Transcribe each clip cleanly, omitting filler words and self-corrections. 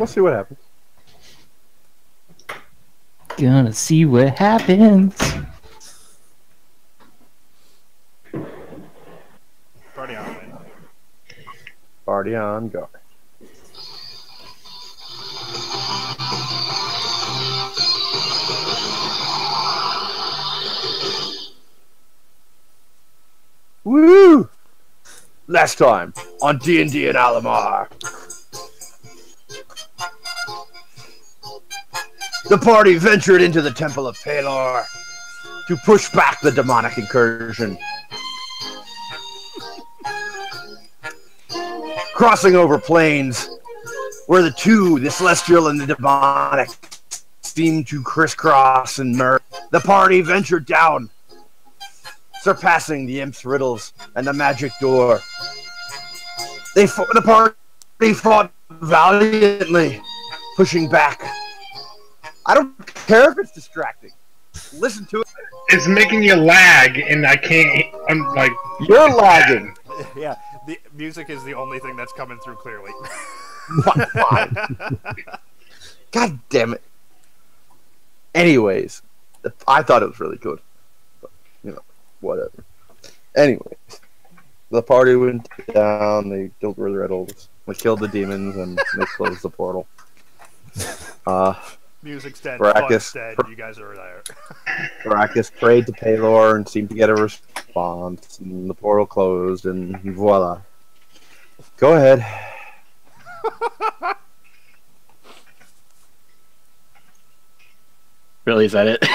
we'll see what happens. Gonna see what happens. Party on, man. Party on, go. Woo! Last time on D&D and Alimar. The party ventured into the Temple of Palor to push back the demonic incursion. Crossing over plains where the celestial and the demonic, seemed to crisscross and merge, the party ventured down, surpassing the imp's riddles and the magic door. The party fought valiantly, pushing back. I don't care if it's distracting. Listen to it. It's making you lag, and I can't. I'm like, you're lagging. Yeah, the music is the only thing that's coming through clearly. Fine. God damn it. Anyways, I thought it was really good. But, you know, whatever. Anyways, the party went down. They dealt with the riddles. We killed the demons, and they closed the portal. Music's dead, Baracus, dead, you guys are there. Baracus prayed to Palor and seemed to get a response, and the portal closed, and voila. Go ahead. Really, is that it?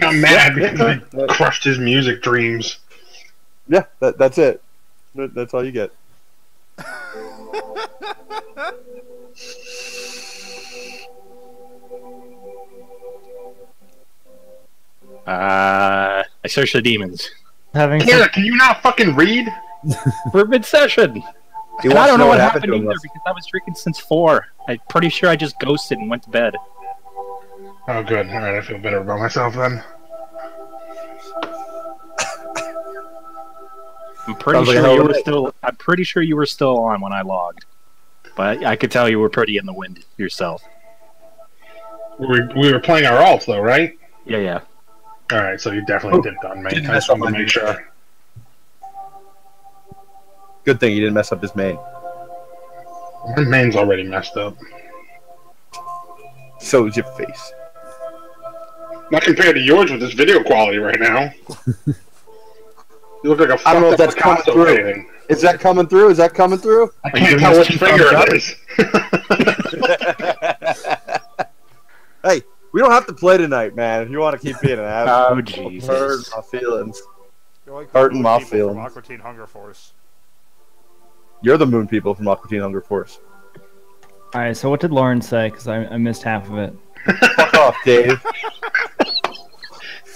I'm mad because I crushed his music dreams. Yeah, that's it. That's all you get. I searched the demons. Having Kara, can you not fucking read? We're mid-session. He And I wants don't to know what happened happened to him. either because I was drinking since 4. I'm pretty sure I just ghosted and went to bed. Oh, good. All right, I feel better about myself then. I'm pretty Sounds like a sure hell you of a were day. still. I'm pretty sure you were still on when I logged, but I could tell you were pretty in the wind yourself. We were playing our alts though, right? Yeah, yeah. All right, so you definitely dipped on me. I just wanted to make sure. Good thing you didn't mess up his main. My main's already messed up. So is your face. Not compared to yours with this video quality right now. You look like a I don't know if fucked that's up coming Picasso through. painting. Is that coming through? Is that coming through? I can't tell which finger it is. Hey, we don't have to play tonight, man. If you want to keep being an Oh, average, Jesus. hurt my feelings. You're like Hurting my people from feelings. Aqua Teen Hunger Force. You're the moon people from Aqua Teen Hunger Force. Alright, so what did Lauren say? Because I missed half of it. Fuck off, Dave.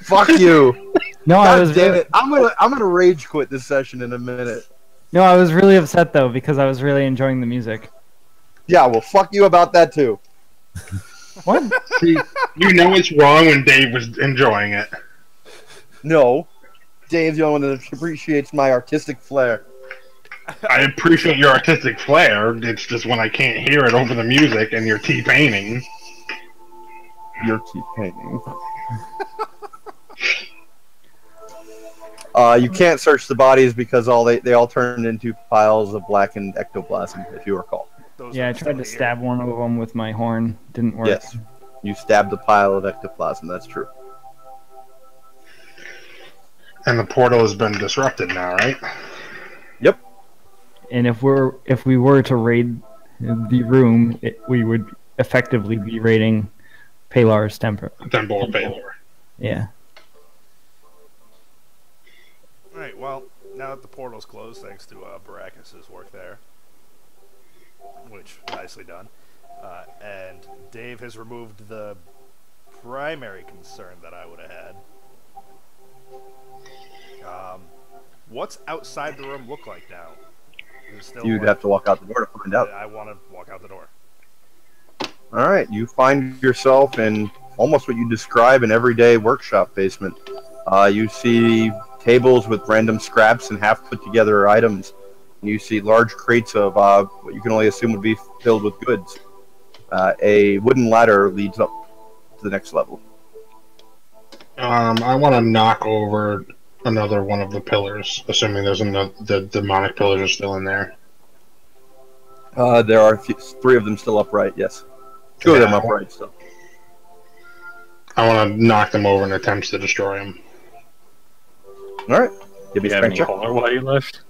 Fuck you. No, I God was damn really, it. I'm gonna rage quit this session in a minute. no, I was really upset though because I was really enjoying the music. Yeah, well, fuck you about that too. What? See, you know it's wrong when Dave was enjoying it. No. Dave's the only one that appreciates my artistic flair. I appreciate your artistic flair. It's just when I can't hear it over the music and your T-painting. Your teeth painting. You can't search the bodies because they all turned into piles of blackened ectoplasm, if you recall. Those Yeah, I are tried to still stab one of them with my horn. Didn't work. Yes. You stabbed a pile of ectoplasm, that's true. And the portal has been disrupted now, right? Yep. And if we were to raid the room, we would effectively be raiding Palar's temple. Temple of Baylor. Yeah. Alright, well, now that the portal's closed, thanks to Baracus' work there, which, nicely done, and Dave has removed the primary concern that I would have had. What's outside the room look like now? Is it still You'd have to walk out the door to find out. I want to walk out the door. Alright, you find yourself in almost what you describe an everyday workshop basement. You see tables with random scraps and half put together items. You see large crates of what you can only assume would be filled with goods. A wooden ladder leads up to the next level. I want to knock over another one of the pillars, assuming the demonic pillars are still in there. There are three of them still upright, yes. Two of them upright still. I want to knock them over in attempts to destroy them. Alright. Give Do me you a have any strength check. holy water left?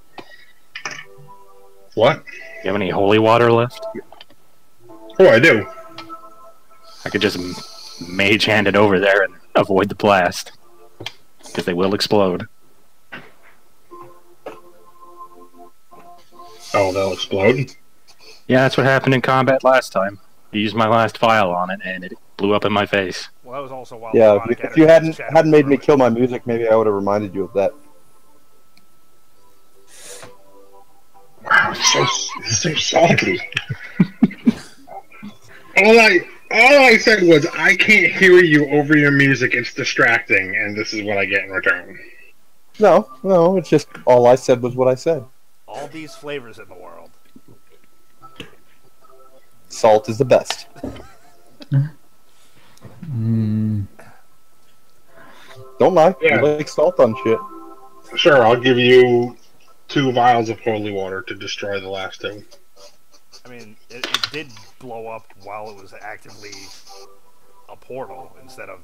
What? Do you have any holy water left? Oh, I do. I could just mage hand it over there and avoid the blast. Because they will explode. Oh, they'll explode? Yeah, that's what happened in combat last time. I used my last vial on it, and it blew up in my face. Well, that was also while Yeah, demonic if you energy was hadn't channeling made me through kill my music, maybe I would have reminded you of that. Wow, it's so salty. All I said was, I can't hear you over your music, it's distracting, and this is what I get in return. No, it's just all I said was what I said. all these flavors in the world. Salt is the best. Don't lie. Yeah. You like salt on shit. Sure, I'll give you 2 vials of holy water to destroy the last 2. I mean, it did blow up while it was actively a portal instead of...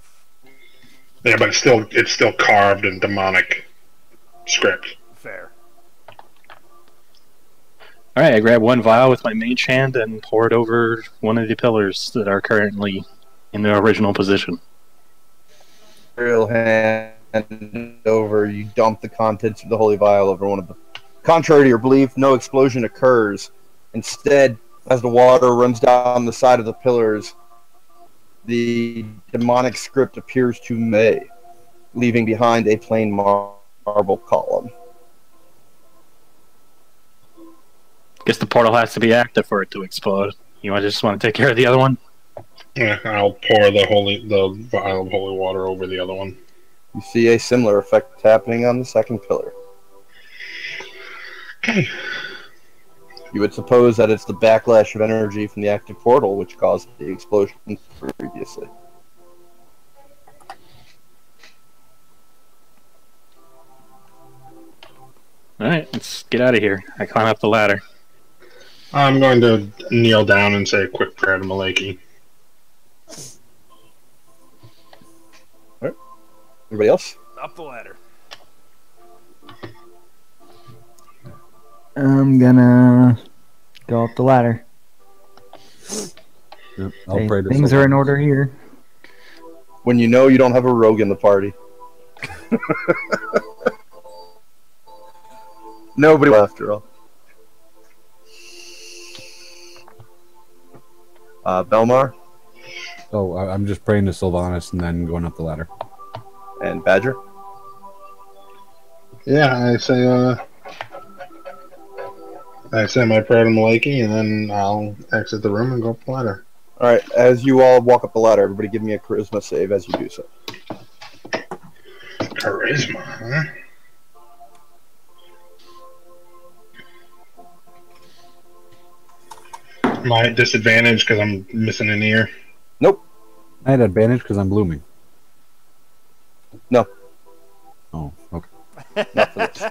Yeah, but it's still carved in demonic script. Fair. Alright, I grab 1 vial with my mage hand and pour it over one of the pillars that are currently in their original position. Real hand over, you dump the contents of the holy vial over one of them. Contrary to your belief, no explosion occurs. Instead, as the water runs down the side of the pillars, the demonic script appears to May, leaving behind a plain marble column. Guess the portal has to be active for it to explode. You just want to take care of the other one? Yeah, I'll pour the vial of holy water over the other one. You see a similar effect happening on the second pillar. Okay. You would suppose that it's the backlash of energy from the active portal which caused the explosion previously. Alright, let's get out of here. I climb up the ladder. I'm going to kneel down and say a quick prayer to Maleki. Alright. Everybody else? Up the ladder. I'm gonna go up the ladder. Yep, I'll pray to Things are in order here. When you know you don't have a rogue in the party. Nobody after all. Belmar Oh, I'm just praying to Sylvanas and then going up the ladder. and Badger. Yeah, I say my prayer to Maleki, and then I'll exit the room and go up the ladder. Alright, as you all walk up the ladder, everybody give me a charisma save as you do so. Charisma, huh? Am I at disadvantage because I'm missing an ear? Nope. I had advantage because I'm blooming. No. Oh, okay. Not for this.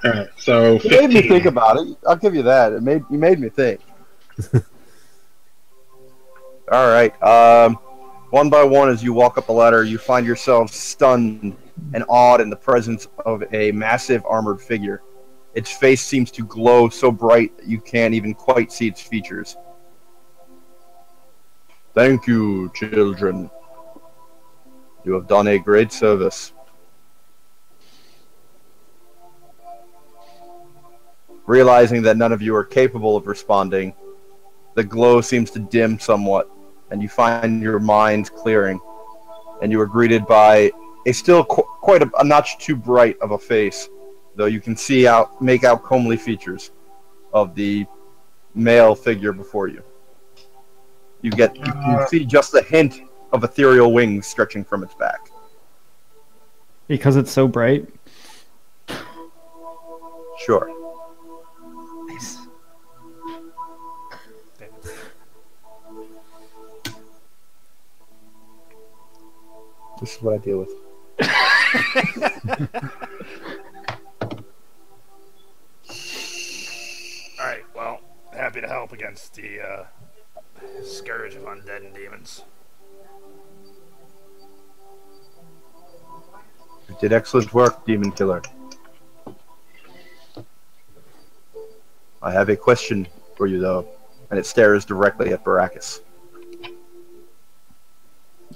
Alright, so You made me 15. think about it. I'll give you that. You made me think. Alright. One by one as you walk up the ladder, you find yourself stunned and awed in the presence of a massive armored figure. Its face seems to glow so bright that you can't even quite see its features. Thank you, children. You have done a great service. Realizing that none of you are capable of responding, the glow seems to dim somewhat, and you find your minds clearing, and you are greeted by a still quite a notch too bright of a face, though you can make out comely features of the male figure before you. You can see just a hint of ethereal wings stretching from its back. Because it's so bright. Sure. This is what I deal with. Alright, well, happy to help against the scourge of undead and demons. You did excellent work, Demon Killer. I have a question for you, though, and it stares directly at Baracus.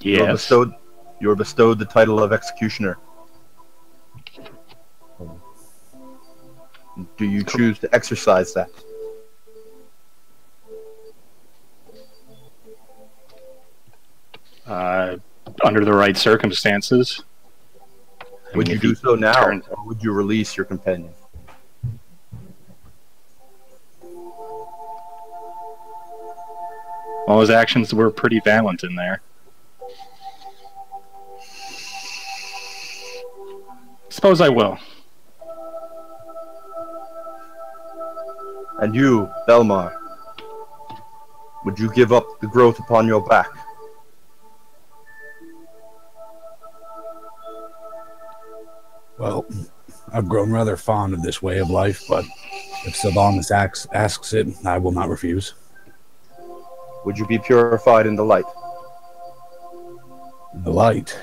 Yes. You are bestowed the title of Executioner. Do you choose to exercise that? Under the right circumstances. Would you do so now, or would you release your companion? Well, his actions were pretty violent in there. Suppose I will. And you, Belmar, would you give up the growth upon your back? Well, I've grown rather fond of this way of life, but if Sylvanas asks it, I will not refuse. Would you be purified in the light? The light.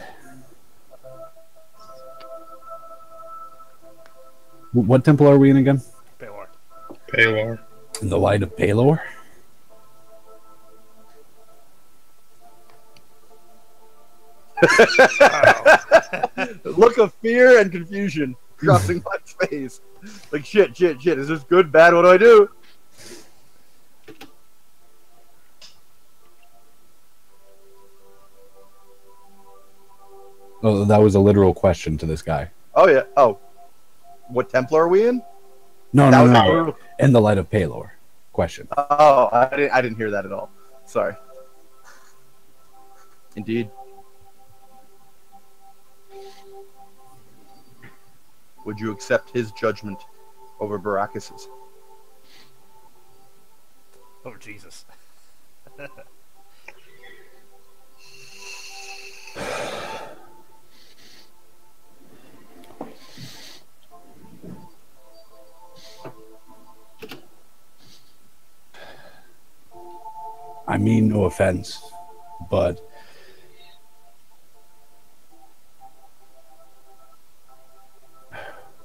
What temple are we in again? Baylor. Paylor. In the light of Paylor? Look of fear and confusion crossing my face. Like, shit. Is this good, bad? What do I do? Oh, that was a literal question to this guy. Oh, yeah. Oh. What temple are we in? No. literal- In the light of Paylor. Question. Oh, I didn't hear that at all. Sorry. Indeed. Would you accept his judgment over Baracus's? Oh, Jesus. I mean no offense, but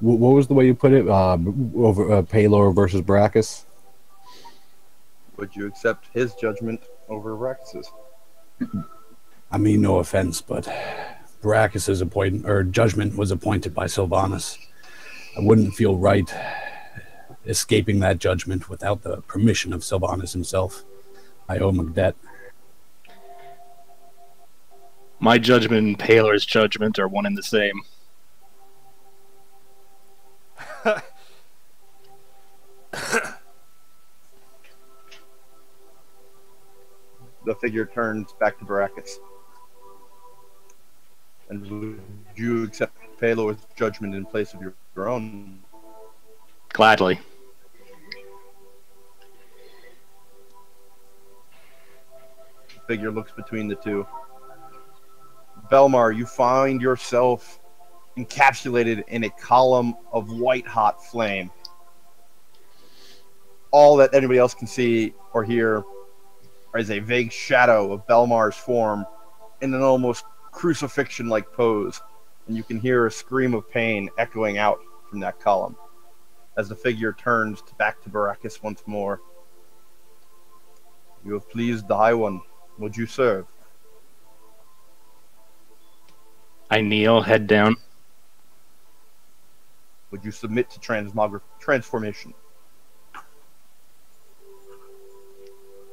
what was the way you put it? Over Paylor versus Baracus? Would you accept his judgment over Baracus's? I mean no offense, but Baracus's judgment was appointed by Sylvanas. I wouldn't feel right escaping that judgment without the permission of Sylvanas himself. I owe him a debt. My judgment and Paylor's judgment are one and the same. The figure turns back to Baracus. And would you accept Paylor's judgment in place of your own? Gladly. The figure looks between the two. Belmar, you find yourself encapsulated in a column of white-hot flame. All that anybody else can see or hear is a vague shadow of Belmar's form in an almost crucifixion-like pose, and you can hear a scream of pain echoing out from that column as the figure turns back to Baracus once more. You have pleased the High One. Would you serve? I kneel, head down. Would you submit to transformation?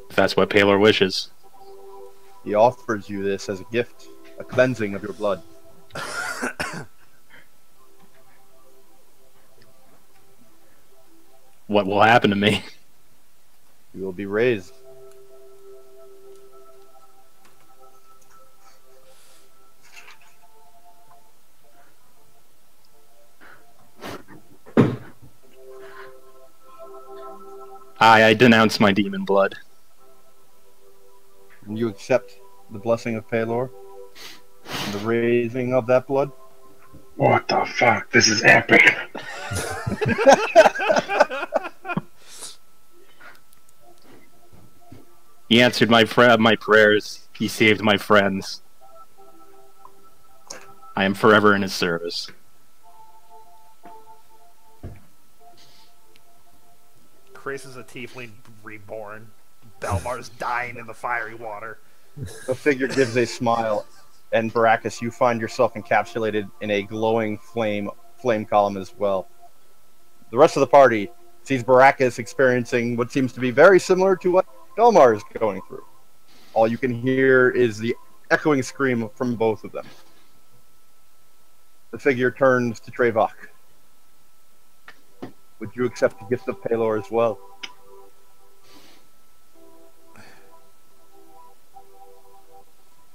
If that's what Paylor wishes. He offers you this as a gift, a cleansing of your blood. What will happen to me? You will be raised. I denounce my demon blood. And you accept the blessing of Paylor? The raising of that blood. What the fuck? This is epic. He answered my prayers. He saved my friends. I am forever in his service. Chris is a tiefling reborn. Belmar's dying in the fiery water. The figure gives a smile, and Baracus, you find yourself encapsulated in a glowing flame column as well. The rest of the party sees Baracus experiencing what seems to be very similar to what Belmar is going through. All you can hear is the echoing scream from both of them. The figure turns to Trevok. Would you accept the gift of Pelor as well?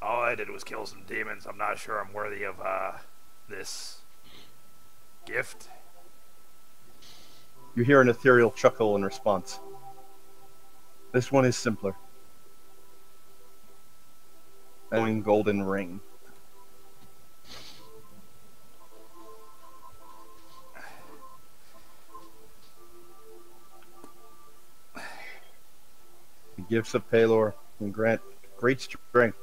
All I did was kill some demons. I'm not sure I'm worthy of this gift. You hear an ethereal chuckle in response. This one is simpler. A golden ring. The gifts of Pelor can grant great strength,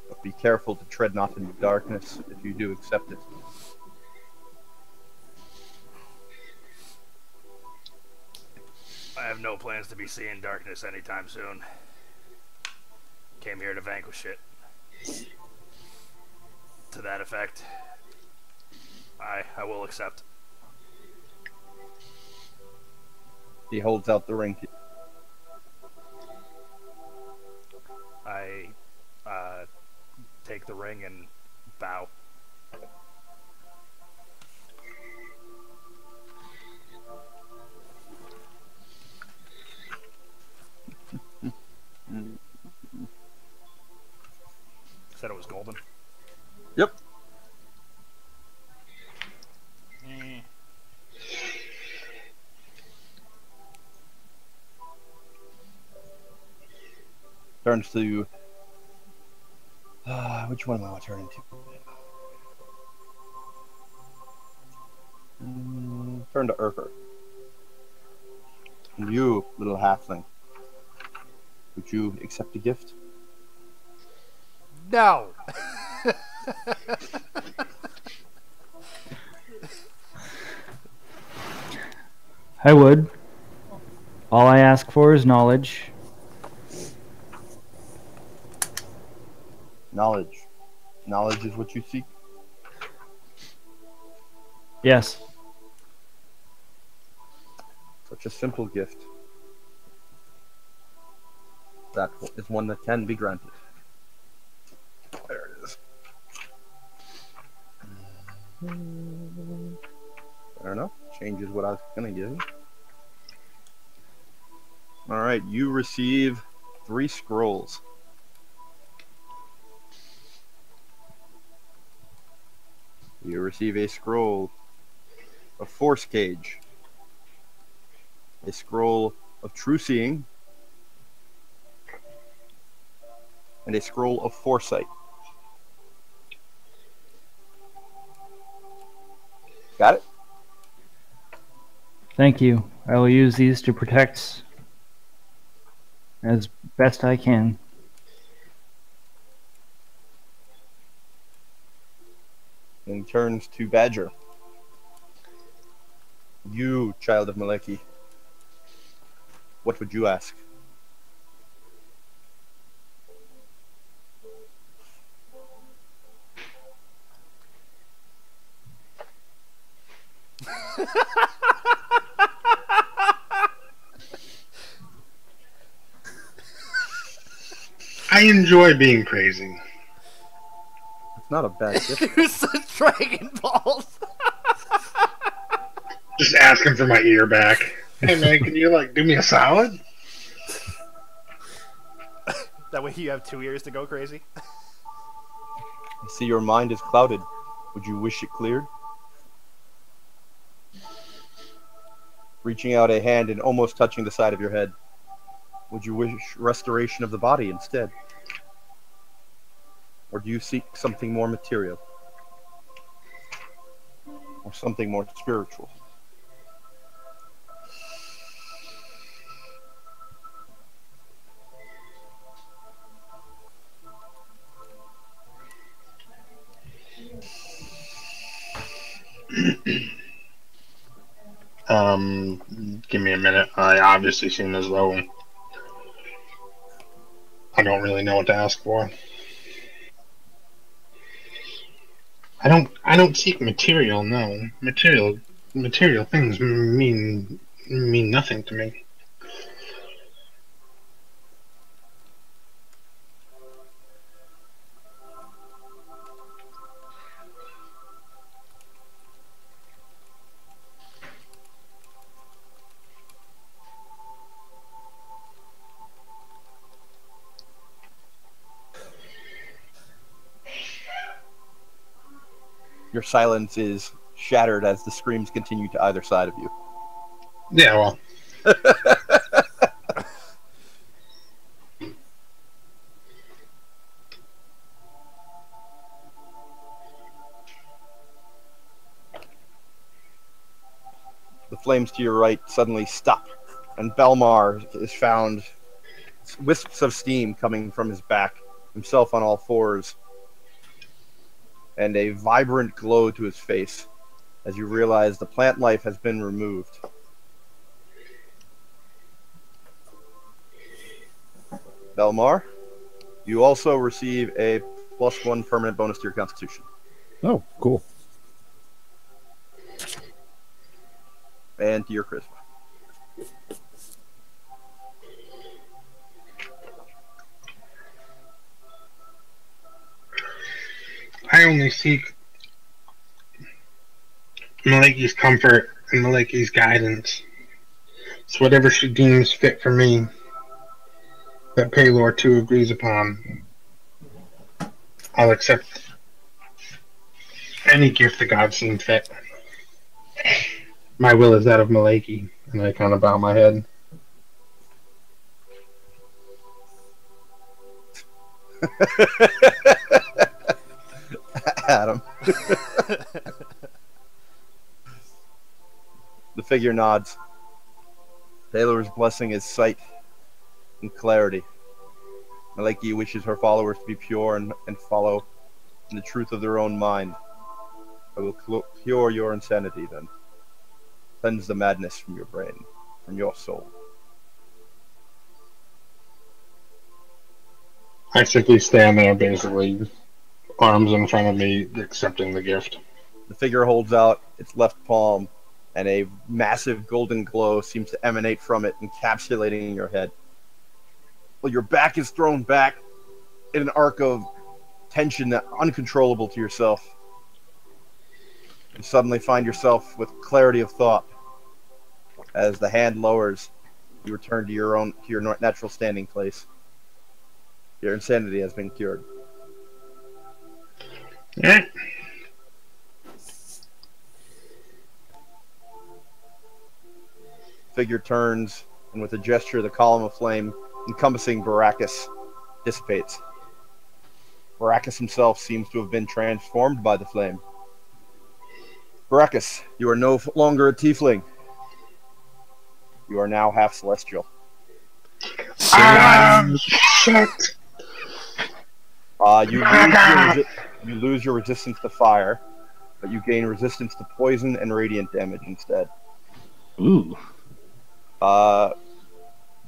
but be careful to tread not into darkness if you do accept it. I have no plans to be seeing darkness anytime soon. Came here to vanquish it. To that effect, I will accept. He holds out the ring to you. I take the ring and bow. Said it was golden. Yep. Turns to which one am I turning to? Turn to Urker. And you, little halfling, would you accept the gift? No. I would. All I ask for is knowledge. Knowledge. Knowledge is what you seek. Yes. Such a simple gift. That is one that can be granted. There it is. Fair enough. Changes what I was going to give. Alright, you receive 3 scrolls. You receive a scroll of Force Cage, a scroll of True Seeing, and a scroll of Foresight. Got it? Thank you. I will use these to protect as best I can. And he turns to Badger. You, child of Maleki, what would you ask? I enjoy being crazy. It's not a bad gift. Here's the Dragon Balls. Just asking for my ear back. Hey man, can you do me a solid? That way you have 2 years to go crazy. I see your mind is clouded. Would you wish it cleared? Reaching out a hand and almost touching the side of your head. Would you wish restoration of the body instead? Or do you seek something more material? Or something more spiritual? Give me a minute. I obviously seem as though I don't really know what to ask for. I don't seek material, no. Material things mean nothing to me. Your silence is shattered as the screams continue to either side of you. Yeah, well. The flames to your right suddenly stop, and Belmar is found wisps of steam coming from his back, himself on all fours, and a vibrant glow to his face as you realize the plant life has been removed. Belmar, you also receive a +1 permanent bonus to your constitution. Oh, cool. And to your charisma. I only seek Malaki's comfort and Malaki's guidance. It's whatever she deems fit for me that Paylor 2 agrees upon. I'll accept any gift the gods seem fit. My will is that of Malaki, and I kind of bow my head. Adam. The figure nods. Taylor's blessing is sight and clarity. Malaki wishes her followers to be pure and follow in the truth of their own mind. I will cure your insanity then. Cleanse the madness from your brain, from your soul. I simply stand there, basically, arms in front of me, accepting the gift. The figure holds out its left palm, and a massive golden glow seems to emanate from it, encapsulating your head. Well, your back is thrown back in an arc of tension that uncontrollable to yourself. You suddenly find yourself with clarity of thought. As the hand lowers, you return to your natural standing place. Your insanity has been cured. Yeah. Figure turns, and with a gesture, the column of flame encompassing Baracus dissipates. Baracus himself seems to have been transformed by the flame. Baracus, you are no longer a tiefling. You are now half celestial. Shit! You lose your resistance to fire, but you gain resistance to poison and radiant damage instead. Ooh. The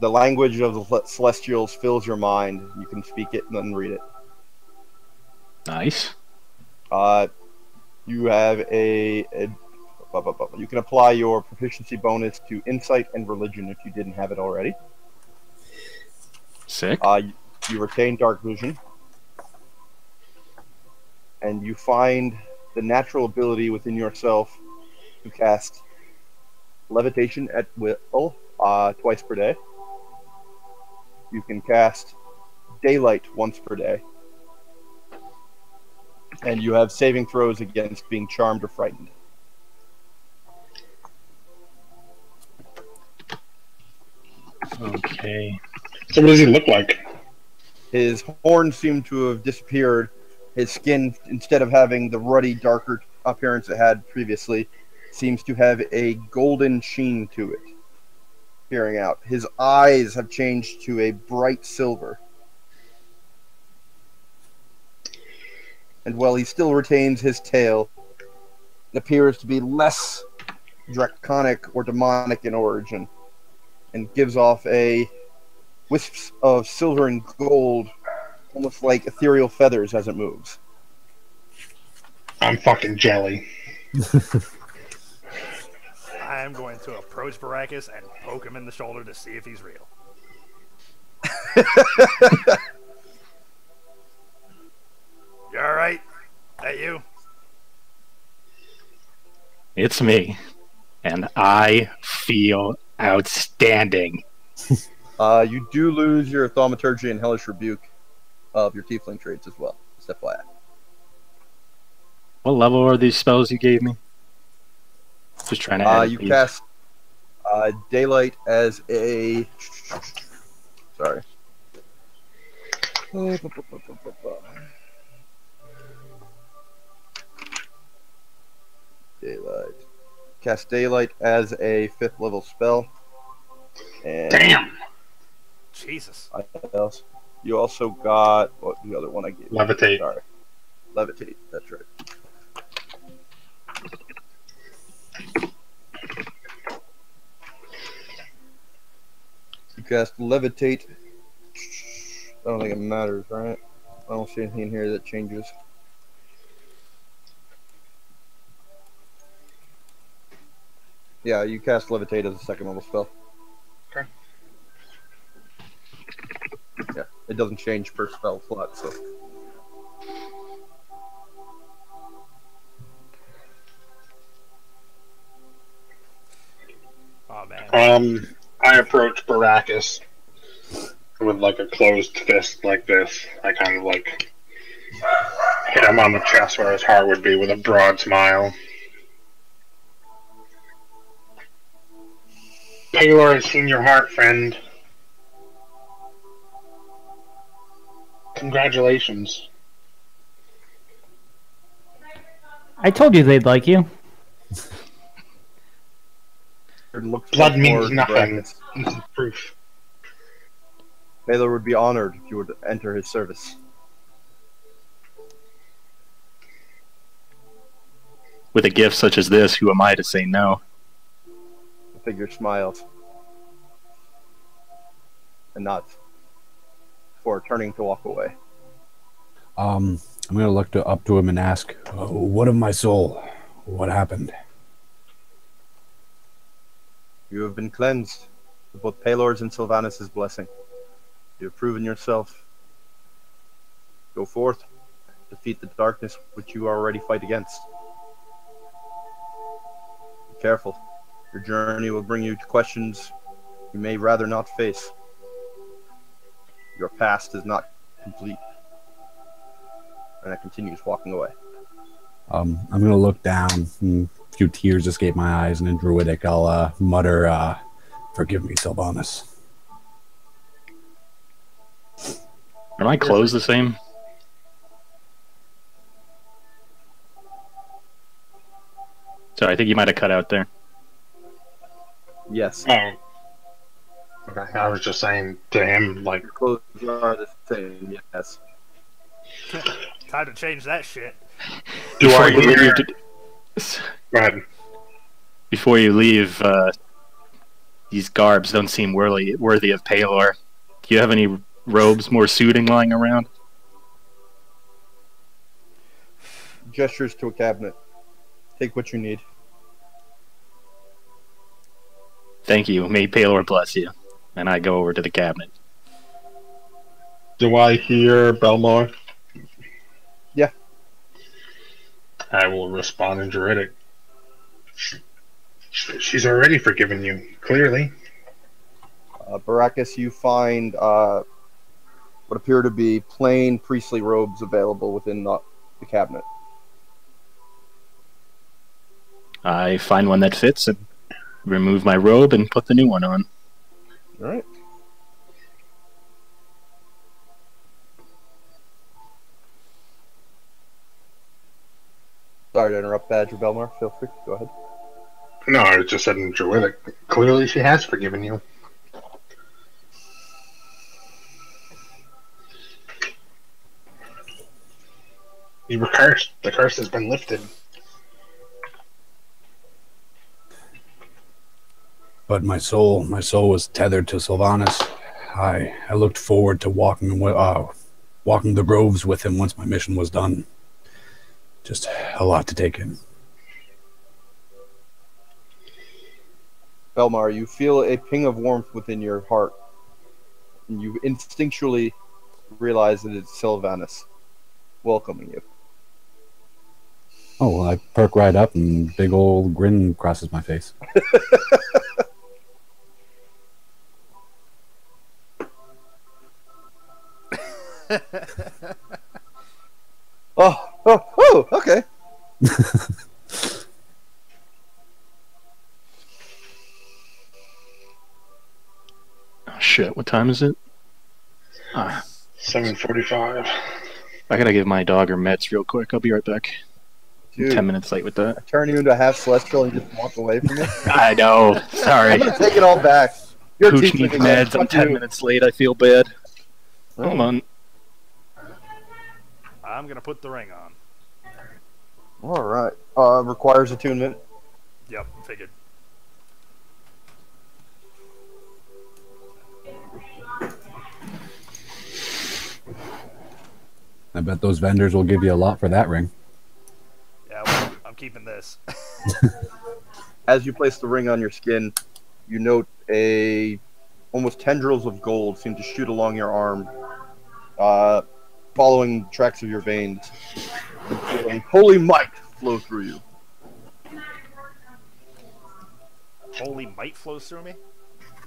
language of the Celestials fills your mind. You can speak it and then read it. Nice. You have you can apply your proficiency bonus to Insight and Religion if you didn't have it already. Sick. You retain Dark Vision. And you find the natural ability within yourself to cast Levitation at will twice per day. You can cast Daylight once per day. And you have saving throws against being charmed or frightened. Okay. So what does he look like? His horns seem to have disappeared, His skin, instead of having the ruddy, darker appearance it had previously, seems to have a golden sheen to it, peering out. His eyes have changed to a bright silver. And while he still retains his tail, it appears to be less draconic or demonic in origin, and gives off a wisps of silver and gold, almost like ethereal feathers as it moves. I'm fucking jelly. I am going to approach Baracus and poke him in the shoulder to see if he's real. You alright? That you? It's me, and I feel outstanding. You do lose your Thaumaturgy and Hellish Rebuke of your Tiefling traits as well. Just FYI. What level are these spells you gave me? Just trying to add you these. cast Daylight as a... Sorry. Daylight. Cast Daylight as a 5th level spell. And Damn! Jesus. else? You also got... What the other one I gave you? Levitate. Sorry. Levitate, that's right. You cast Levitate. I don't think it matters, right? I don't see anything in here that changes. Yeah, you cast Levitate as a 2nd level spell. Okay. Yeah, it doesn't change per spell slot, so... Oh, man. I approach Baracus with like a closed fist like this. I kind of like hit him on the chest where his heart would be with a broad smile. Paylor has seen your heart, friend. Congratulations. I told you they'd like you. Blood means nothing. This is proof. Baylor would be honored if you would enter his service. With a gift such as this, who am I to say no? The figure smiles and nods before turning to walk away. I'm gonna look up to him and ask, "What of my soul? What happened?" You have been cleansed with both Paylor's and Sylvanus' blessing. You have proven yourself. Go forth, defeat the darkness which you already fight against. Be careful. Your journey will bring you to questions you may rather not face. Your past is not complete. And it continues walking away. I'm gonna look down, and a few tears escape my eyes, and in Druidic I'll mutter, "Forgive me, Sylvanus." Are my clothes the same? Sorry, I think you might have cut out there. Yes. Oh. Okay, I was just saying to him, like, Your clothes are the same, yes. Time to change that shit. do I Before you hear... leave, Go ahead. before you leave, these garbs don't seem worthy of Paylor. Do you have any robes more suiting lying around? Gestures to a cabinet. Take what you need. Thank you. May Paylor bless you. And I go over to the cabinet. Do I hear Belmore? Yeah. I will respond in Druidic. She's already forgiven you, clearly. Baracus, you find what appear to be plain priestly robes available within the cabinet. I find one that fits and remove my robe and put the new one on. All right. Sorry to interrupt, Badger Belmar. Feel free. Go ahead. No, I just said in Druidic. Clearly, she has forgiven you. You were cursed. The curse has been lifted. But my soul was tethered to Sylvanas. I looked forward to walking the groves with him once my mission was done. Just a lot to take in. Belmar, you feel a ping of warmth within your heart. And you instinctually realize that it's Sylvanas welcoming you. Oh, well, I perk right up and big old grin crosses my face. Okay. Oh, shit, what time is it? 7:45. I gotta give my dog her meds real quick. I'll be right back. Dude, 10 minutes late with that. turn you into a half celestial and just walk away from it. I know. Sorry. I'm gonna take it all back. Your Pooch team's needs leaving meds. I'm Fuck 10 you. minutes late. I feel bad. Hold on. I'm gonna put the ring on. All right. Requires attunement. Yep, figured. I bet those vendors will give you a lot for that ring. Yeah, well, I'm keeping this. As you place the ring on your skin, you note almost tendrils of gold seem to shoot along your arm, following tracks of your veins. And feeling holy might flow through you. Holy might flows through me?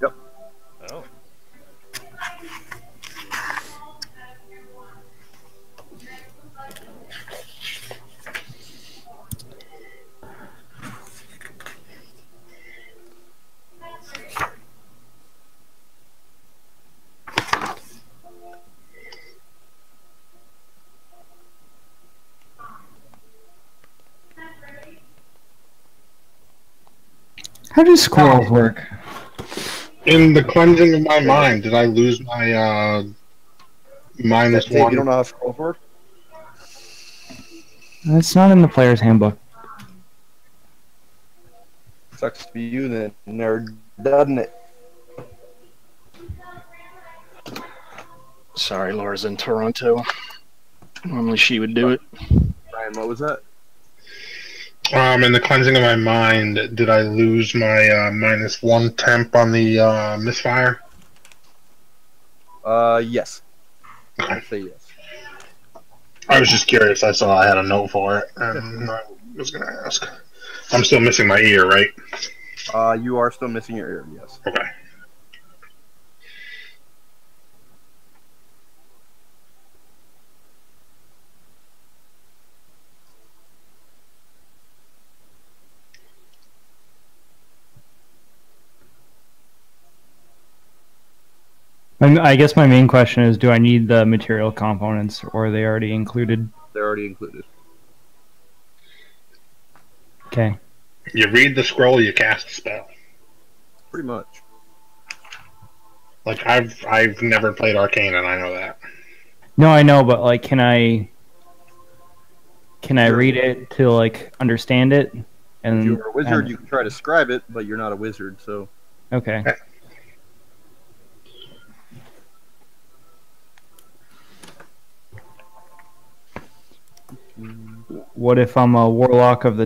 Yep. Oh. How do squirrels work? In the cleansing of my mind, did I lose my minus Dave, one? you don't know how scrolls work? It's not in the player's handbook. Sucks to be you then, nerd, doesn't it? Sorry, Laura's in Toronto. Normally she would do it. Ryan, what was that? In the cleansing of my mind, did I lose my minus one temp on the misfire? Yes. Okay. I'd say yes. I was just curious. I saw I had a note for it, and I was going to ask. I'm still missing my ear, right? You are still missing your ear, yes. Okay. I guess my main question is, do I need the material components, or are they already included? They're already included. Okay. You read the scroll, you cast a spell. Pretty much. Like I've never played Arcane, and I know that. No, I know, but like, can I read it to like understand it? And If you're a wizard, you can try to scribe it, but you're not a wizard, so... Okay. What if I'm a warlock of the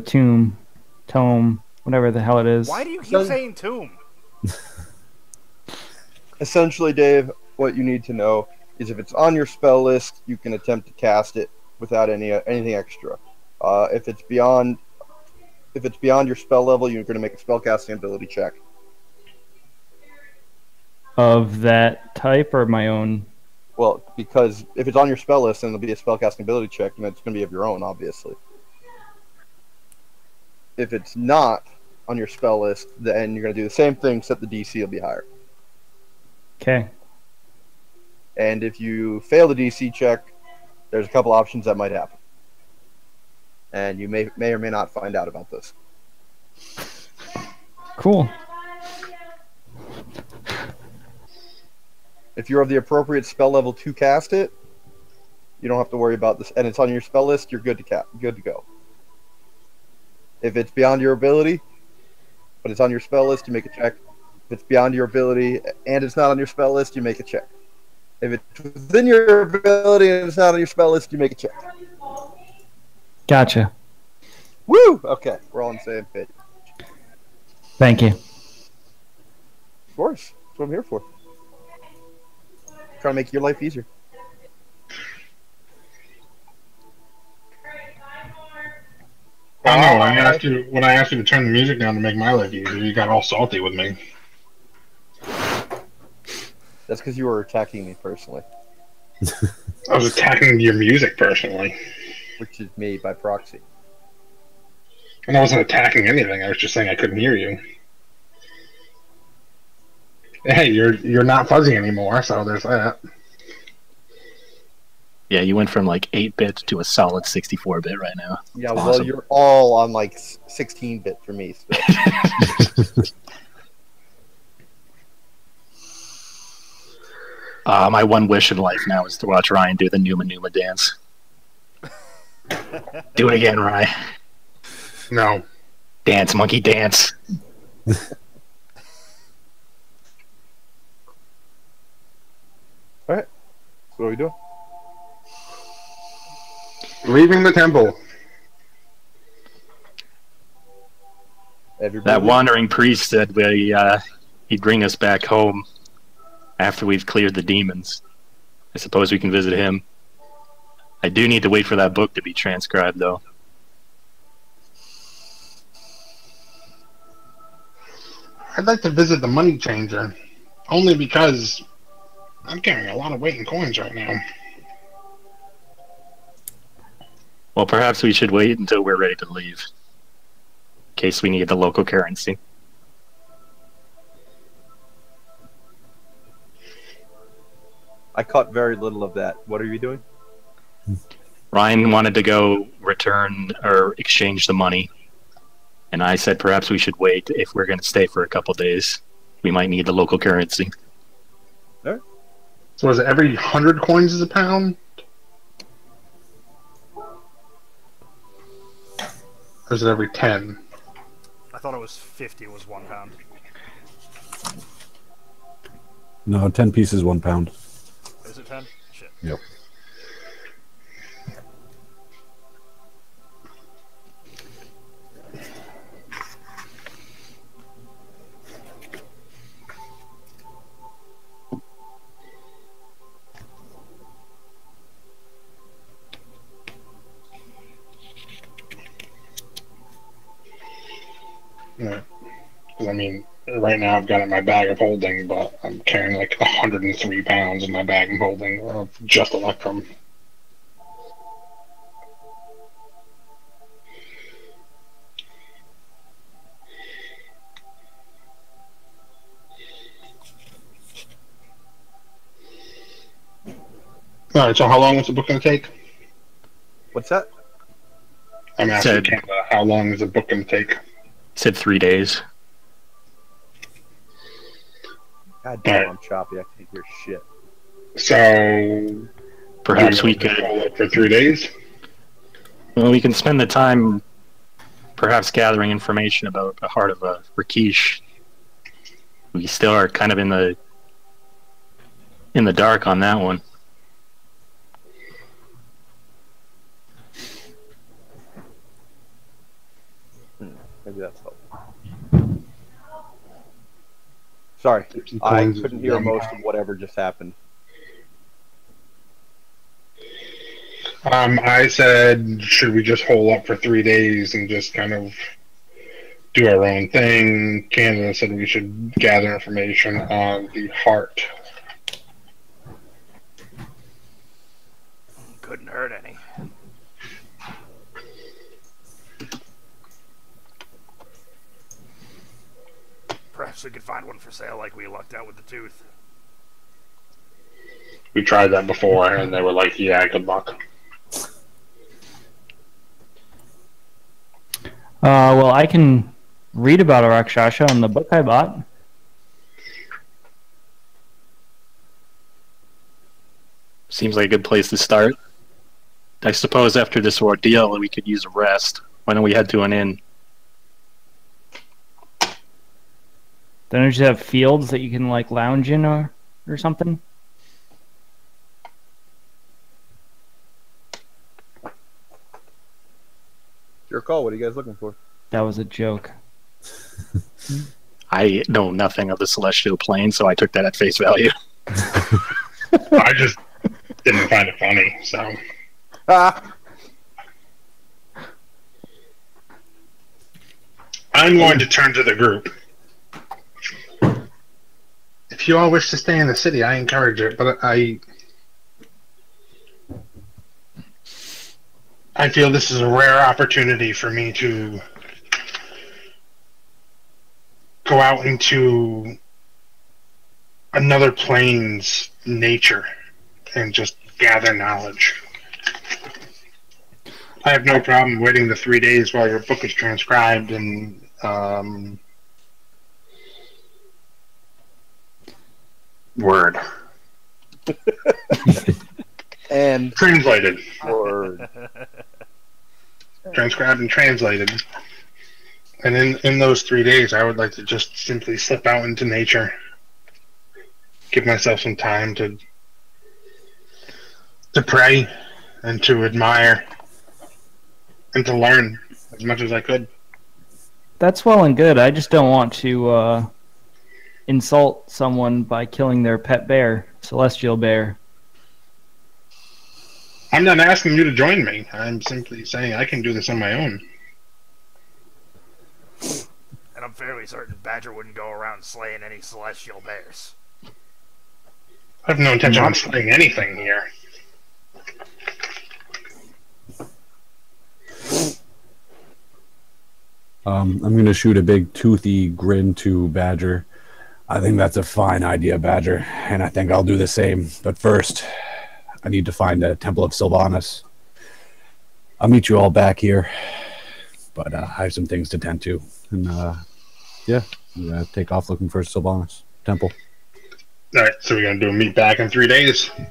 tome, whatever the hell it is? Why do you keep saying tomb? Essentially, Dave, what you need to know is if it's on your spell list, you can attempt to cast it without anything extra. If it's beyond your spell level, you're going to make a spellcasting ability check. Of that type or my own? Well, because if it's on your spell list, then it'll be a spellcasting ability check, and it's going to be of your own, obviously. If it's not on your spell list, then you're going to do the same thing, except the DC will be higher. Okay. And if you fail the DC check, there's a couple options that might happen. and you may or may not find out about this. Cool. If you're of the appropriate spell level to cast it, you don't have to worry about this, and it's on your spell list. You're good to go. If it's beyond your ability, but it's on your spell list, you make a check. If it's beyond your ability and it's not on your spell list, you make a check. If it's within your ability and it's not on your spell list, you make a check. Gotcha. Woo! Okay, we're all on the same page. Thank you. Of course, that's what I'm here for. Trying to make your life easier. I know. When I asked you to turn the music down to make my life easier, you got all salty with me. That's because you were attacking me personally. I was attacking your music personally. Which is me by proxy. And I wasn't attacking anything. I was just saying I couldn't hear you. Hey, you're not fuzzy anymore, so there's that. Yeah, you went from like 8-bit to a solid 64-bit right now. Yeah, Awesome. well, you're all on like 16-bit for me. So. My one wish in life now is to watch Ryan do the Numa Numa dance. Do it again, Ryan. No. Dance, monkey, dance. Alright. So what are we doing? Leaving the temple. Everybody That wandering priest said he'd bring us back home after we've cleared the demons. I suppose we can visit him. I do need to wait for that book to be transcribed, though. I'd like to visit the money changer, only because I'm carrying a lot of weight in coins right now. Well, perhaps we should wait until we're ready to leave, in case we need the local currency. I caught very little of that. What are you doing? Ryan wanted to go return or exchange the money, and I said perhaps we should wait if we're going to stay for a couple days. We might need the local currency. Alright. So is it every 100 coins is a pound? Or is it every 10? I thought it was 50 was 1 pound. No, 10 pieces, 1 pound. Is it 10? Shit. Yep. Yeah. Because, I mean, right now I've got it in my bag of holding, but I'm carrying like 103 pounds in my bag of holding of just Electrum. Alright, so how long is the book going to take? What's that? I'm asking Said- Canada, how long is the book going to take? Said 3 days. God damn, Alright. I'm choppy. I can't hear shit. So, Perhaps do you we want to could. hold it for 3 days? Well, we can spend the time perhaps gathering information about the heart of Rakesh. We still are kind of in the dark on that one. Maybe that's helpful. Sorry, I couldn't hear most of whatever just happened. I said, should we just hole up for 3 days and just kind of do our own thing? Canada said we should gather information on the heart. Couldn't hurt any. Perhaps we could find one for sale like we lucked out with the tooth. We tried that before, and they were like, yeah, good luck. Well, I can read about a Rakshasha in the book I bought. Seems like a good place to start. I suppose after this ordeal, we could use a rest. Why don't we head to an inn? Don't you just have fields that you can like lounge in or something? Your call. What are you guys looking for? That was a joke. I know nothing of the celestial plane, so I took that at face value. I just didn't find it funny, so. I'm going to turn to the group. If you all wish to stay in the city, I encourage it, but I feel this is a rare opportunity for me to go out into another plane's nature and just gather knowledge. I have no problem waiting the 3 days while your book is transcribed and word. And Translated. word. Transcribed and translated. And in those 3 days, I would like to just simply slip out into nature. Give myself some time to pray and to admire and to learn as much as I could. That's well and good. I just don't want to insult someone by killing their pet bear, celestial bear. I'm not asking you to join me. I'm simply saying I can do this on my own. And I'm fairly certain Badger wouldn't go around slaying any celestial bears. I have no intention of slaying anything here. I'm going to shoot a big toothy grin to Badger. I think that's a fine idea, Badger, and I think I'll do the same. But first, I need to find a Temple of Sylvanas. I'll meet you all back here, but I have some things to tend to. And yeah, I'm going to take off looking for Sylvanas Temple. All right, so we're going to do a meet back in 3 days. That's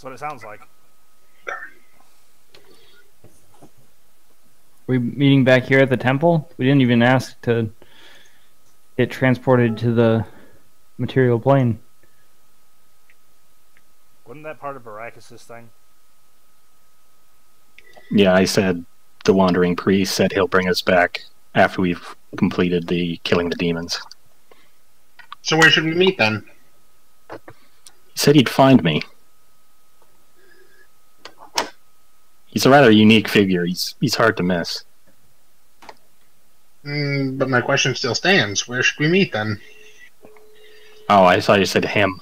what it sounds like. We meeting back here at the temple? We didn't even ask to get transported to the material plane. Wasn't that part of Baracus' thing? Yeah, I said the wandering priest said he'll bring us back after we've completed the killing the demons. So where should we meet then? He said he'd find me. He's a rather unique figure. He's hard to miss. But my question still stands. Where should we meet then? Oh, I thought you said him.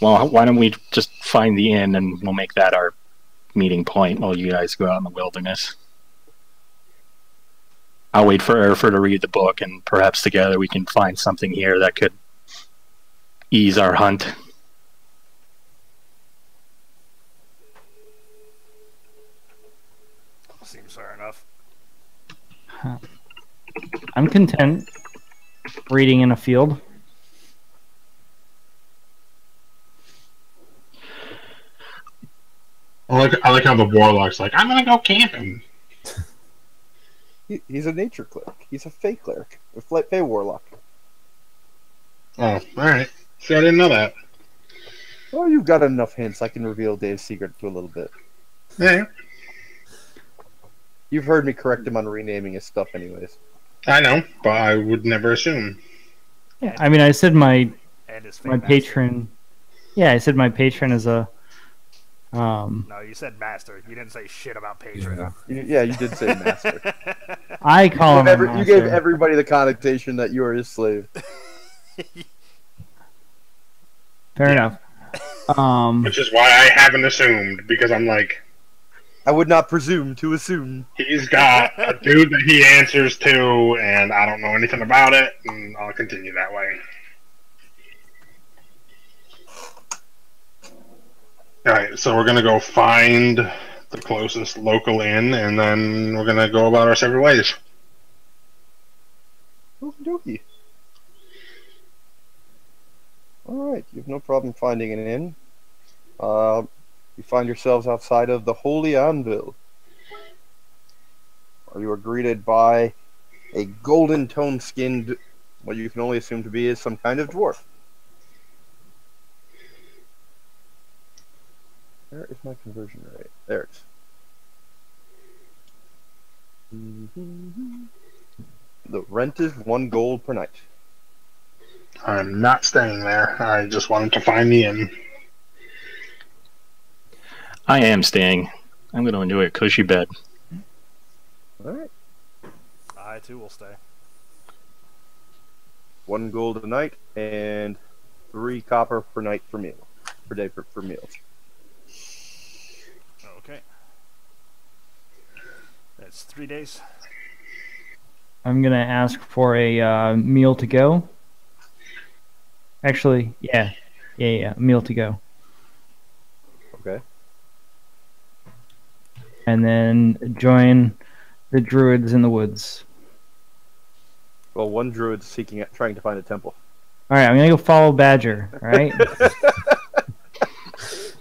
Well, why don't we just find the inn and we'll make that our meeting point while you guys go out in the wilderness. I'll wait for Erfur to read the book, and perhaps together we can find something here that could ease our hunt. Seems fair enough. I'm content reading in a field. I like how the warlock's like, I'm gonna go camping. He's a nature cleric. He's a fey cleric. A fey warlock. Oh, alright. See, I didn't know that. Oh, you've got enough hints. I can reveal Dave's secret to a little bit. Yeah, You've heard me correct him on renaming his stuff anyways. I know, but I would never assume. Yeah, I mean, I said my And his my master. patron. Yeah, I said my patron is a. No, you said master. You didn't say shit about patron. Yeah, you did say master. I call him. A You gave master. everybody the connotation that you are his slave. Fair enough. Which is why I haven't assumed, because I'm like, I would not presume to assume. he's got a dude that he answers to, and I don't know anything about it, and I'll continue that way. Alright, so we're gonna go find the closest local inn, and then we're gonna go about our separate ways. Okie dokie. Alright, you have no problem finding an inn. You find yourselves outside of the Holy Anvil, where you are greeted by a golden tone skinned, what you can only assume to be is some kind of dwarf. Where is my conversion rate? There it is. The rent is 1 gold per night. I'm not staying there. I just wanted to find the inn. I am staying. I'm going to enjoy a cushy bed. Alright. I too will stay. 1 gold a night and 3 copper per night for meal. Per day for meals. Okay. That's 3 days. I'm gonna ask for a meal to go. Actually, yeah, meal to go. Okay. And then join the druids in the woods. Well, one druid's trying to find a temple. All right, I'm gonna go follow Badger. All right.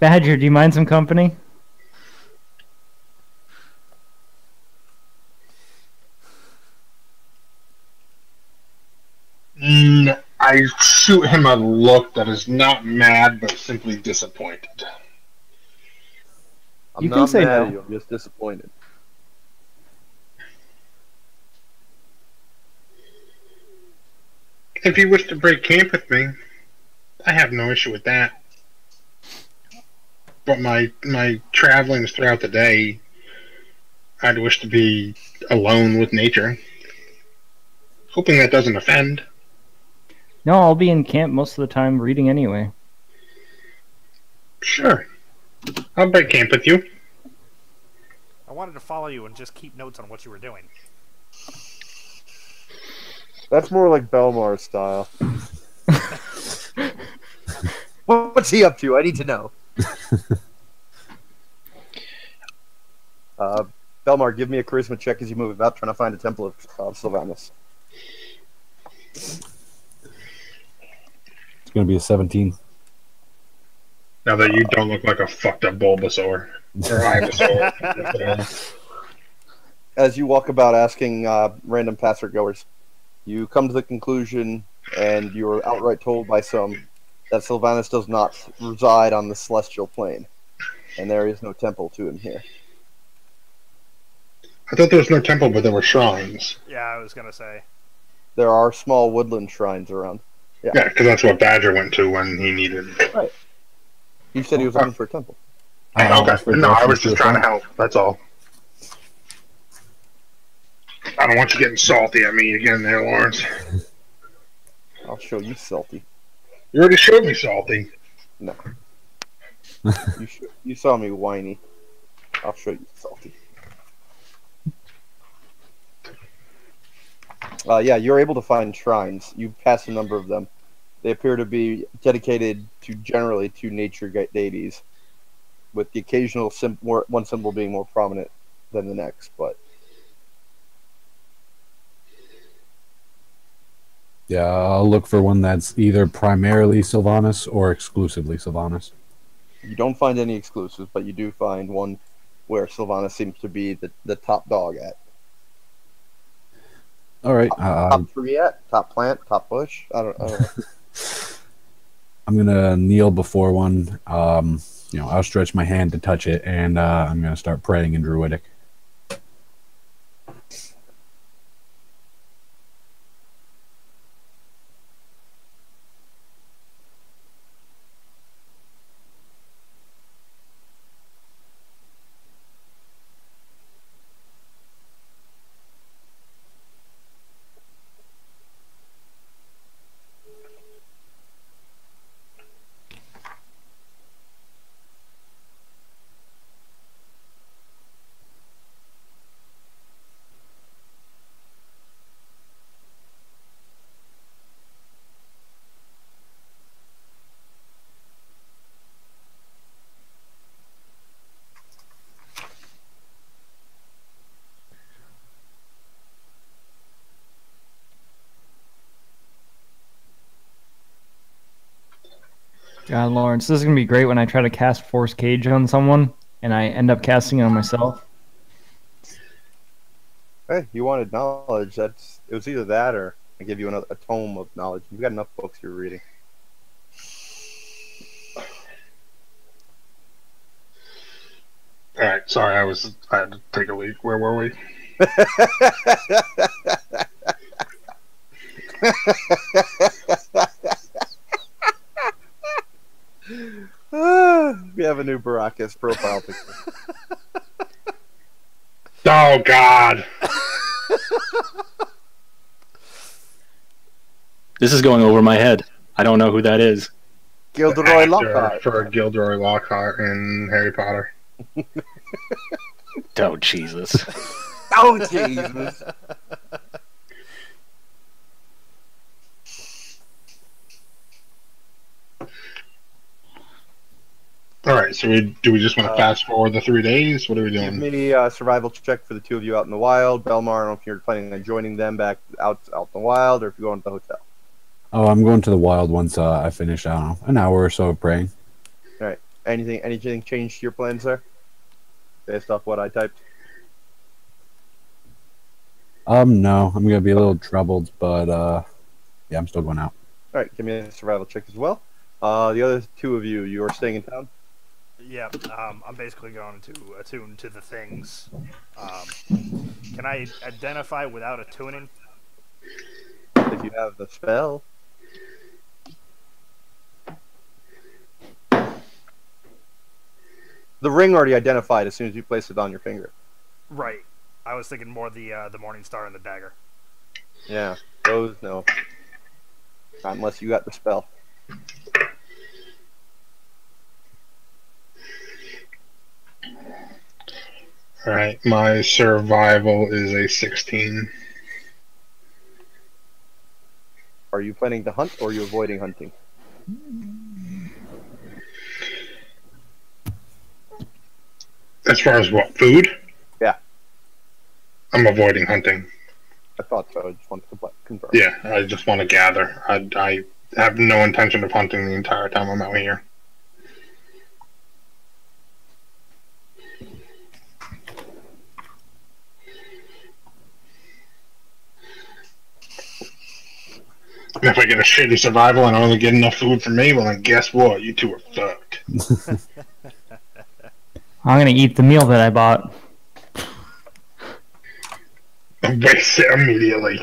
Badger, do you mind some company? I shoot him a look that is not mad, but simply disappointed. I'm You can not say mad no. at you. I'm just disappointed. If you wish to break camp with me, I have no issue with that. But my travelings throughout the day, I'd wish to be alone with nature. Hoping that doesn't offend. No, I'll be in camp most of the time reading anyway. Sure. I'll break camp with you. I wanted to follow you and just keep notes on what you were doing. That's more like Belmar's style. What's he up to? I need to know. Belmar, give me a charisma check as you move about, trying to find a temple of Sylvanus. It's going to be a 17. Now that you don't look like a fucked up Bulbasaur. Or Ivysaur. As you walk about asking random passergoers, you come to the conclusion, and you are outright told by some, that Sylvanus does not reside on the celestial plane, and there is no temple to him here. I thought there was no temple, but there were shrines. Yeah, I was gonna say. There are small woodland shrines around. Yeah, because that's what Badger went to when he needed. Right. He said he was looking for a temple. Okay. No, I was just trying to help. That's all. I don't want you getting salty at me again there, Lawrence. I'll show you salty. You already showed me salty. No. You saw me whiny. I'll show you salty. Yeah, you're able to find shrines. You've passed a number of them. They appear to be dedicated generally to nature deities, with the occasional one symbol being more prominent than the next. But Yeah, I'll look for one that's either primarily Sylvanus or exclusively Sylvanus. you don't find any exclusives, but you do find one where Sylvanus seems to be the top dog at. All right. Top tree at? Top plant? Top bush? I don't know. I'm going to kneel before one. I'll stretch my hand to touch it, and I'm going to start praying in Druidic. God, Lawrence, this is gonna be great when I try to cast Force Cage on someone and I end up casting it on myself. Hey, you wanted knowledge. It was either that or I give you a tome of knowledge. You've got enough books you're reading. All right, sorry, I had to take a leak. Where were we? We have a new Baracus profile picture. Oh God! This is going over my head. I don't know who that is. Gilderoy Actor Lockhart. for Gilderoy Lockhart in Harry Potter. Oh, Jesus. Oh, Jesus. All right, so do we just want to fast forward the 3 days? What are we Give doing? me a survival check for the two of you out in the wild. Belmar, I don't know if you're planning on joining them back out in the wild or if you're going to the hotel. Oh, I'm going to the wild once I finish, I don't know, an hour or so of praying. All right. Anything changed to your plans there? Based off what I typed? No, I'm going to be a little troubled, but yeah, I'm still going out. All right, give me a survival check as well. The other two of you are staying in town? Yeah, I'm basically going to attune to the things. Can I identify without attuning? If you have the spell. The ring already identified as soon as you place it on your finger. Right. I was thinking more the Morning Star and the dagger. Yeah, those, no. Not unless you got the spell. All right, my survival is a 16. Are you planning to hunt or are you avoiding hunting? As far as what, food? Yeah. I'm avoiding hunting. I thought so. I just wanted to confirm. Yeah, I just want to gather. I have no intention of hunting the entire time I'm out here. And if I get a shitty survival and I only get enough food for me, well then guess what? You two are fucked. I'm gonna eat the meal that I bought. I'll waste it immediately.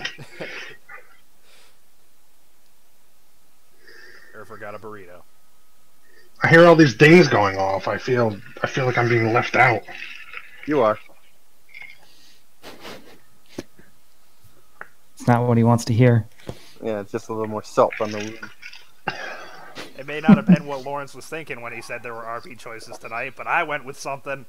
Or forgot a burrito. I hear all these dings going off. I feel like I'm being left out. You are. It's not what he wants to hear. Yeah, it's just a little more salt on the wound. It may not have been what Lawrence was thinking when he said there were RP choices tonight, but I went with something.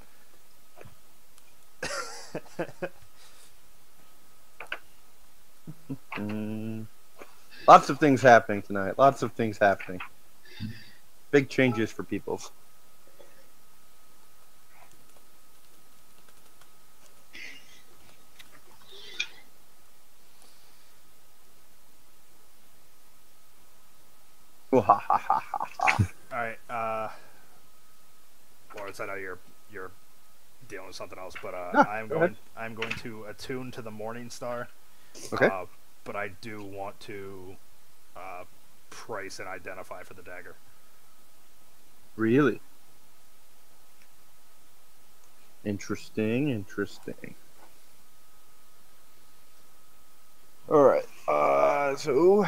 Lots of things happening tonight. Lots of things happening. Big changes for peoples. Alright, Lawrence, I know you're dealing with something else, but I'm going to attune to the Morning Star. Okay. But I do want to price and identify for the dagger. Really? Interesting. Alright, so...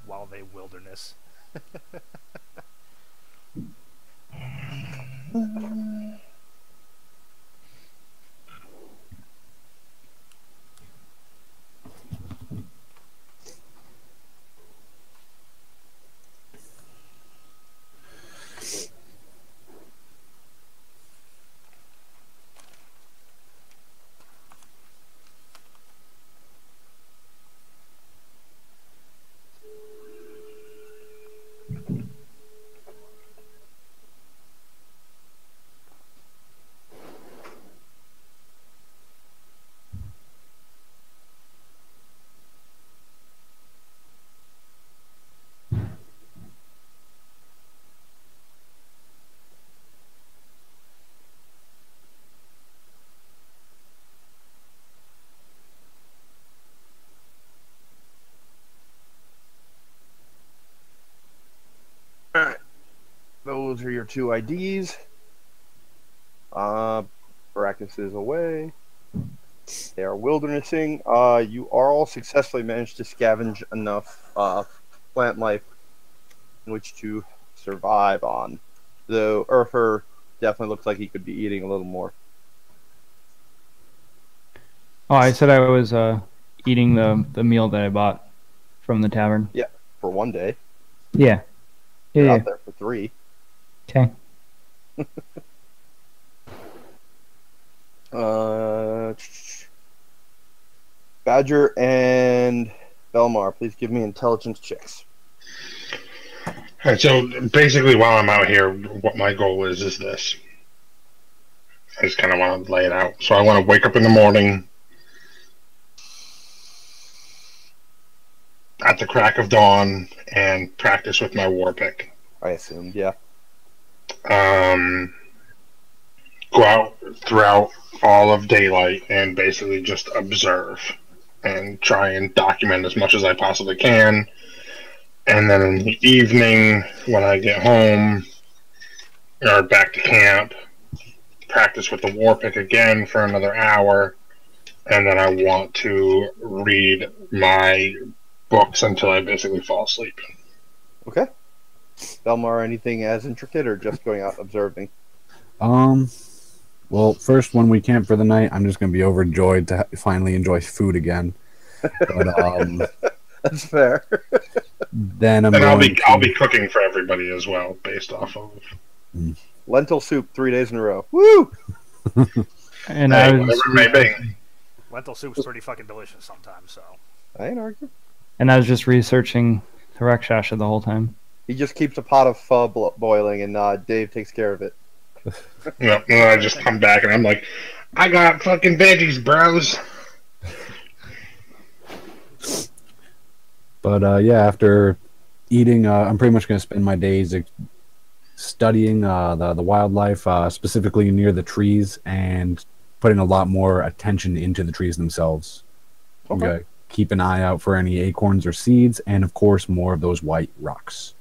While they wilderness. Alright. Those are your two IDs. Baracus is away. They are wildernessing. You are all successfully managed to scavenge enough plant life in which to survive on. Though Urfer definitely looks like he could be eating a little more. Oh, I said I was eating the meal that I bought from the tavern. Yeah, for one day. Yeah. You're Yeah. out there for 3. Okay. Badger and Belmar, please give me intelligence checks. Alright, so basically while I'm out here, what my goal is this. I just kind of want to lay it out. So I want to wake up in the morning at the crack of dawn and practice with my war pick. I assumed, yeah. Go out throughout all of daylight and basically just observe and try and document as much as I possibly can. And then in the evening, when I get home or back to camp, practice with the war pick again for another hour. And then I want to read my books until I basically fall asleep. Okay. Belmar, anything as intricate or just going out observing? Well, first, when we camp for the night, I'm just going to be overjoyed to finally enjoy food again. But That's fair. then I'll be cooking for everybody as well, based off of Lentil soup 3 days in a row. Woo! And hey, I whatever was it may be. Lentil soup's pretty fucking delicious sometimes, so. I ain't arguing. just researching the Rakshasha the whole time. He just keeps a pot of pho boiling, and Dave takes care of it. Yeah, and then I just come back and I'm like, I got fucking veggies, bros. But yeah, after eating, I'm pretty much going to spend my days studying the wildlife, specifically near the trees, and putting a lot more attention into the trees themselves. I'm Okay. going to keep an eye out for any acorns or seeds, and of course, more of those white rocks.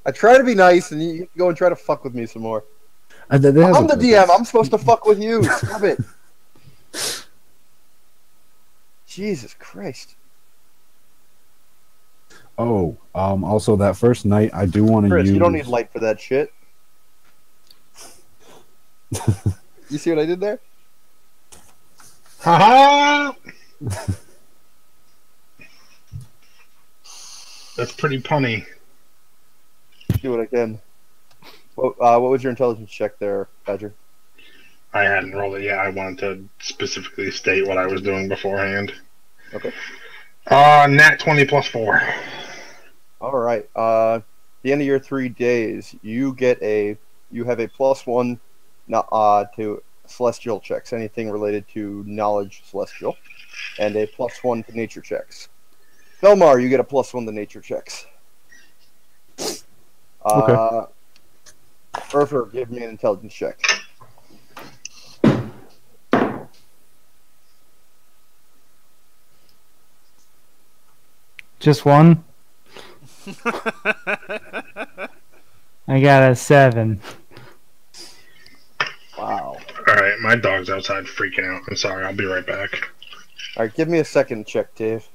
I try to be nice, and you go and try to fuck with me some more. That has I'm a the purpose. DM. I'm supposed to fuck with you. Stop it. Jesus Christ. Oh, also that first night, I do want to Chris, use. you don't need light for that shit. You see what I did there? Haha! That's pretty punny. Do what I can. What was your intelligence check there, Badger? I hadn't rolled it yet. I wanted to specifically state what I was doing beforehand. Okay. Nat 20 plus 4. All right. The end of your 3 days, you have a +1 to celestial checks, anything related to knowledge celestial, and a +1 to nature checks. Belmar, you get a +1 to nature checks. Okay. Urfer, give me an intelligence check. Just one? I got a 7. Wow. Alright, my dog's outside freaking out. I'm sorry, I'll be right back. All right, give me a second check, Dave.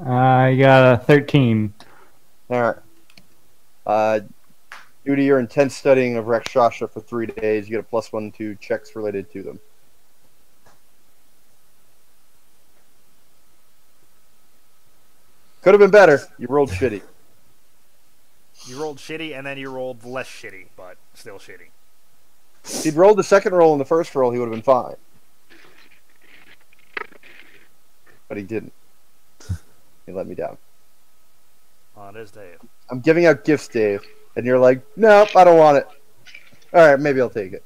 I got a 13. All right. Due to your intense studying of Rakshasha for 3 days, you get a +1 to checks related to them. Could have been better. You rolled shitty. You rolled shitty, and then you rolled less shitty, but still shitty. If he'd rolled the second roll and the first roll, he would have been fine. But he didn't. He let me down. On his Dave. I'm giving out gifts, Dave, and you're like, nope, I don't want it. All right, maybe I'll take it.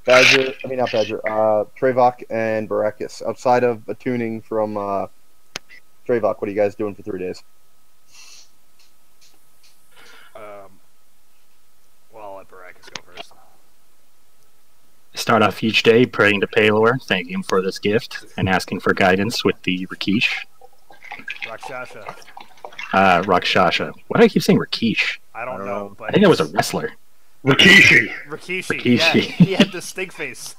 Badger, I mean not Badger, Trevok and Baracus. Outside of a tuning from Trevok, what are you guys doing for 3 days? Well, I'll let Baracus go first. Start off each day praying to Palor, thanking him for this gift, and asking for guidance with the Rakish. Rakshasha. Rakshasha. Why do I keep saying Rakish? I don't know, but I think it was a wrestler. Rikishi. Rikishi. Rikishi. Yeah, he had the stink face.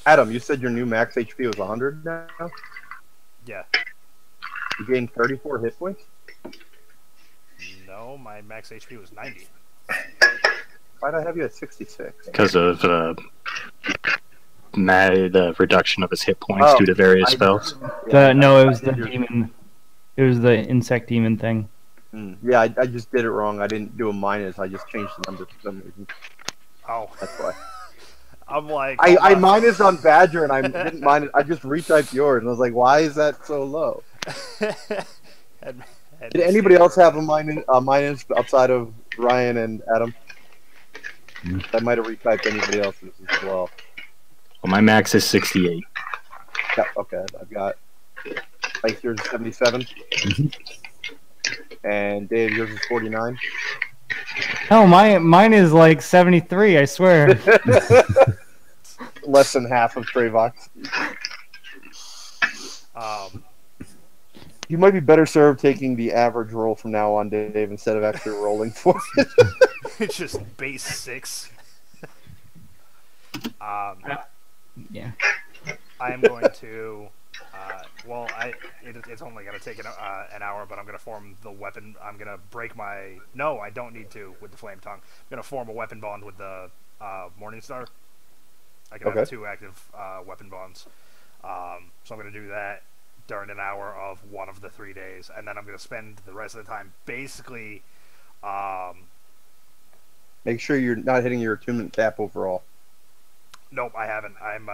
Adam, you said your new max HP was 100 now? Yeah. You gained 34 hit points? No, my max HP was 90. Why'd I have you at 66? Because of the reduction of his hit points due to various spells. No, it was the demon. It was the insect demon thing. Yeah, I just did it wrong. I didn't do a minus. I just changed the number for some reason. Oh. That's why. I'm like... I minus on Badger, and I didn't minus. I just retyped yours, and I was like, why is that so low? Did anybody else have a minus outside of Ryan and Adam? I might have retyped anybody else's as well. Well, my max is 68. Yeah, okay, I've got... Like yours is 77? And Dave, yours is 49? No, mine is like 73, I swear. Less than half of Trayvox. You might be better served taking the average roll from now on, Dave, instead of actually rolling for it. It's just base 6. Yeah. I am going to... it's only going to take an hour, but I'm going to form the weapon. I'm going to break my... No, I don't need to with the Flame Tongue. I'm going to form a weapon bond with the Morningstar. I can have 2 active weapon bonds. So I'm going to do that during an hour of one of the 3 days, and then I'm going to spend the rest of the time basically... Make sure you're not hitting your attunement cap overall. Nope, I haven't. I'm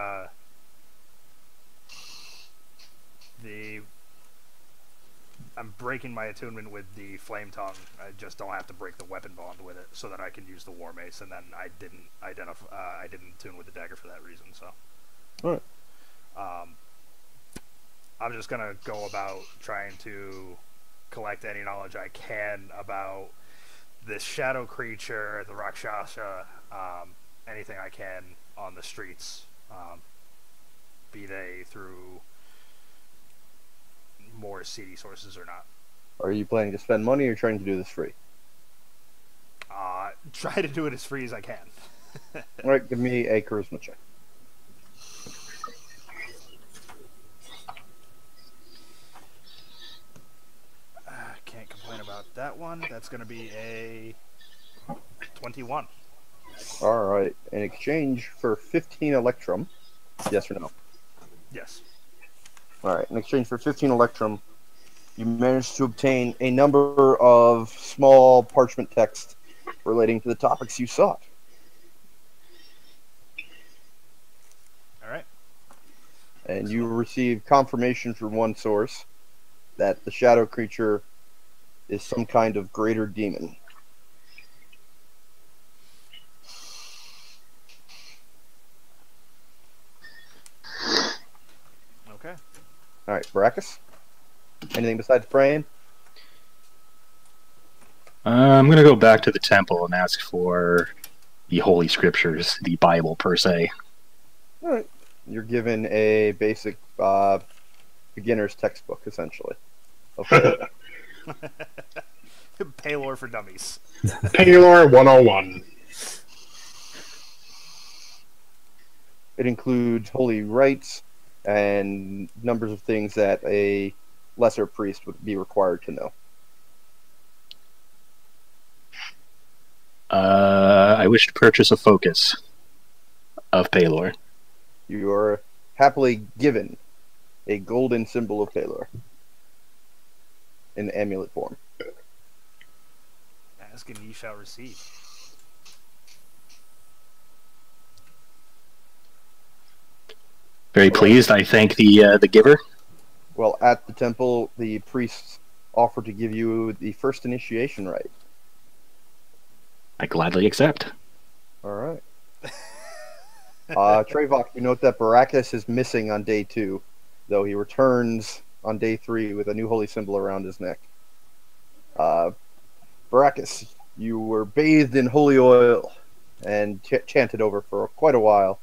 breaking my attunement with the Flame Tongue. I just don't have to break the weapon bond with it, so that I can use the War Mace. And then I didn't tune with the dagger for that reason. So, all right. I'm just gonna go about trying to collect any knowledge I can about this shadow creature, the Rakshasa, anything I can on the streets, be they through more seedy sources or not. Are you planning to spend money or trying to do this free? Try to do it as free as I can. Alright, give me a charisma check. Can't complain about that one. That's going to be a 21. Alright, in exchange for 15 Electrum, yes or no? Yes. Alright, in exchange for 15 Electrum, you managed to obtain a number of small parchment text relating to the topics you sought. Alright. And you received confirmation from one source that the shadow creature is some kind of greater demon. Okay. Alright, Baracus? Anything besides praying? I'm going to go back to the temple and ask for the Holy Scriptures, the Bible per se. Alright. You're given a basic beginner's textbook, essentially. Okay. Paylor for dummies. Paylor 101. It includes holy rites and numbers of things that a lesser priest would be required to know. I wish to purchase a focus of Paylor. You are happily given a golden symbol of Paylor in amulet form. Ask and ye shall receive. Very pleased. I thank the giver. Well, at the temple, the priests offer to give you the first initiation rite. I gladly accept. All right. Trevok, you note that Baracus is missing on day 2, though he returns on day 3 with a new holy symbol around his neck. Baracus, you were bathed in holy oil and chanted over for quite a while,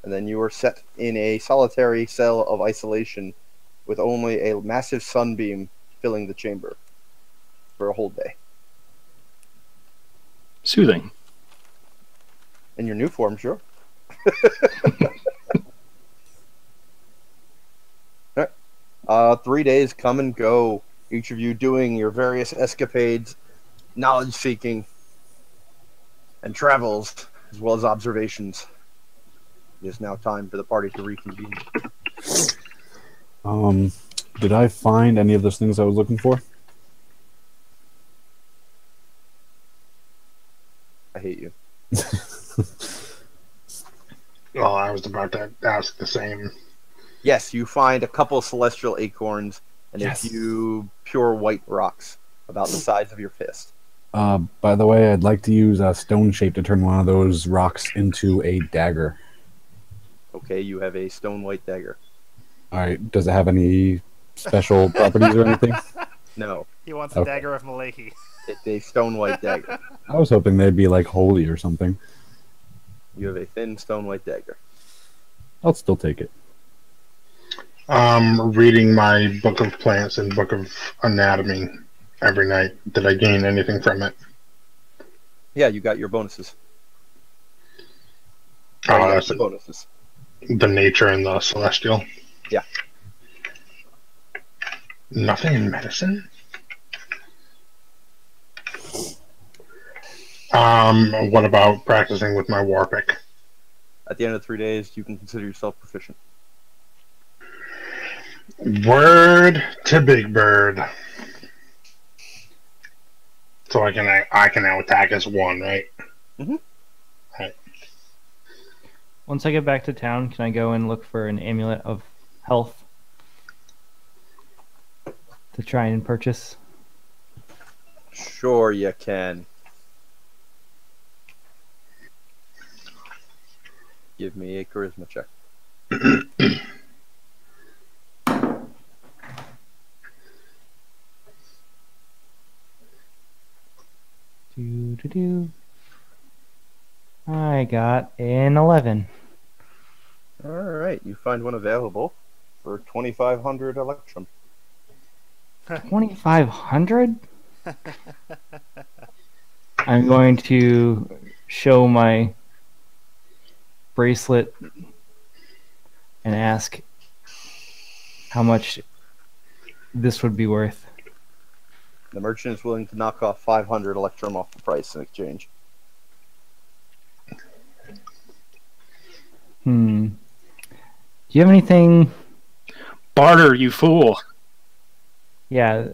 and then you were set in a solitary cell of isolation with only a massive sunbeam filling the chamber for a whole day. Soothing. In your new form, sure. All right. 3 days come and go, each of you doing your various escapades, knowledge seeking, and travels, as well as observations. It is now time for the party to reconvene. Did I find any of those things I was looking for? I hate you. Oh, I was about to ask the same. Yes, you find a couple celestial acorns and Yes. a few pure white rocks about the size of your fist. By the way, I'd like to use a stone shape to turn one of those rocks into a dagger. Okay, you have a stone white dagger. All right. Does it have any special properties or anything? No, He wants a Okay. dagger of Maleki. it's a stone white dagger. I was hoping they'd be like holy or something. You have a thin stone white dagger. I'll still take it. Reading my book of plants and book of anatomy every night. Did I gain anything from it? Yeah, you got your bonuses. Oh, You got that's the bonuses. the nature and the celestial. Yeah. Nothing in medicine. What about practicing with my war pick? At the end of 3 days, you can consider yourself proficient. Word to Big Bird. So I can now attack as one, right? Mhm. Right. Once I get back to town, can I go and look for an amulet of health to try and purchase? Sure, you can. Give me a charisma check. Do. I got an 11. All right, you find one available for 2,500 electrum. 2,500? I'm going to show my bracelet and ask how much this would be worth. The merchant is willing to knock off 500 electrum off the price in exchange. Do you have anything? Barter, you fool. Yeah.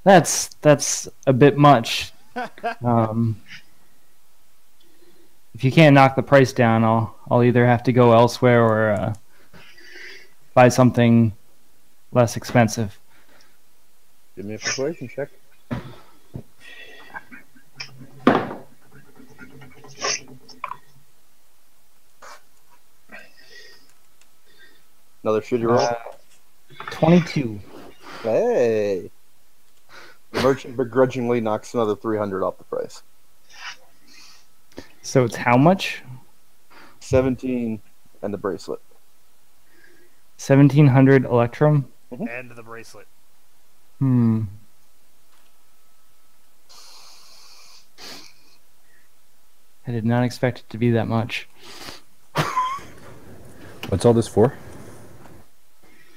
That's a bit much. If you can't knock the price down, I'll either have to go elsewhere or buy something less expensive. Give me a persuasion check. Another shitty roll. 22. Hey! The merchant begrudgingly knocks another 300 off the price. So it's how much? 17 and the bracelet. 1,700 electrum. And the bracelet. I did not expect it to be that much. What's all this for?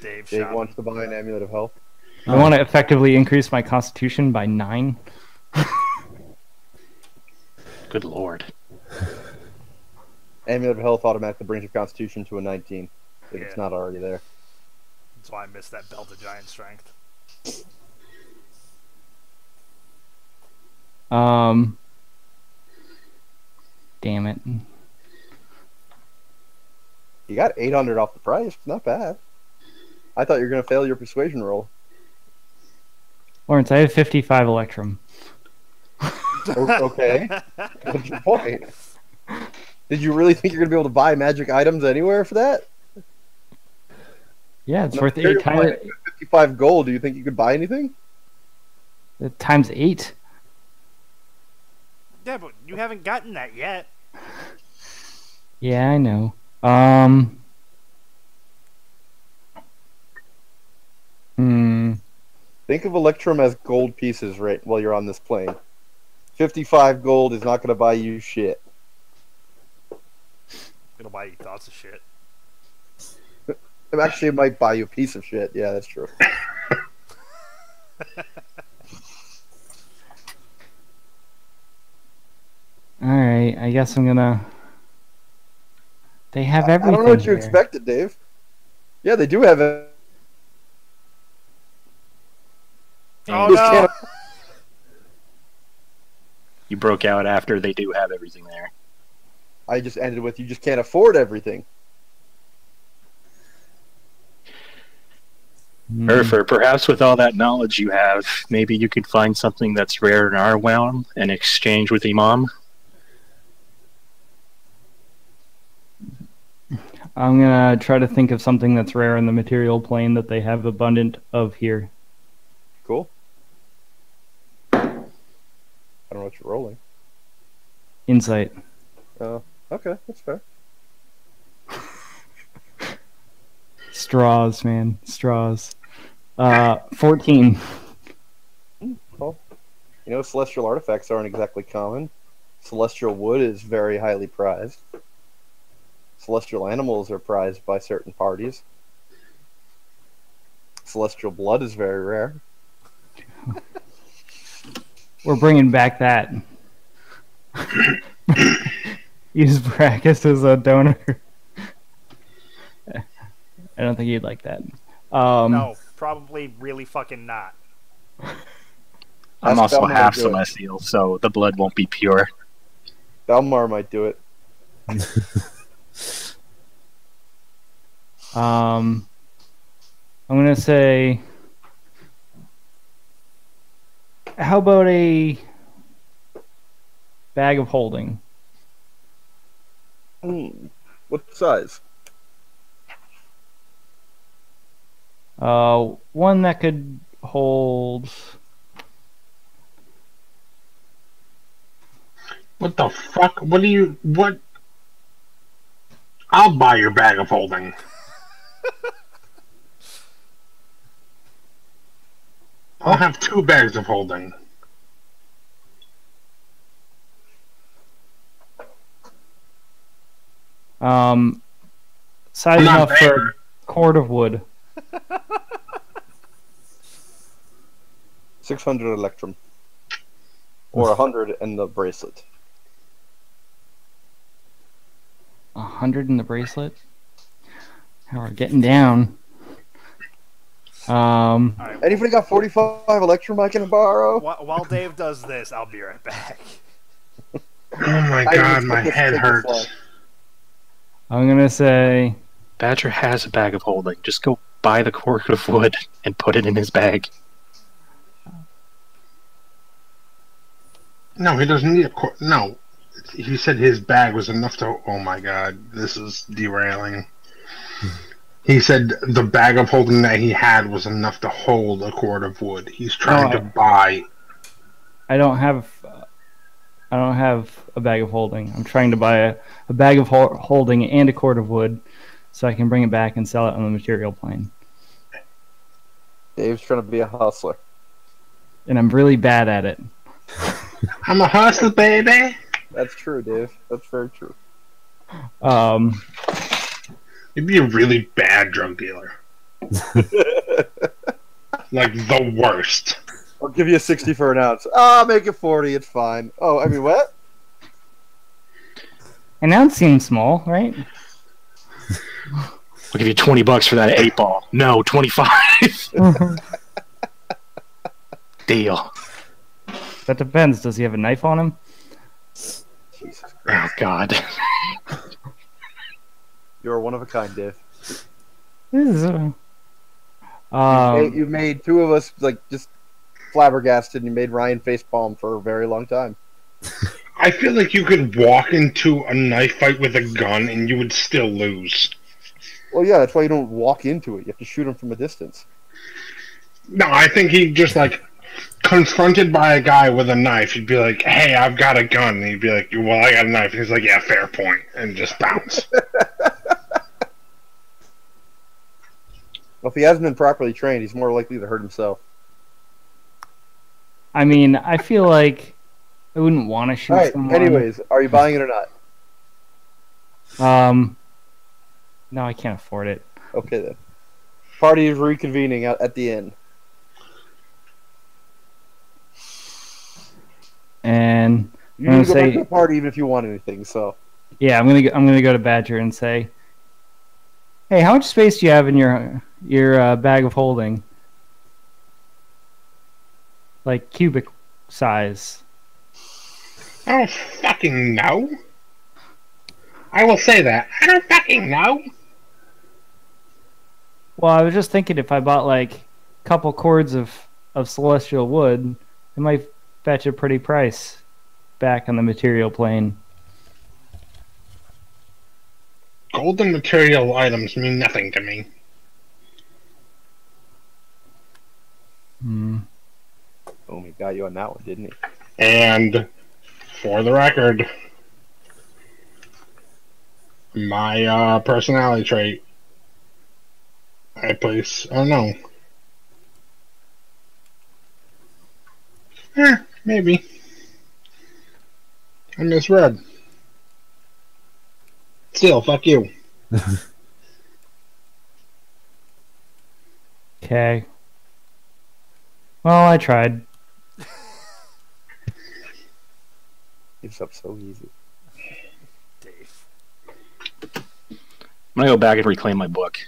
Dave Dave shopping. wants to buy an amulet of health. I want to effectively increase my constitution by 9. Good lord. Amulet of health automatically brings your constitution to a 19 if it's Yeah. not already there. That's why I missed that belt of giant strength. Damn it. You got 800 off the price. Not bad. I thought you were going to fail your persuasion roll. Lawrence, I have 55 Electrum. Okay. What's your point? Did you really think you're going to be able to buy magic items anywhere for that? Yeah, it's No, worth you're 8 times. 55 gold. Do you think you could buy anything? Times 8. Yeah, but you haven't gotten that yet. Yeah, I know. Think of Electrum as gold pieces right while you're on this plane. 55 gold is not going to buy you shit. It'll buy you thoughts of shit. Actually, it might buy you a piece of shit. Yeah, that's true. Alright, I guess I'm gonna... They have everything I don't know what you here. expected, Dave. Yeah, they do have it. Oh You no! can't- You broke out after they do have everything there. I just ended with you just can't afford everything. Urfer, perhaps with all that knowledge you have, maybe you could find something that's rare in our realm and exchange with Imam? I'm gonna try to think of something that's rare in the material plane that they have abundant of here. Cool. I don't know what you're rolling. Insight. Oh, okay, that's fair. Straws, man. Straws. 14. Well, you know, celestial artifacts aren't exactly common. Celestial wood is very highly prized. Celestial animals are prized by certain parties. Celestial blood is very rare. We're bringing back that. Use Brachus as a donor. I don't think he'd like that. No, probably really fucking not. I'm Ask also Belmar half to do it. celestial, so the blood won't be pure. Belmar might do it. I'm gonna say, how about a bag of holding? What size? One that could hold. What the fuck? What do you... What? I'll buy your bag of holding. I'll have 2 bags of holding. Size I'm not enough for there. a cord of wood. 600 electrum. Or 100 in the bracelet. 100 in the bracelet. How we're getting down. Alright, Anybody got 45 electrum I can borrow? while Dave does this, I'll be right back. Oh my I god, just my put this head thing to hurts. fly. I'm gonna say, Badger has a bag of holding. Just go buy the cord of wood and put it in his bag. No, he doesn't need a... No. He said his bag was enough to... Oh my god, this is derailing. He said the bag of holding that he had was enough to hold a cord of wood. He's trying to buy... I don't have a bag of holding. I'm trying to buy a bag of holding and a cord of wood, so I can bring it back and sell it on the material plane. Dave's trying to be a hustler. And I'm really bad at it. I'm a hustler, baby! That's true, Dave. That's very true. You'd be a really bad drug dealer. Like, the worst. I'll give you a 60 for an ounce. I'll make it 40. It's fine. Oh, I mean, what? An ounce seems small, right? I'll give you $20 for that 8-ball. No, 25. Deal. That depends. Does he have a knife on him? Jesus Oh Christ. God. You're one of a kind, Dave. This is, You made two of us like just flabbergasted, and you made Ryan facepalm for a very long time. I feel like you could walk into a knife fight with a gun and you would still lose. Well, yeah, that's why you don't walk into it. You have to shoot him from a distance. No, I think he just like confronted by a guy with a knife. He'd be like, "Hey, I've got a gun." And he'd be like, "Well, I got a knife." And he's like, "Yeah, fair point," and just bounce. Well, if he hasn't been properly trained, he's more likely to hurt himself. I mean, I feel like I wouldn't want to shoot All right. someone. Anyways, are you buying it or not? No, I can't afford it. Okay then. Party is reconvening at the inn. And You I'm need to gonna go back to say, the party even if you want anything. So yeah, I'm gonna go to Badger and say, hey, how much space do you have in your bag of holding? Like cubic size. I don't fucking know. I will say that. I don't fucking know. Well, I was just thinking if I bought like a couple cords of celestial wood, it might fetch a pretty price back on the material plane. Golden material items mean nothing to me. Hmm. oh, he got you on that one, didn't he? And for the record, my personality trait, I place. Oh no. Maybe. I misread. Still, fuck you. Okay. Well, I tried. Gives up so easy. Dave. I'm gonna go back and reclaim my book.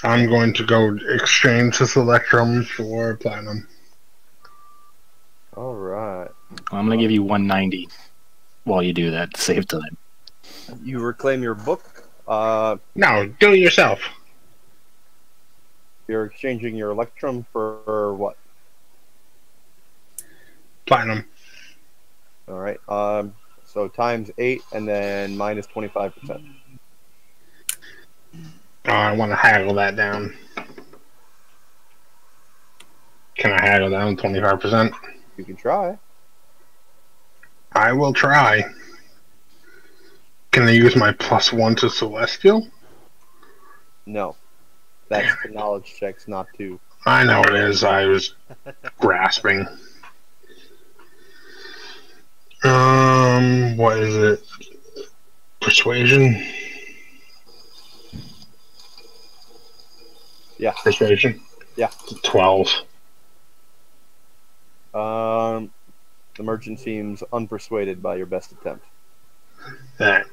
I'm going to go exchange this Electrum for Platinum. All right. I'm gonna give you 190 while you do that to save time. You reclaim your book. No, do it yourself. You're exchanging your Electrum for what? Platinum. All right. So times 8 and then minus 25%. I want to haggle that down. Can I haggle down 25%? You can try. I will try. Can I use my +1 to Celestial? No. That's the knowledge checks, not to. I know it is. I was grasping. What is it? Persuasion? Yeah. Persuasion? Yeah. 12. The merchant seems unpersuaded by your best attempt. That.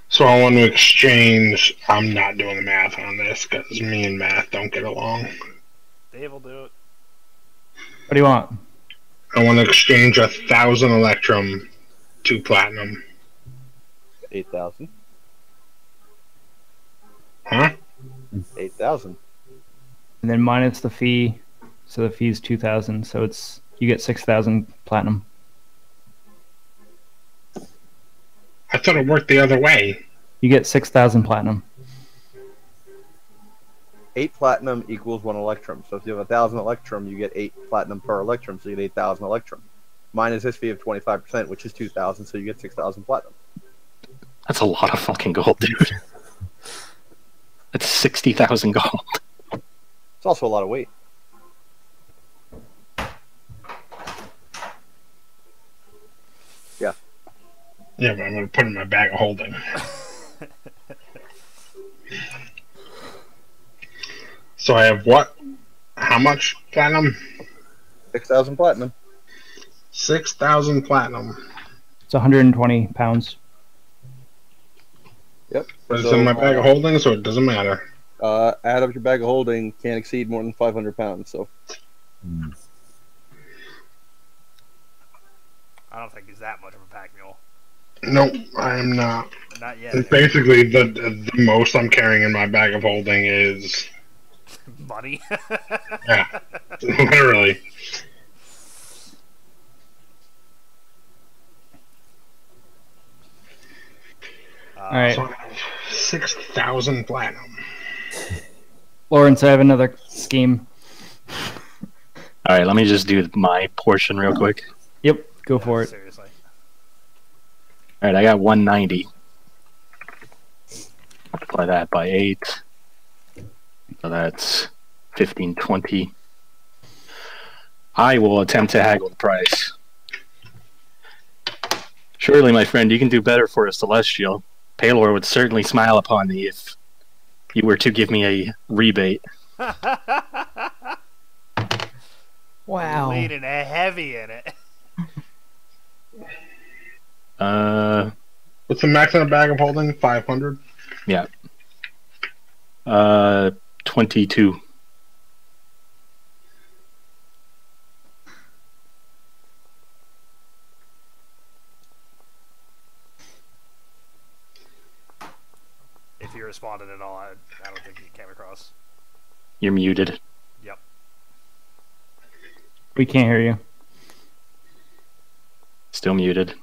So I want to exchange. I'm not doing the math on this because me and math don't get along. Dave will do it. What do you want? I want to exchange 1,000 Electrum to Platinum. 8,000. Huh? 8,000. And then minus the fee, so the fee is 2,000. So it's you get 6,000 platinum. I thought it worked the other way. You get 6,000 platinum. 8 platinum equals 1 Electrum. So if you have 1,000 Electrum, you get 8 platinum per Electrum, so you get 8,000 Electrum. Minus his fee of 25%, which is 2,000, so you get 6,000 platinum. That's a lot of fucking gold, dude. That's 60,000 gold. It's also a lot of weight. Yeah. Yeah, but I'm going to put it in my bag of holding. So I have what? How much platinum? 6,000 platinum. 6,000 platinum. It's 120 pounds. Yep. But it's in my bag of holding, so it doesn't matter. Add up your bag of holding, can't exceed more than 500 pounds. So I don't think he's that much of a pack mule. Nope, I am not. Not yet. It's basically the most I'm carrying in my bag of holding is Money. yeah, literally. All right, So I have 6,000 platinum. Lawrence, I have another scheme. All right, let me just do my portion real quick. Yep, go for it. Seriously. All right, I got 190. Multiply that by 8. So that's 1520. I will attempt to haggle the price. Surely, my friend, you can do better for a Celestial. Paylor would certainly smile upon me if you were to give me a rebate. Wow. Leading heavy in it. What's the max on a bag of holding? 500? Yeah. 22. If you responded at all, I don't think you came across. You're muted. Yep. We can't hear you. Still muted.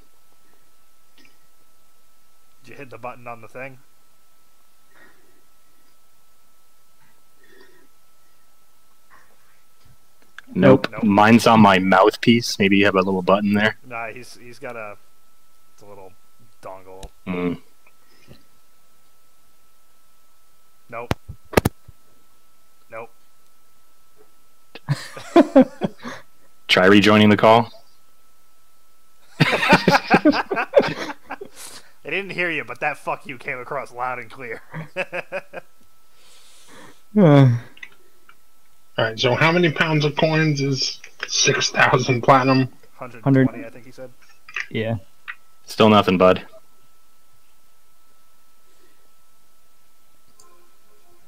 Did you hit the button on the thing? Nope. Nope. Mine's on my mouthpiece. Maybe you have a little button there. Nah, he's got it's a little dongle. Mm. Nope. Nope. Try rejoining the call. I didn't hear you, but that fuck you came across loud and clear. Alright, so how many pounds of coins is 6,000 platinum? 120, I think he said. Yeah. Still nothing, bud.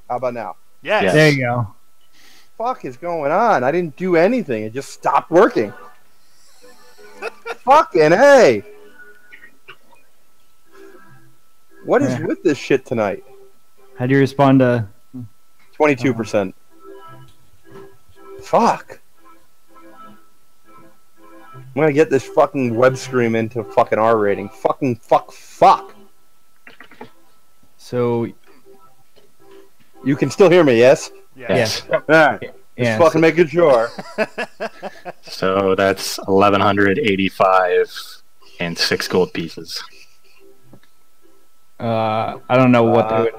how about now? Yes. Yes. There you go. Fuck is going on? I didn't do anything. It just stopped working. Fucking hey! What is Yeah. with this shit tonight? How do you respond to? 22%. Fuck. I'm gonna get this fucking web stream into fucking R rating. Fucking fuck. So You can still hear me, yes? Yes. Alright. Just yeah. fucking making sure. So that's 1,185 and 6 gold pieces. I don't know what they would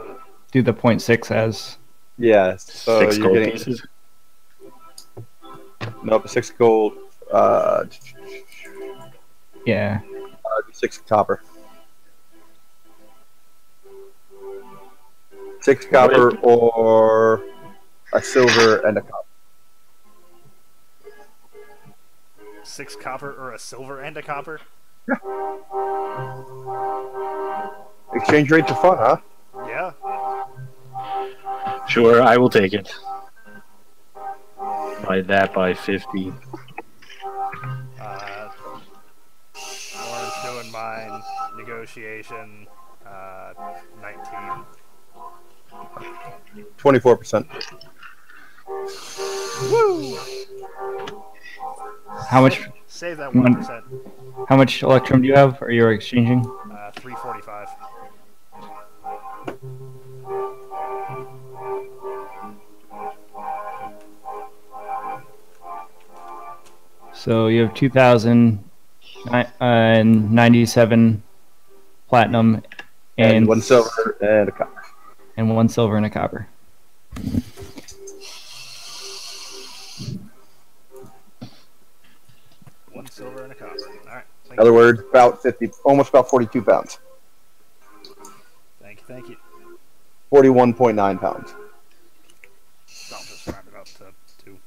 do the 0.6 as. Yeah, so 6 you're gold getting pieces. nope, 6 gold, Yeah. 6 copper. 6 copper or a silver and a copper. 6 copper or a silver and a copper? Exchange rates are fun, huh? Yeah. Sure, I will take it. Divide that by 50. Lauren's doing mine. Negotiation. 19. 24%. Woo! How much? Save that 1%. How much electrum do you have? Or you're exchanging? 345. So you have 2,097 platinum And 1 silver and a copper. and 1 silver and a copper. One silver and a copper. Alright. In other words, about 50, almost about 42 pounds. Thank you. 41.9 pounds. I'll just round it up to 2.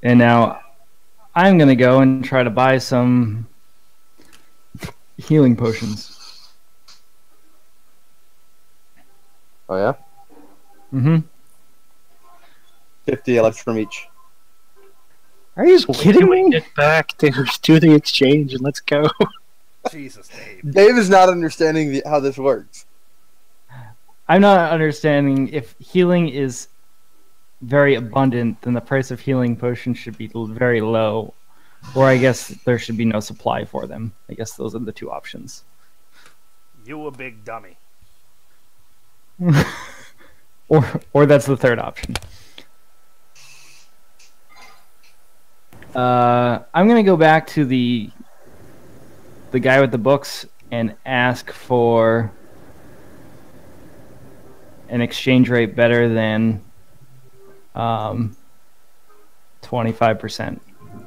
And now I'm gonna go and try to buy some healing potions. Oh yeah, Mm-hmm. 50 elect from each. Are you So kidding when me? we get back to do the exchange and let's go. Jesus, Dave. Dave is not understanding how this works. I'm not understanding if healing is very abundant, then the price of healing potions should be very low. Or I guess there should be no supply for them. I guess those are the two options. You a big dummy. Or that's the third option. I'm gonna go back to the guy with the books and ask for an exchange rate better than 25%.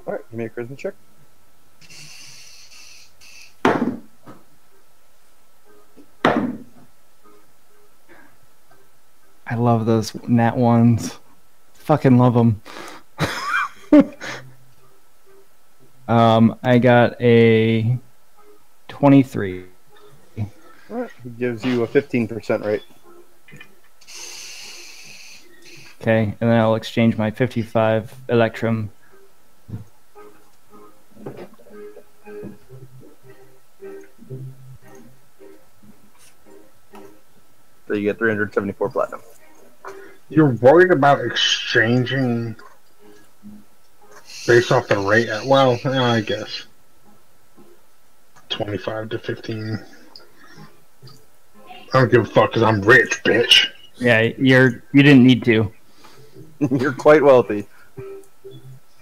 All right, give me a charisma check. I love those nat ones. Fucking love them. I got a 23. All right, he gives you a 15% rate. Okay, and then I'll exchange my 55 Electrum. So you get 374 platinum. You're worried about exchanging based off the rate? Well, I guess 25 to 15. I don't give a fuck because I'm rich, bitch. Yeah, you didn't need to. You're quite wealthy. To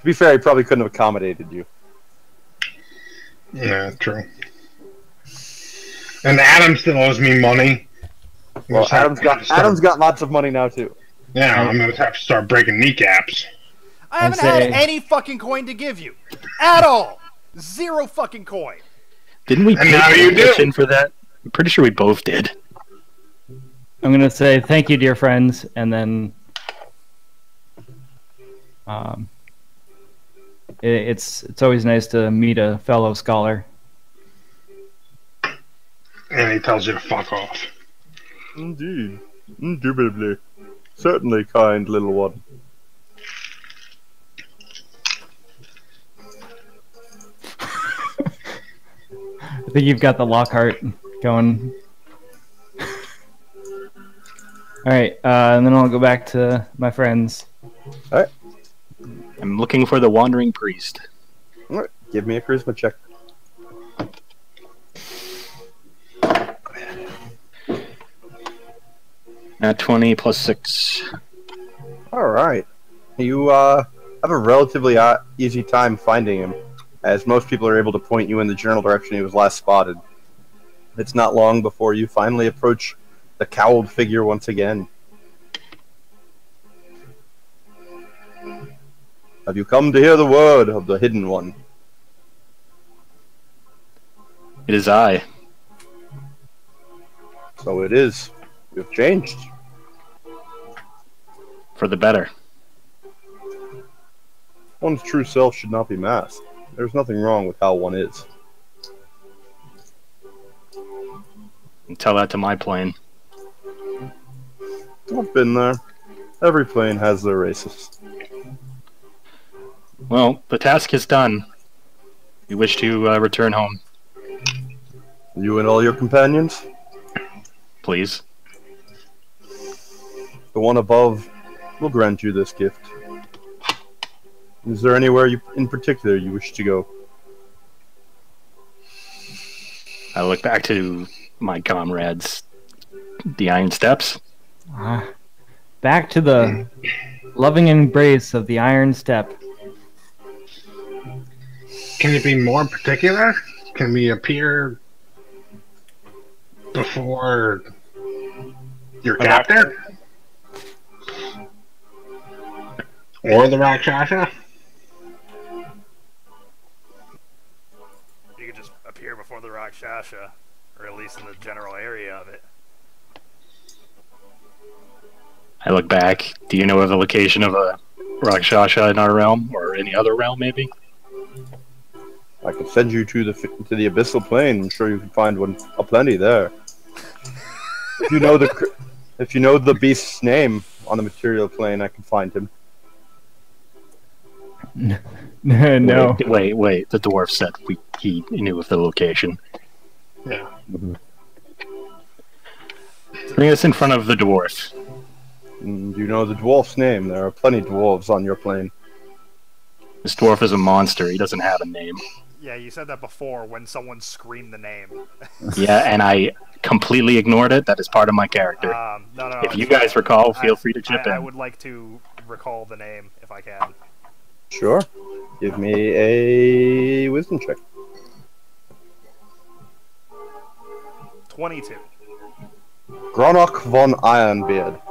be fair, he probably couldn't have accommodated you. Yeah, true. And Adam still owes me money. Well, Adam's got lots of money now too. Yeah, I'm gonna have to start breaking kneecaps. I haven't had any fucking coin to give you. At all. 0 fucking coin. Didn't we And pay now you do. commission for that? I'm pretty sure we both did. I'm gonna say thank you, dear friends, and then it's always nice to meet a fellow scholar. And he tells you to fuck off. Indeed. Indubitably. Certainly, kind little one. I think you've got the Lockhart going. Alright, and then I'll go back to my friends. Alright. I'm looking for the wandering priest. Alright, give me a charisma check. At 20 plus 6. Alright. You have a relatively easy time finding him, as most people are able to point you in the general direction he was last spotted. It's not long before you finally approach the cowled figure once again. Have you come to hear the word of the Hidden One? It is I. So it is. You've changed. For the better. One's true self should not be masked. There's nothing wrong with how one is. And tell that to my plane. I've been there. Every plane has their races. Well, the task is done. We wish to return home. You and all your companions? Please. The one above will grant you this gift. Is there anywhere in particular you wish to go? I look back to my comrades. The Iron Steps. Back to the loving embrace of the Iron Step. Can you be more particular? Can we appear before your captain? Or the Rakshasa? You could just appear before the Rakshasa, or at least in the general area of it. I look back. Do you know of the location of a Rakshasa in our realm, or any other realm, maybe? I could send you to the abyssal plane. I'm sure you can find one aplenty there. If you know If you know the beast's name on the material plane, I can find him. No. Wait. The dwarf said he knew of the location. Yeah. Bring us in front of the dwarf. You know the dwarf's name. There are plenty of dwarves on your plane. This dwarf is a monster. He doesn't have a name. Yeah, you said that before when someone screamed the name. Yeah, and I completely ignored it. That is part of my character. No. If you guys recall, feel free to chip in. I would like to recall the name if I can. Sure. Give me a wisdom check. 22. Gronok von Ironbeard.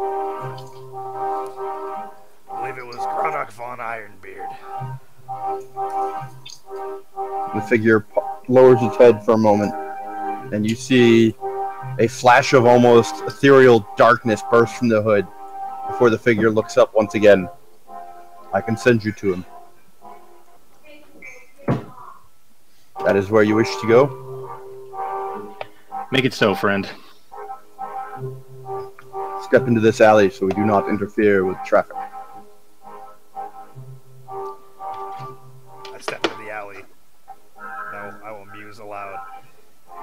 I believe it was Gronok von Ironbeard. The figure lowers its head for a moment, and you see a flash of almost ethereal darkness burst from the hood before the figure looks up once again. I can send you to him. That is where you wish to go? Make it so, friend. Step into this alley so we do not interfere with traffic. I step into the alley. No, I will muse aloud.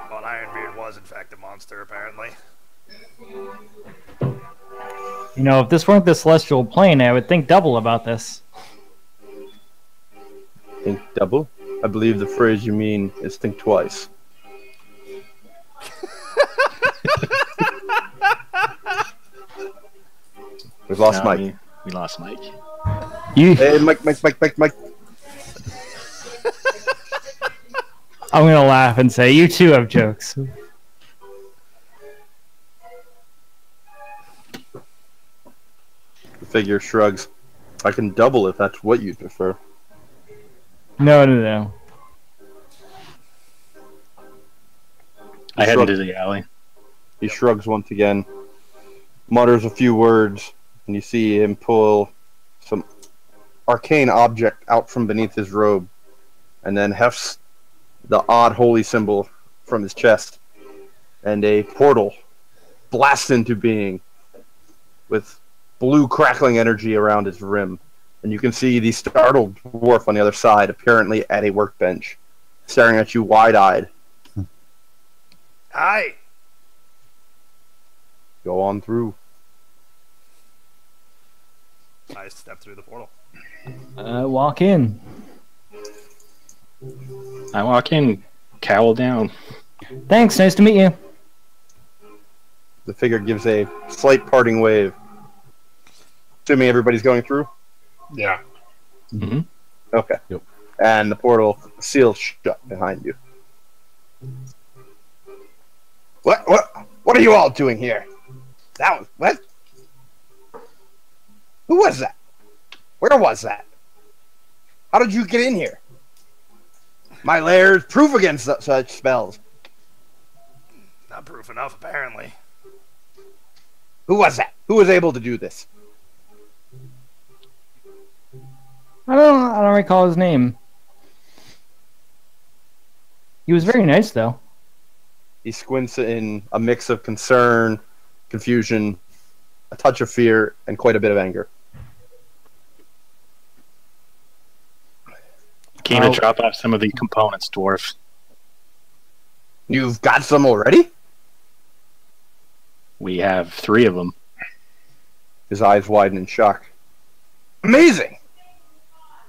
Von Ironbeard was in fact a monster, apparently. You know, if this weren't the celestial plane, I would think double about this. Think double? I believe the phrase you mean is think twice. We've lost Mike. We lost Mike. Hey, Mike. I'm gonna laugh and say, you too have jokes. The figure shrugs. I can double if that's what you prefer. No. I head into the alley. He shrugs once again, mutters a few words, and you see him pull some arcane object out from beneath his robe, and then hefts the odd holy symbol from his chest, and a portal blasts into being with blue crackling energy around its rim. And you can see the startled dwarf on the other side, apparently at a workbench, staring at you wide-eyed. Hi! Go on through. I step through the portal. Walk in. I walk in, cowl down. Thanks, nice to meet you. The figure gives a slight parting wave. Assuming everybody's going through? Yeah. Mm-hmm. Okay. Yep. And the portal seals shut behind you. What are you all doing here? That was what? Who was that? Where was that? How did you get in here? My lair is proof against such spells. Not proof enough, apparently. Who was that? Who was able to do this? I don't recall his name. He was very nice, though. He squints in a mix of concern, confusion, a touch of fear, and quite a bit of anger. Keen to drop off some of the components, dwarf. You've got some already? We have 3 of them. His eyes widen in shock. Amazing!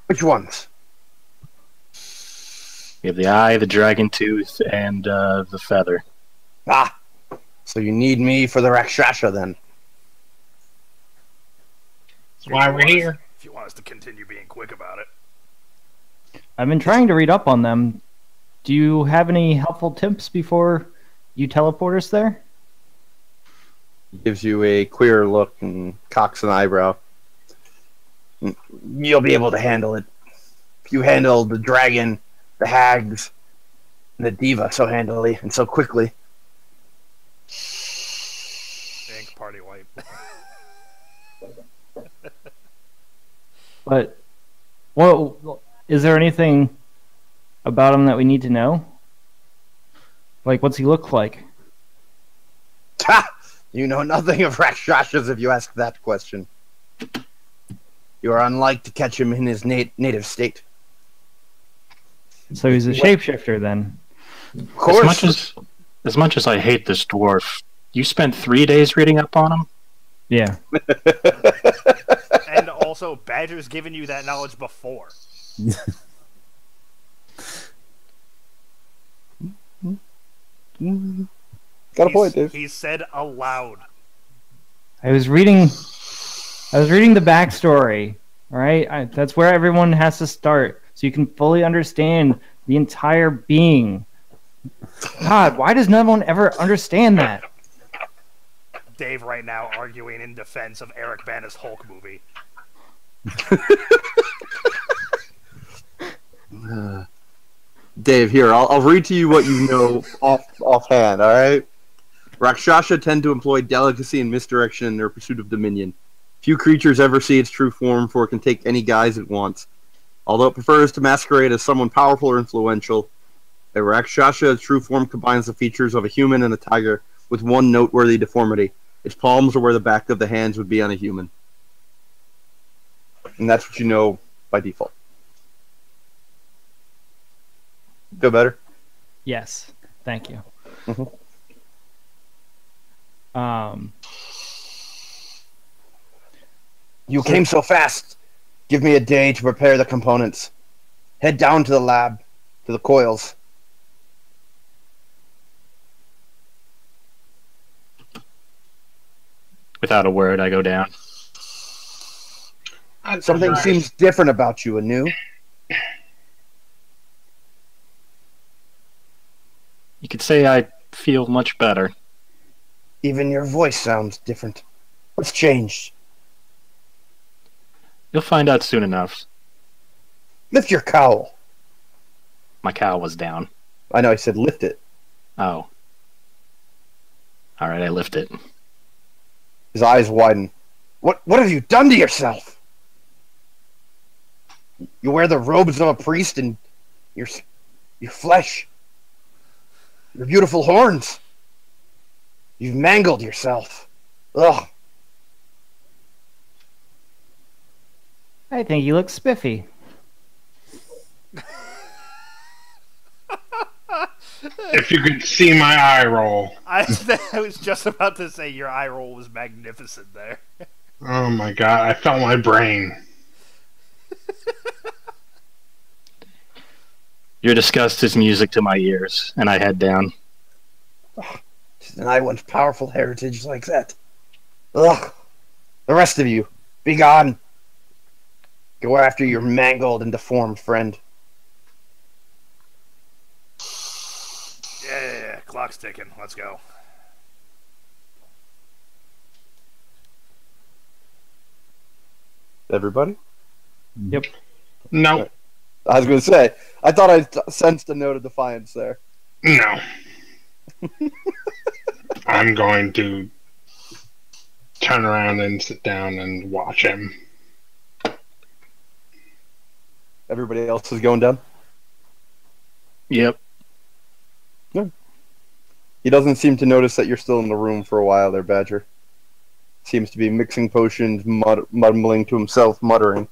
Which ones? We have the eye, the dragon tooth, and the feather. Ah, so you need me for the Rakshasha then. That's why we're here. If you want us to continue being quick about it. I've been trying to read up on them. Do you have any helpful tips before you teleport us there? He gives you a queer look and cocks an eyebrow. You'll be able to handle it. If you handle the dragon, the hags, and the diva so handily and so quickly. Ink party wipe. But, well, is there anything about him that we need to know? Like, what's he look like? Ha! You know nothing of Rakshasas if you ask that question. You are unlike to catch him in his native state. So he's a shapeshifter then. Of course. As much as I hate this dwarf, you spent 3 days reading up on him? Yeah. And also, Badger's given you that knowledge before. Got a point, Dave. He said aloud. I was reading the backstory. All right, that's where everyone has to start, so you can fully understand the entire being. God, why does no one ever understand that? Dave right now arguing in defense of Eric Bana's Hulk movie. Dave, here, I'll read to you what you know offhand, alright? Rakshasa tend to employ delicacy and misdirection in their pursuit of dominion. Few creatures ever see its true form, for it can take any guise it wants. Although it prefers to masquerade as someone powerful or influential, a Rakshasa's true form combines the features of a human and a tiger with one noteworthy deformity. Its palms are where the back of the hands would be on a human. And that's what you know by default. Feel better? Yes, thank you. Mm-hmm. You came so fast. Give me a day to prepare the components. Head down to the lab, to the coils. Without a word, I go down. Something seems different about you, Anu. You could say I feel much better. Even your voice sounds different. What's changed? You'll find out soon enough. Lift your cowl. My cowl was down. I know, I said lift it. Oh. Alright, I lift it. His eyes widen. What have you done to yourself? You wear the robes of a priest and your flesh. Your beautiful horns. You've mangled yourself. Ugh. I think you look spiffy. If you could see my eye roll. I was just about to say your eye roll was magnificent there. Oh my god, I felt my brain. Your disgust is music to my ears, and I head down. To deny one's powerful heritage like that. Ugh. The rest of you, be gone. Go after your mangled and deformed friend. Yeah, clock's ticking. Let's go. Everybody? Yep. No. I was going to say, I thought I sensed a note of defiance there. No. I'm going to turn around and sit down and watch him. Everybody else is going down? Yep. He doesn't seem to notice that you're still in the room for a while there, Badger. Seems to be mixing potions, mumbling to himself, muttering.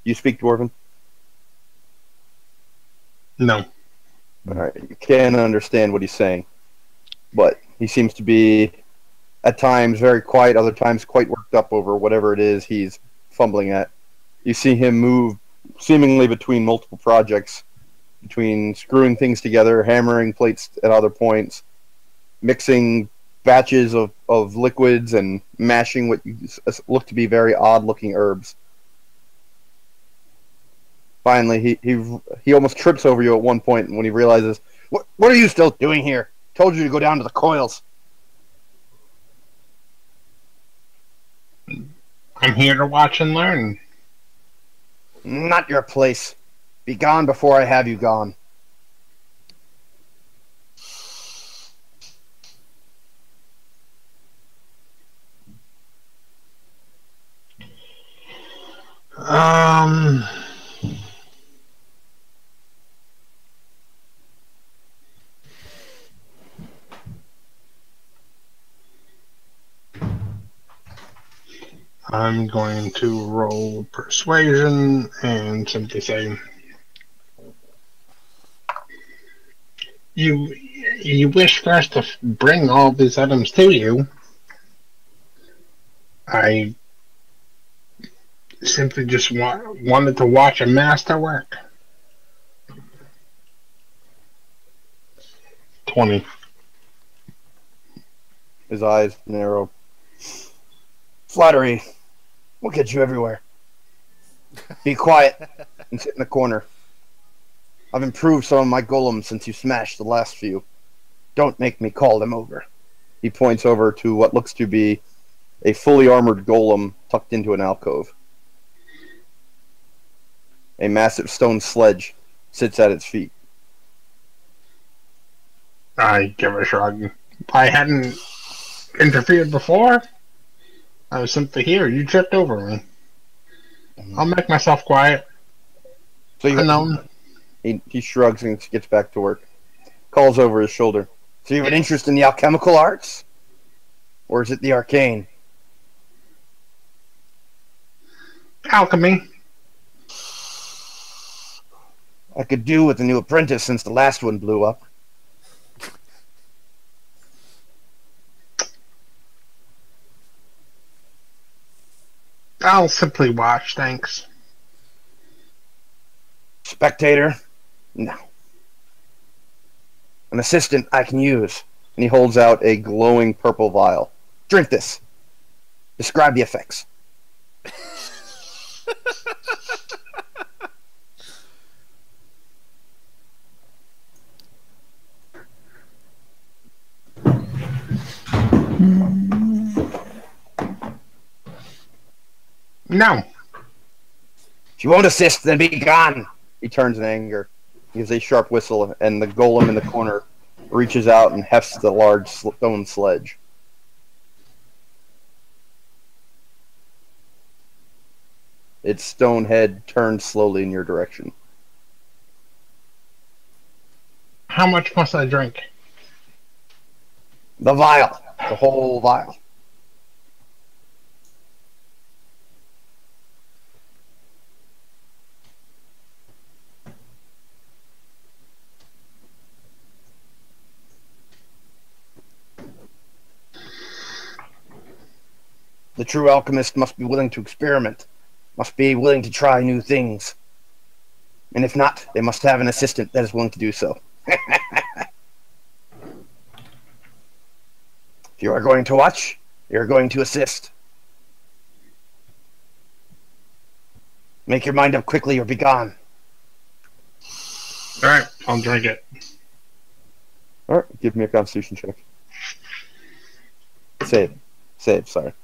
You speak Dwarven? No. Alright, you can understand what he's saying. But he seems to be, at times, very quiet, other times quite worked up over whatever it is he's fumbling at. You see him move seemingly between multiple projects, between screwing things together, hammering plates at other points, mixing batches of liquids, and mashing what look to be very odd-looking herbs. Finally, he almost trips over you at one point when he realizes, What are you still doing here? Told you to go down to the coils. I'm here to watch and learn. Not your place. Be gone before I have you gone. Um... I'm going to roll persuasion and simply say, you wish for us to bring all these items to you. I simply just wanted to watch a master work. 20. His eyes narrow. Flattery will get you everywhere. Be quiet and sit in the corner. I've improved some of my golems since you smashed the last few. Don't make me call them over. He points over to what looks to be a fully armored golem tucked into an alcove. A massive stone sledge sits at its feet. I give a shrug. I hadn't interfered before. I was simply here. You tripped over me. I'll make myself quiet. So he shrugs and gets back to work. Calls over his shoulder. So you have an interest in the alchemical arts? Or is it the arcane? Alchemy. I could do with a new apprentice since the last one blew up. I'll simply watch, thanks. Spectator? No. An assistant I can use. And he holds out a glowing purple vial. Drink this. Describe the effects. No. If you won't assist, then be gone. He turns in anger. He gives a sharp whistle, and the golem in the corner reaches out and hefts the large stone sledge. Its stone head turns slowly in your direction. How much must I drink? The vial. The whole vial. The true alchemist must be willing to experiment, must be willing to try new things. And if not, they must have an assistant that is willing to do so. If you are going to watch, you are going to assist. Make your mind up quickly or be gone. Alright, I'll drink it. Alright, give me a constitution check. Save, sorry.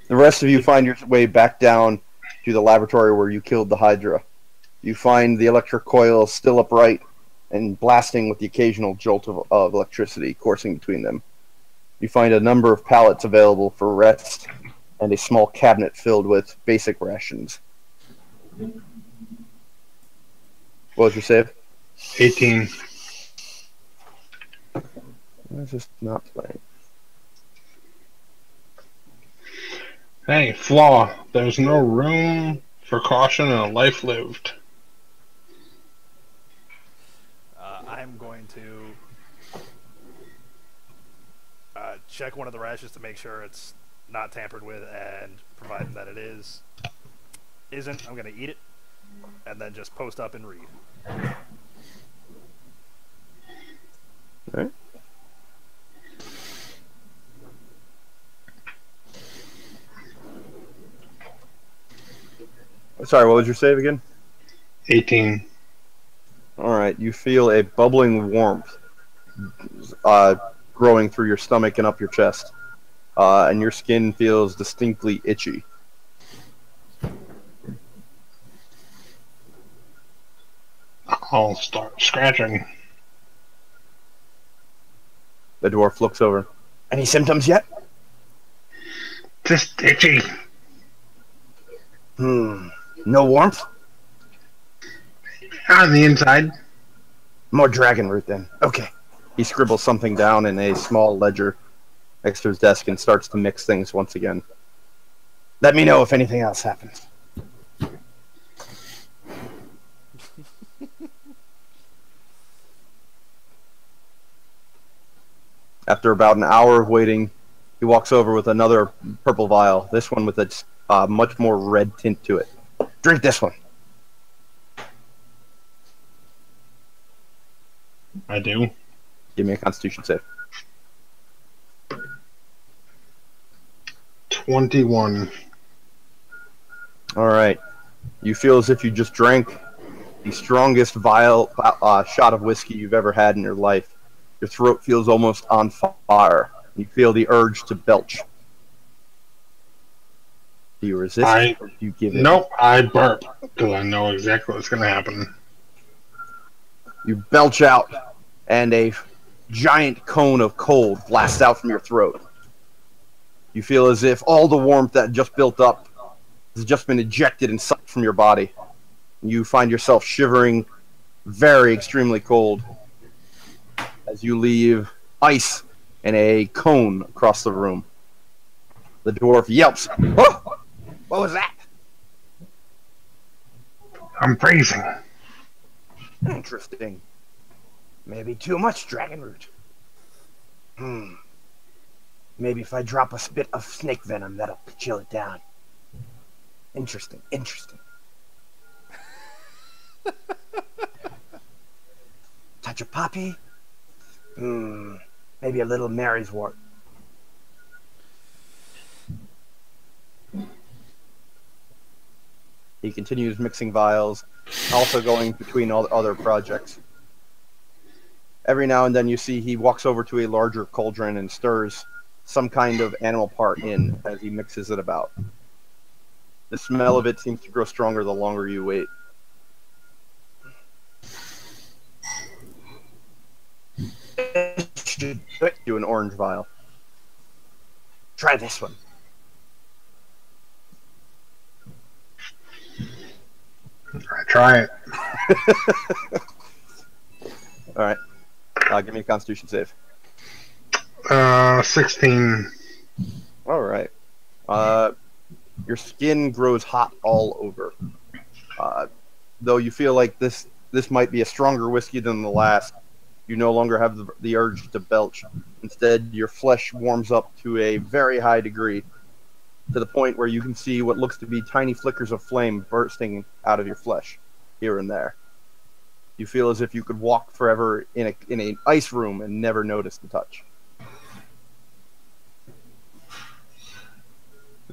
The rest of you find your way back down to the laboratory where you killed the Hydra. You find the electric coil still upright and blasting with the occasional jolt of electricity coursing between them. You find a number of pallets available for rest and a small cabinet filled with basic rations. What was your save? 18. I was just not playing. Hey, flaw. There's no room for caution in a life lived. I'm going to check one of the rations to make sure it's not tampered with, and providing that it isn't, I'm going to eat it, and then just post up and read. Alright. Sorry, what was your save again? 18. Alright, you feel a bubbling warmth growing through your stomach and up your chest. And your skin feels distinctly itchy. I'll start scratching. The dwarf looks over. Any symptoms yet? Just itchy. No warmth? On the inside. More dragon root then. Okay. He scribbles something down in a small ledger. next to his desk and starts to mix things once again. Let me know if anything else happens. After about an hour of waiting, he walks over with another purple vial, this one with a much more red tint to it. Drink this one. I do. Give me a Constitution save. 21. All right. You feel as if you just drank the strongest vial shot of whiskey you've ever had in your life. Your throat feels almost on fire. You feel the urge to belch. Do you resist? Or do you give in? Nope, I burp because I know exactly what's going to happen. You belch out, and a giant cone of cold blasts out from your throat. You feel as if all the warmth that just built up has just been ejected and sucked from your body. You find yourself shivering, very extremely cold, as you leave ice and a cone across the room. The dwarf yelps. Oh! What was that? I'm freezing. Interesting. Maybe too much dragon root. Maybe if I drop a spit of snake venom, that'll chill it down. Interesting. Touch of poppy? Maybe a little Mary's wort. He continues mixing vials, also going between all the other projects. Every now and then you see he walks over to a larger cauldron and stirs some kind of animal part in as he mixes it about. The smell of it seems to grow stronger the longer you wait. Do an orange vial. Try this one. I try it. All right. Give me a Constitution save. 16. All right. Your skin grows hot all over. Though you feel like this might be a stronger whiskey than the last, you no longer have the urge to belch. Instead, your flesh warms up to a very high degree, to the point where you can see what looks to be tiny flickers of flame bursting out of your flesh, here and there. You feel as if you could walk forever in an ice room and never notice the touch.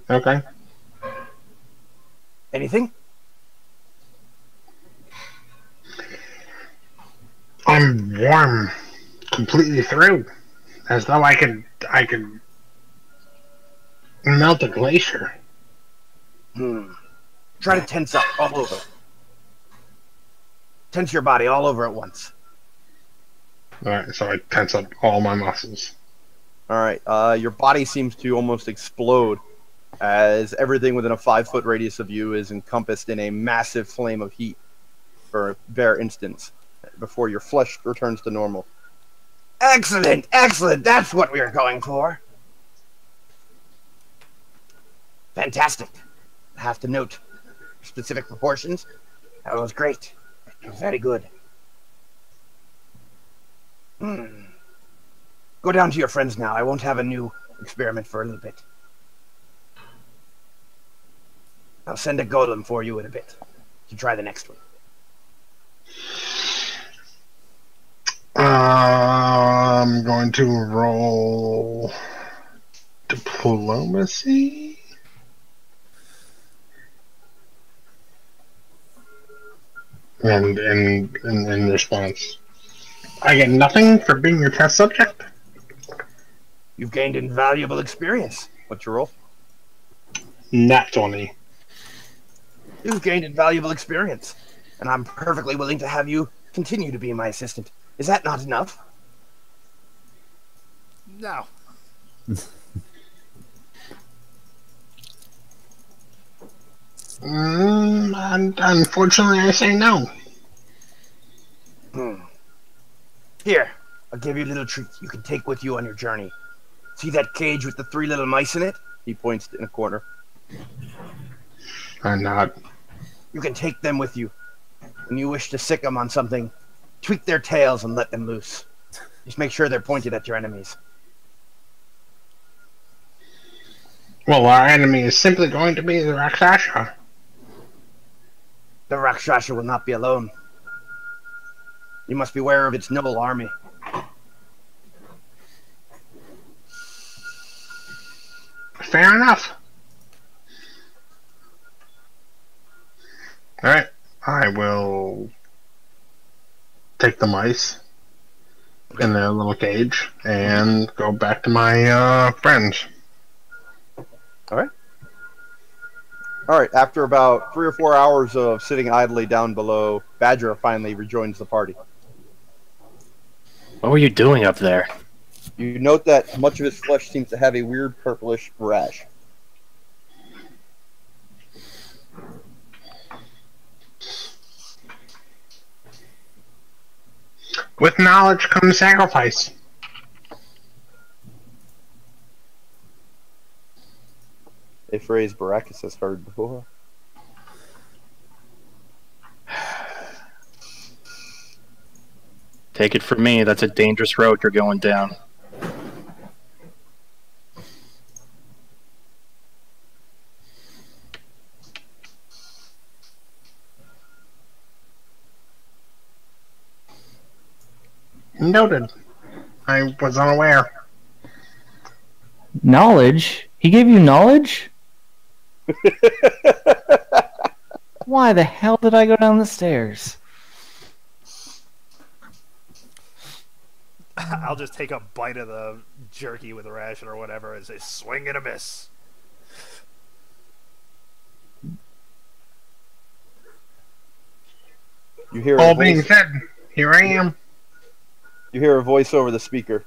Okay. Anything? I'm warm completely through, as though I could melt a glacier. Try to tense up all over. Tense your body all over at once. Alright, so I tense up all my muscles. Alright, your body seems to almost explode as everything within a 5-foot radius of you is encompassed in a massive flame of heat for a bare instance, before your flesh returns to normal. Excellent! That's what we were going for. Fantastic. I have to note specific proportions. That was great. It was very good. Go down to your friends now. I won't have a new experiment for a little bit. I'll send a golem for you in a bit to try the next one. I'm going to roll diplomacy. And in response, I get nothing for being your test subject. You've gained invaluable experience. What's your roll? Nat 20. You've gained invaluable experience, and I'm perfectly willing to have you continue to be my assistant. Is that not enough? No. Unfortunately, I say no. Here, I'll give you a little treat you can take with you on your journey. See that cage with the 3 little mice in it? He points in a corner. I'm not. You can take them with you. When you wish to sick them on something, tweak their tails and let them loose. Just make sure they're pointed at your enemies. Well, our enemy is simply going to be the Rakshasa. The Rakshasa will not be alone. You must beware of its noble army. Fair enough. Alright, I will take the mice in their little cage and go back to my friends. Alright, after about 3 or 4 hours of sitting idly down below, Badger finally rejoins the party. What were you doing up there? You note that much of his flesh seems to have a weird purplish rash. With knowledge comes sacrifice. A phrase Baracus has heard before. Take it from me, that's a dangerous road you're going down. Noted. I was unaware. Knowledge? He gave you knowledge? Why the hell did I go down the stairs? I'll just take a bite of the jerky with a ration or whatever and say, swing and a miss. You hear All being said, here I am. You hear a voice over the speaker.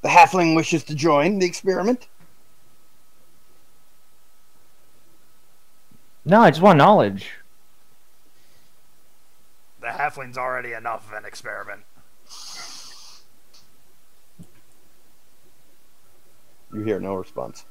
The halfling wishes to join the experiment. No, I just want knowledge. The halfling's already enough of an experiment. You hear no response.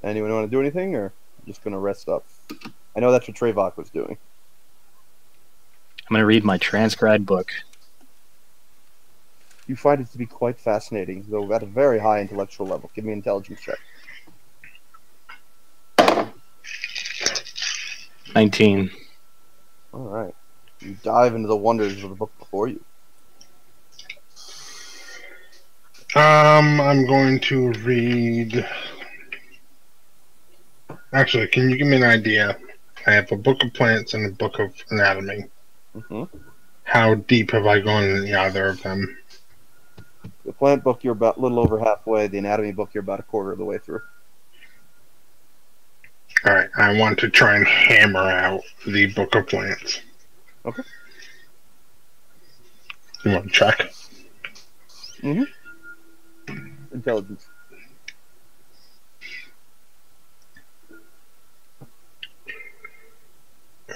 Anyone want to do anything, or just going to rest up? I know that's what Trevok was doing. I'm going to read my transcribed book. You find it to be quite fascinating, though at a very high intellectual level. Give me an intelligence check. 19. All right. You dive into the wonders of the book before you. I'm going to read... Actually, can you give me an idea? I have a book of plants and a book of anatomy. Mm-hmm. How deep have I gone in either of them? The plant book, you're about a little over halfway. The anatomy book, you're about a quarter of the way through. Alright, I want to try and hammer out the book of plants. Okay. You want to check? Mm-hmm. Intelligence.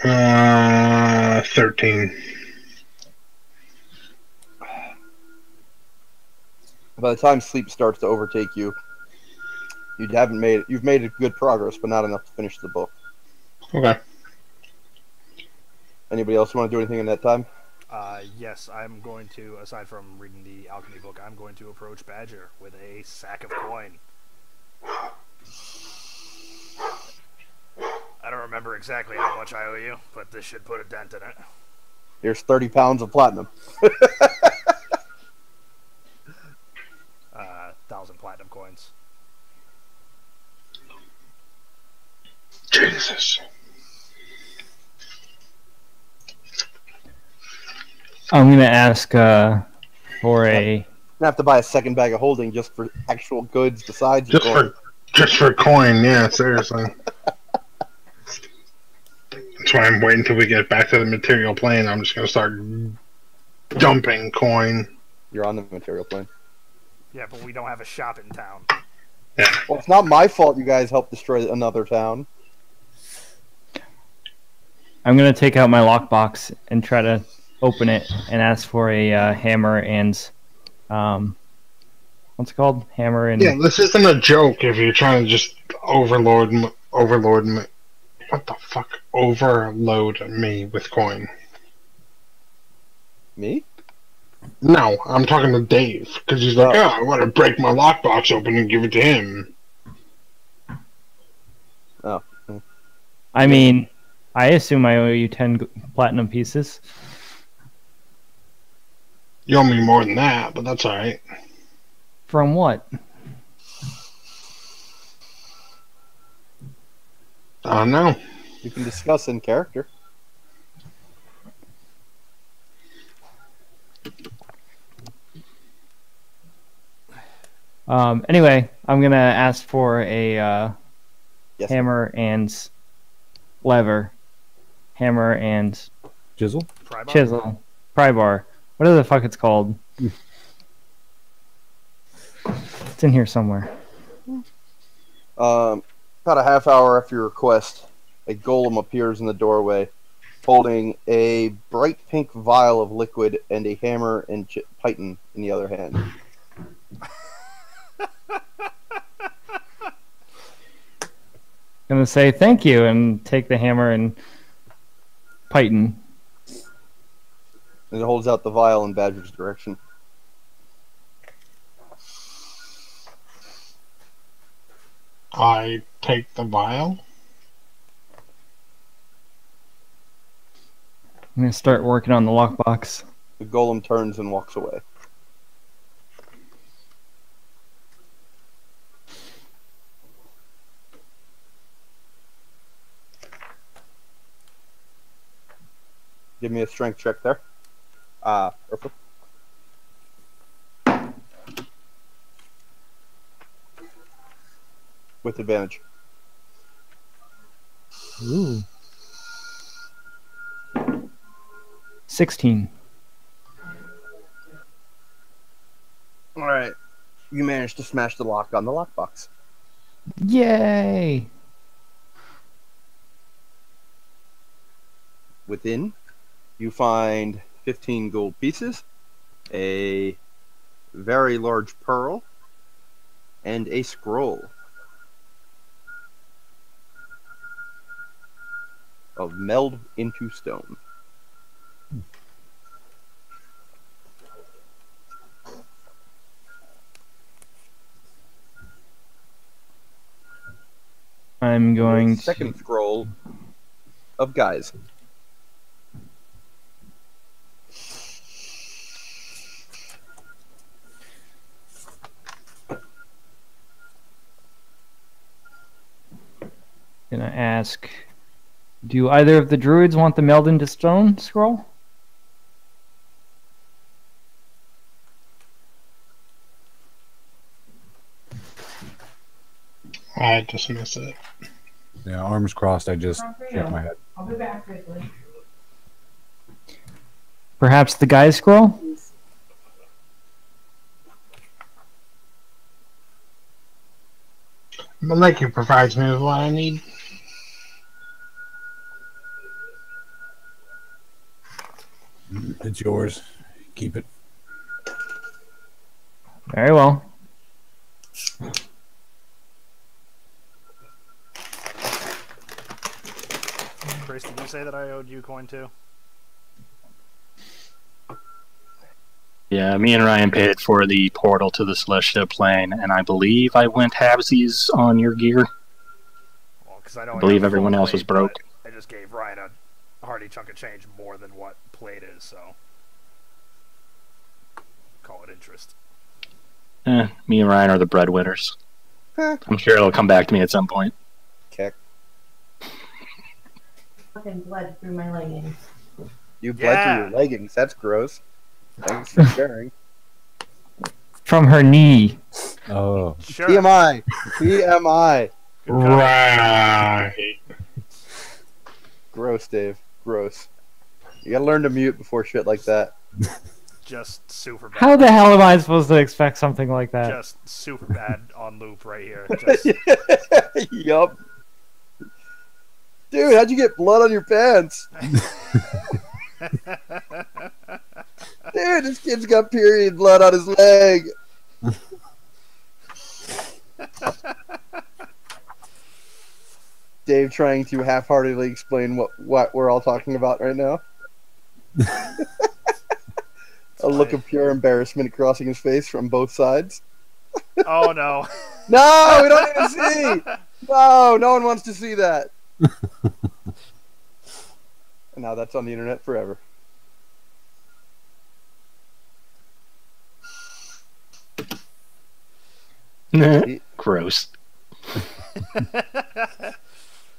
Uh, 13. By the time sleep starts to overtake you, you've made good progress, but not enough to finish the book. Okay. Anybody else want to do anything in that time? Yes, I'm going to, aside from reading the alchemy book, I'm going to approach Badger with a sack of coin. I don't remember exactly how much I owe you, but this should put a dent in it. Here's 30 pounds of platinum. 1,000 platinum coins. Jesus. I'm gonna ask for a. You have to buy a second bag of holding just for actual goods besides Just gold. for coin, yeah, seriously. That's why I'm waiting until we get back to the material plane. I'm just gonna start dumping coin. You're on the material plane. Yeah, but we don't have a shop in town. Yeah. Well, it's not my fault you guys helped destroy another town. I'm gonna take out my lockbox and try to open it and ask for a hammer and what's it called? Hammer and Yeah, this isn't a joke if you're trying to just overload me. What the fuck? Overload me with coin. Me? No, I'm talking to Dave, because he's like, Oh. oh, I want to break my lockbox open and give it to him. Oh. I mean, I assume I owe you 10 platinum pieces. You owe me more than that, but that's alright. From what? I don't know. You can discuss in character. Anyway, I'm gonna ask for a Yes. hammer and lever, hammer and Jizzle? Pry bar? chisel, pry bar, whatever the fuck it's called. It's in here somewhere. About a half hour after your request, a golem appears in the doorway, holding a bright pink vial of liquid and a hammer and python in the other hand. Gonna say thank you and take the hammer and python. And it holds out the vial in Badger's direction. I take the vial. I'm gonna start working on the lockbox. The golem turns and walks away. Give me a strength check there. Urfa. With advantage. Ooh. 16. Alright. You managed to smash the lock on the lockbox. Yay! Within, you find 15 gold pieces, a very large pearl, and a scroll of meld into stone. I'm going to... Second scroll of guys. Gonna ask, do either of the druids want the meld into stone scroll? I dismiss it. Yeah, arms crossed. I just shook my head. I'll be back quickly. Perhaps the guy's scroll? Maleki provides me with what I need. It's yours. Keep it. Very well. Chris, did you say that I owed you coin too? Yeah, me and Ryan paid for the portal to the Celestial Plane, and I believe I went halvesies on your gear. Well, because I don't I believe have a everyone full else was plate, broke. but I just gave Ryan a hearty chunk of change more than what plate is, so call it interest. Me and Ryan are the breadwinners. I'm sure it'll come back to me at some point. Keck. Fucking blood through my leggings. You bled through your leggings. That's gross. Thanks for sharing. From her knee. Oh, Sure. TMI. TMI. Good call. Right. Gross, Dave. Gross. You gotta learn to mute before shit like that. just super bad. How the hell am I supposed to expect something like that? Just super bad on loop right here. Just, Yup. Dude, how'd you get blood on your pants? Dude, this kid's got period blood on his leg. Dave trying to half-heartedly explain what we're all talking about right now. A look of pure embarrassment crossing his face from both sides. oh no. No, we don't need to see. No, no one wants to see that. And now that's on the internet forever. Gross.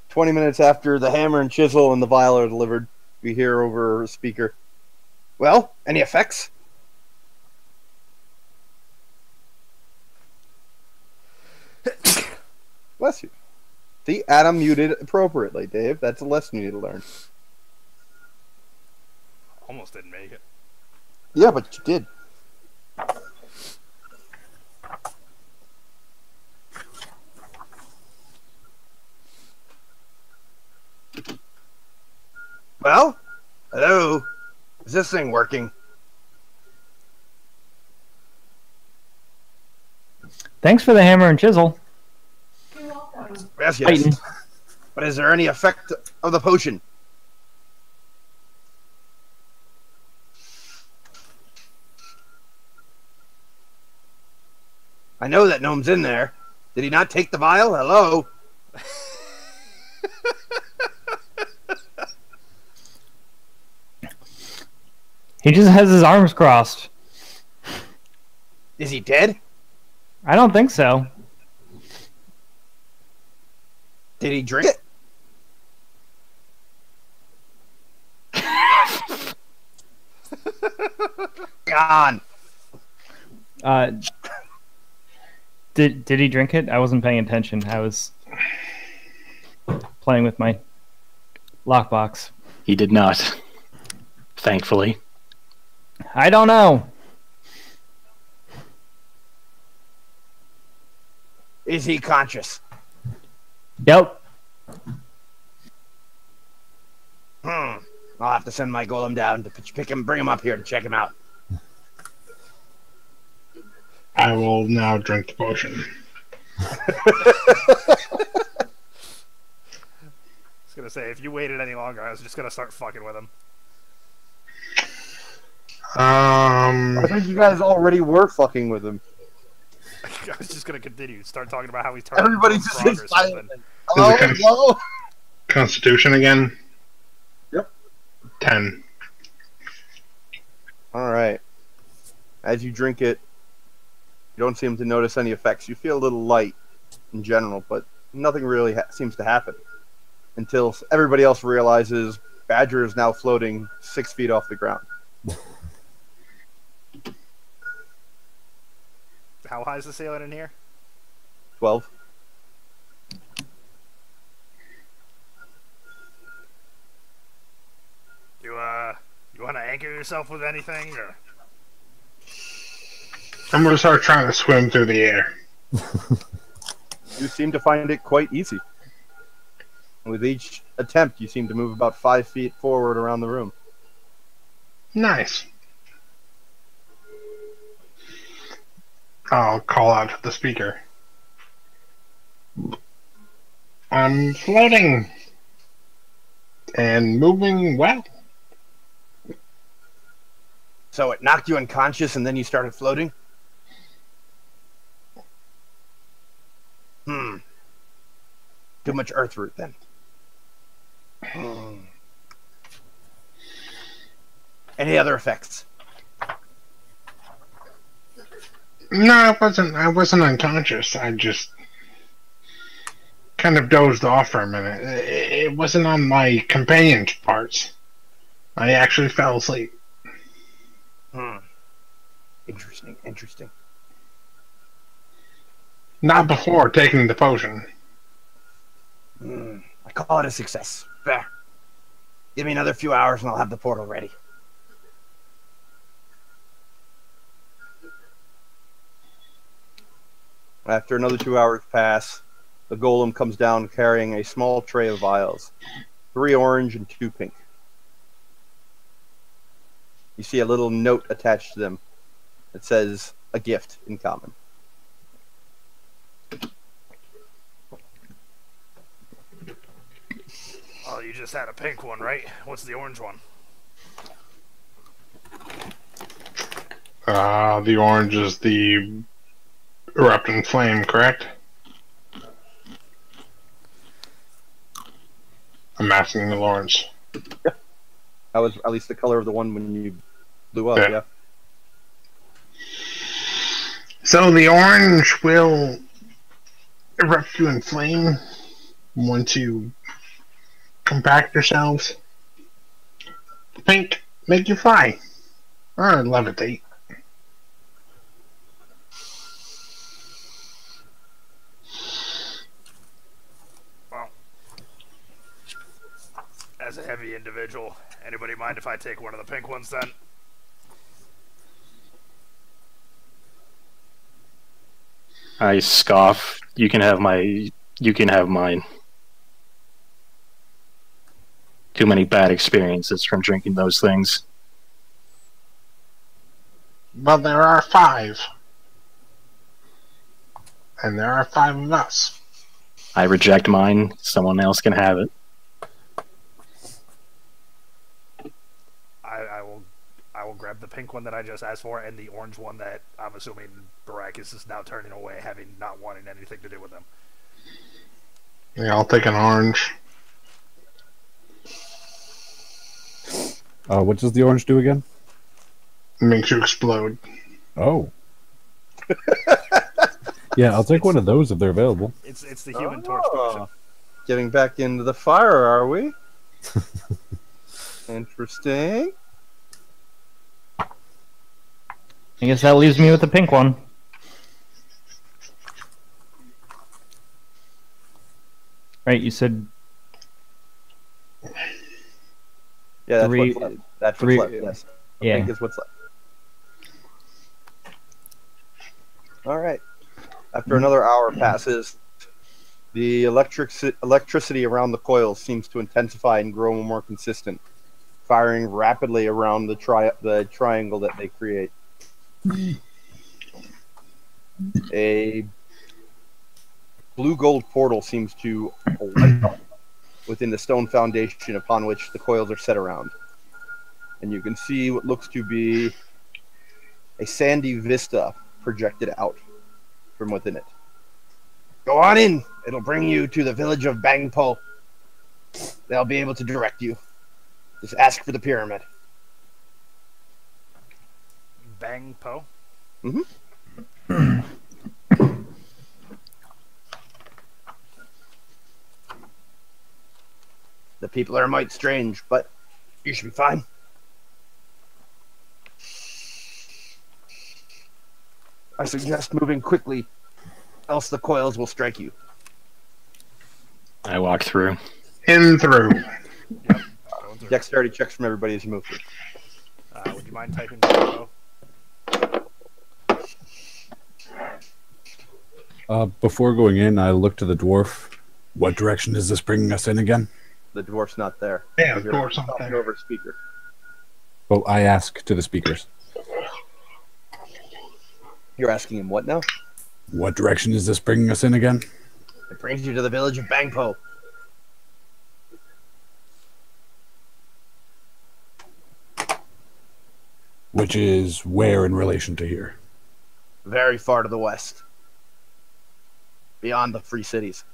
20 minutes after the hammer and chisel and the vial are delivered, we hear over a speaker. Well, any effects? Bless you. See, Adam muted appropriately, Dave. That's a lesson you need to learn. Almost didn't make it. Yeah, but you did. Well, hello. Is this thing working? Thanks for the hammer and chisel. You're welcome. Yes, Titan. yes. But is there any effect of the potion? I know that gnome's in there. Did he not take the vial? Hello? He just has his arms crossed. Is he dead? I don't think so. Did he drink it? Gone. Did he drink it? I wasn't paying attention. I was playing with my lockbox. He did not. Thankfully. I don't know. Is he conscious? Yep. I'll have to send my golem down to pick him, bring him up here to check him out. I will now drink the potion. I was gonna say, if you waited any longer, I was just gonna start fucking with him. I think you guys already were fucking with him. I was just gonna continue. Start talking about how he's turning. Everybody's just frog or something. silent. Hello? Hello? Constitution again? Yep. 10. Alright. As you drink it, you don't seem to notice any effects. You feel a little light in general, but nothing really seems to happen. Until everybody else realizes Badger is now floating 6 feet off the ground. How high is the ceiling in here? 12. You want to anchor yourself with anything, or? I'm going to start trying to swim through the air. You seem to find it quite easy. With each attempt, you seem to move about 5 feet forward around the room. Nice. I'll call out to the speaker. I'm floating. And moving well. So it knocked you unconscious and then you started floating? Too much earth root then. Any other effects? No, I wasn't unconscious. I just kind of dozed off for a minute. It wasn't on my companion's parts. I actually fell asleep. Interesting, interesting. Not before taking the potion. I call it a success. Fair. Give me another few hours and I'll have the portal ready. After another 2 hours pass, the golem comes down carrying a small tray of vials, 3 orange and 2 pink. You see a little note attached to them that says, "A gift in common." Oh, you just had a pink one, right? What's the orange one? The orange is the erupting flame, correct? I'm asking the Lawrence. That was at least the color of the one when you blew up, Yeah. yeah? So the orange will erupt you in flame once you compact yourselves. The pink make you fly or levitate. Well, as a heavy individual, anybody mind if I take one of the pink ones then? I scoff. You can have mine. Too many bad experiences from drinking those things. But there are 5. And there are 5 of us. I reject mine. Someone else can have it. I will grab the pink one that I just asked for and the orange one that I'm assuming Baracus is now turning away, having not wanting anything to do with them. Yeah, I'll take an orange. What does the orange do again? It makes you explode. Oh. Yeah, I'll take one of those if they're available. It's the human torch potion. Getting back into the fire, are we? Interesting. I guess that leaves me with the pink one. Right, you said Yeah, that's Three- what's left. That's three- what's left, yes. I yeah. think is what's left. Alright. After another hour passes, the electricity around the coils seems to intensify and grow more consistent, firing rapidly around the triangle that they create. A blue-gold portal seems to light up within the stone foundation upon which the coils are set around. And you can see what looks to be a sandy vista projected out from within it. Go on in. It'll bring you to the village of Bangpo. They'll be able to direct you. Just ask for the pyramid. Bang Po. The people are might strange, but you should be fine. I suggest moving quickly, else the coils will strike you. I walk through. In through. Dexterity checks from everybody as you move through. Would you mind typing Bang Po? Before going in, I looked to the dwarf. What direction is this bringing us in again? The dwarf's not there. Yeah, the You're dwarf's not talking there. over a speaker. Oh, I ask to the speakers. You're asking him what now? What direction is this bringing us in again? It brings you to the village of Bangpo. Which is where in relation to here? Very far to the west. Beyond the free cities.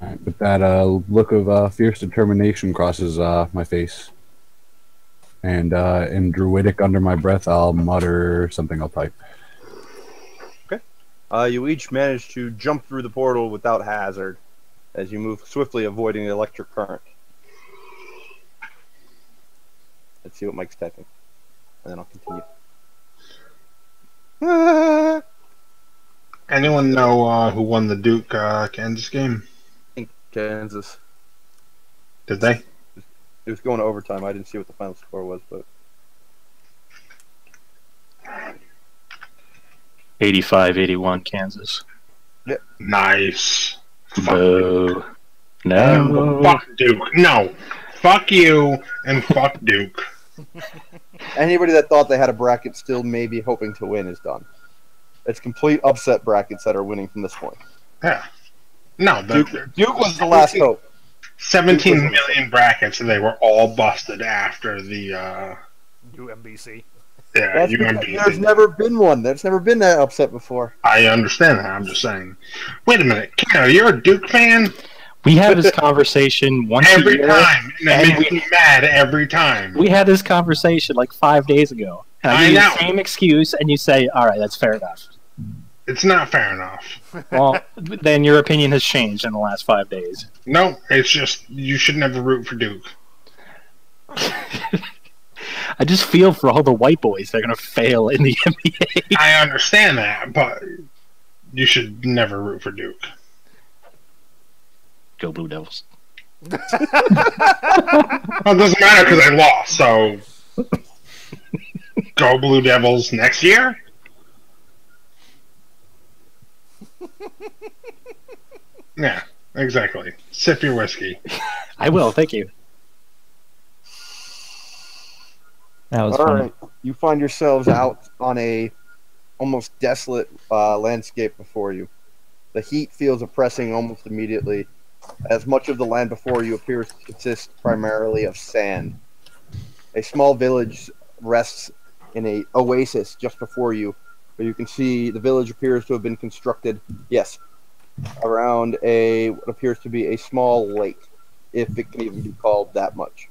All right, but that look of fierce determination crosses my face. And in Druidic, under my breath, I'll mutter something I'll type. You each manage to jump through the portal without hazard as you move swiftly, avoiding the electric current. Let's see what Mike's typing. And then I'll continue. Anyone know who won the Duke Kansas game? Kansas. Did they? It was going to overtime. I didn't see what the final score was, but 85-81 Kansas. Nice. Boo. No. Fuck Duke. No. Fuck you and fuck Duke. Anybody that thought they had a bracket still maybe hoping to win is done. It's complete upset brackets that are winning from this point. Yeah. No, Duke was the last hope. 17 million brackets, and they were all busted after the UMBC. yeah, UMBC. There's never been one. There's never been that upset before. I understand that. I'm just saying. Wait a minute, Kano, you're a Duke fan? We have this conversation once Every a year. time. And it makes me mad every time. We had this conversation like 5 days ago. And I give you the same excuse, and you say, all right, that's fair enough. It's not fair enough. Well, then your opinion has changed in the last 5 days. No, it's just you should never root for Duke. I just feel for all the white boys that are going to fail in the NBA. I understand that, but you should never root for Duke. Go Blue Devils. Well, it doesn't matter because I lost, so go Blue Devils next year? Yeah, exactly. Sip your whiskey. I will, thank you. That was All fun. right. You find yourselves out on a almost desolate landscape before you. The heat feels oppressing almost immediately, as much of the land before you appears to consist primarily of sand. A small village rests in an oasis just before you, where you can see the village appears to have been constructed, yes, around what appears to be a small lake, if it can even be called that much.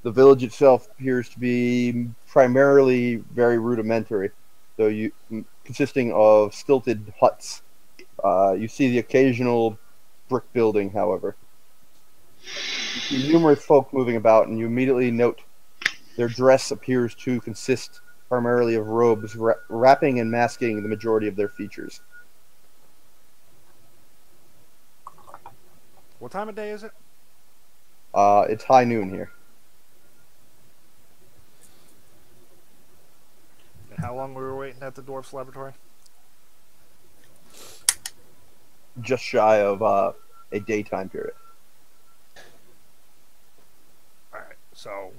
The village itself appears to be primarily very rudimentary, though consisting of stilted huts. You see the occasional brick building, however. You see numerous folk moving about, and you immediately note their dress appears to consist primarily of robes, wrapping and masking the majority of their features. What time of day is it? It's high noon here. And how long we were waiting at the dwarf's laboratory? Just shy of a daytime period. Alright, so...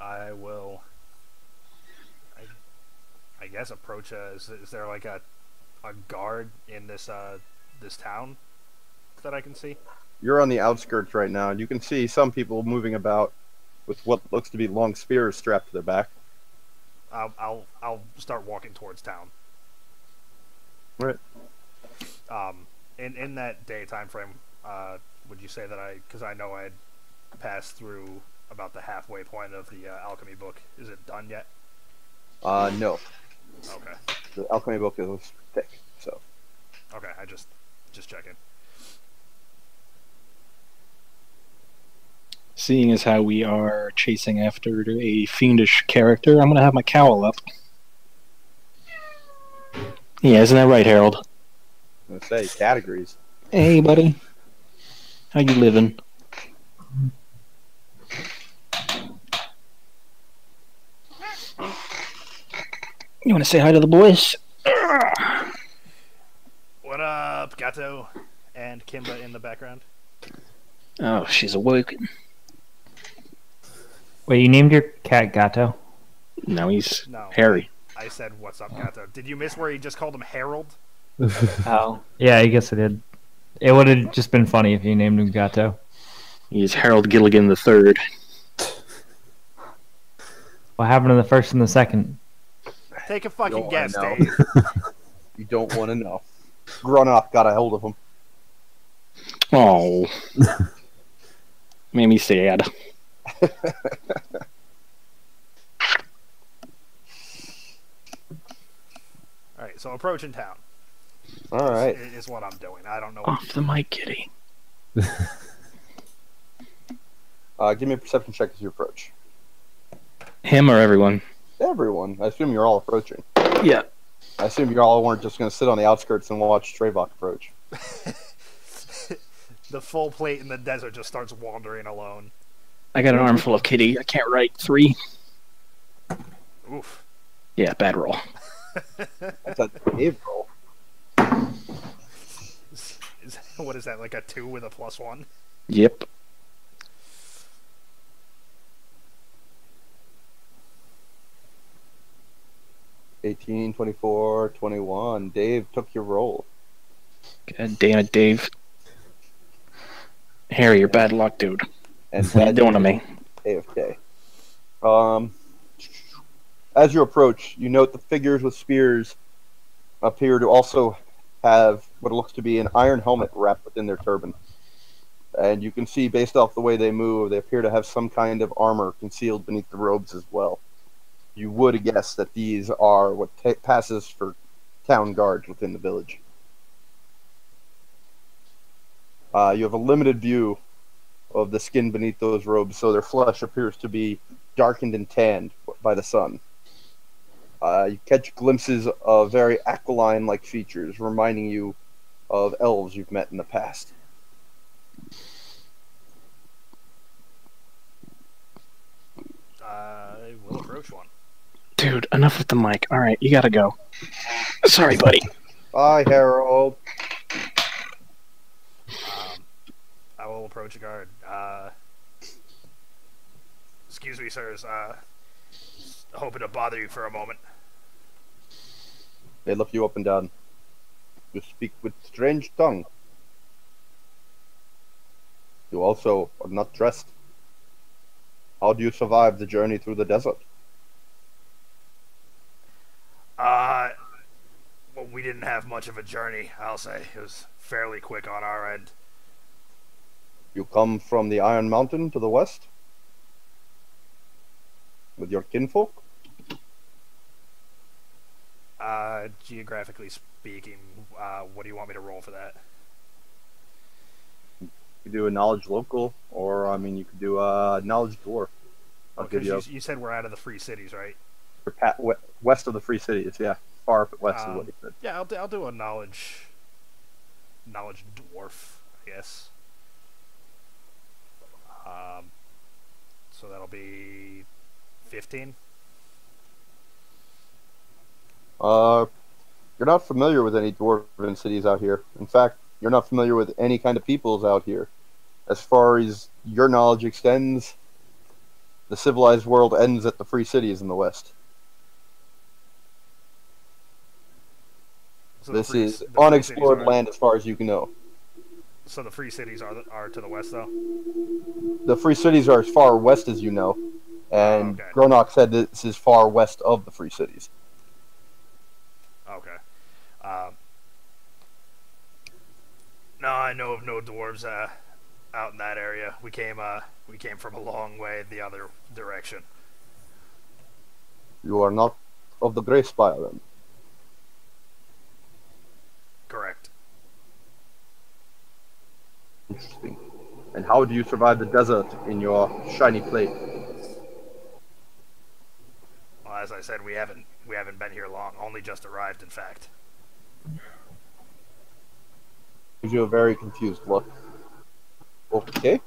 I will... I guess approach is there like a guard in this this town that I can see? You're on the outskirts right now, and you can see some people moving about with what looks to be long spears strapped to their back. I'll start walking towards town. Right. In that daytime frame, would you say that because I know I had passed through about the halfway point of the alchemy book. Is it done yet? No. Okay. The alchemy book is thick, so. Okay, I just checking. Seeing as how we are chasing after a fiendish character, I'm going to have my cowl up. Yeah, isn't that right, Harold? I'm gonna say categories. Hey, buddy. How you living? You want to say hi to the boys? What up, Gato? And Kimba in the background. Oh, she's awoken. Wait, you named your cat Gato? No, he's No. Harry. I said, what's up, Gato? Did you miss where he just called him Harold? Oh. Yeah, I guess I did. It would have just been funny if you named him Gato. He's Harold Gilligan III. What happened in the first and the second? Take a fucking Don't guess, know. Dave. You don't want to know. Grunnock got a hold of him. Oh. Made me sad. Alright, so approaching town. All right. Is what I'm doing. I don't know. Off the mic, kitty. Give me a perception check as you approach. Him or everyone? Everyone. I assume you're all approaching. Yeah. I assume you all weren't just going to sit on the outskirts and watch Strayvok approach. The full plate in the desert just starts wandering alone. I got an armful of kitty. I can't write 3. Oof. Yeah, bad roll. That's a Dave roll. What is that, like a 2 with a +1? Yep. $18, $24, $21. Dave took your roll. God damn it, Dave. Harry, you're bad luck, dude. And What are you doing to me? AFK. As you approach, you note the figures with spears appear to also have what looks to be an iron helmet wrapped within their turban. And you can see, based off the way they move, they appear to have some kind of armor concealed beneath the robes as well. You would guess that these are what passes for town guards within the village. You have a limited view of the skin beneath those robes, so their flesh appears to be darkened and tanned by the sun. You catch glimpses of very aquiline-like features, reminding you of elves you've met in the past. I will approach one. Dude, enough with the mic. All right, you gotta go. Sorry, buddy. Bye, Harold. I will approach a guard. Excuse me, sirs. Hoping to bother you for a moment. They look you up and down. You speak with strange tongue. You also are not dressed. How do you survive the journey through the desert? Well, we didn't have much of a journey, I'll say. It was fairly quick on our end. You come from the Iron Mountain to the west? With your kinfolk? Geographically speaking, what do you want me to roll for that? You could do a knowledge local, or, I mean, you could do a knowledge dwarf. Because you said we're out of the Free Cities, right? West of the Free Cities, yeah. Far west is what he said. Yeah, I'll do a knowledge dwarf, I guess. So that'll be 15. You're not familiar with any dwarven cities out here. In fact, you're not familiar with any kind of peoples out here. As far as your knowledge extends, the civilized world ends at the Free Cities in the west. So this is unexplored land as far as you can know. So the Free Cities are to the west, though? The Free Cities are as far west as you know, and okay. Gronok said this is far west of the Free Cities. Okay. No, I know of no dwarves out in that area. We came from a long way the other direction. You are not of the Grey Spire, then? Correct. Interesting. And how do you survive the desert in your shiny plate? Well, as I said, we haven't been here long. Only just arrived, in fact. Gives you a very confused look. Okay.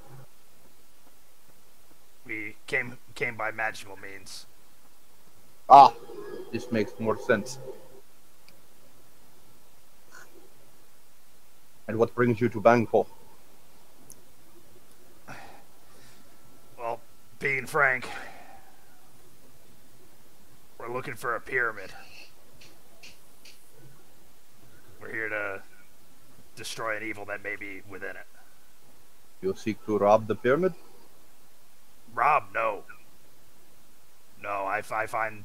We came by magical means. Ah, this makes more sense. And what brings you to Bangkok? Well, being frank, we're looking for a pyramid. We're here to destroy an evil that may be within it. You seek to rob the pyramid? Rob, no. No, I find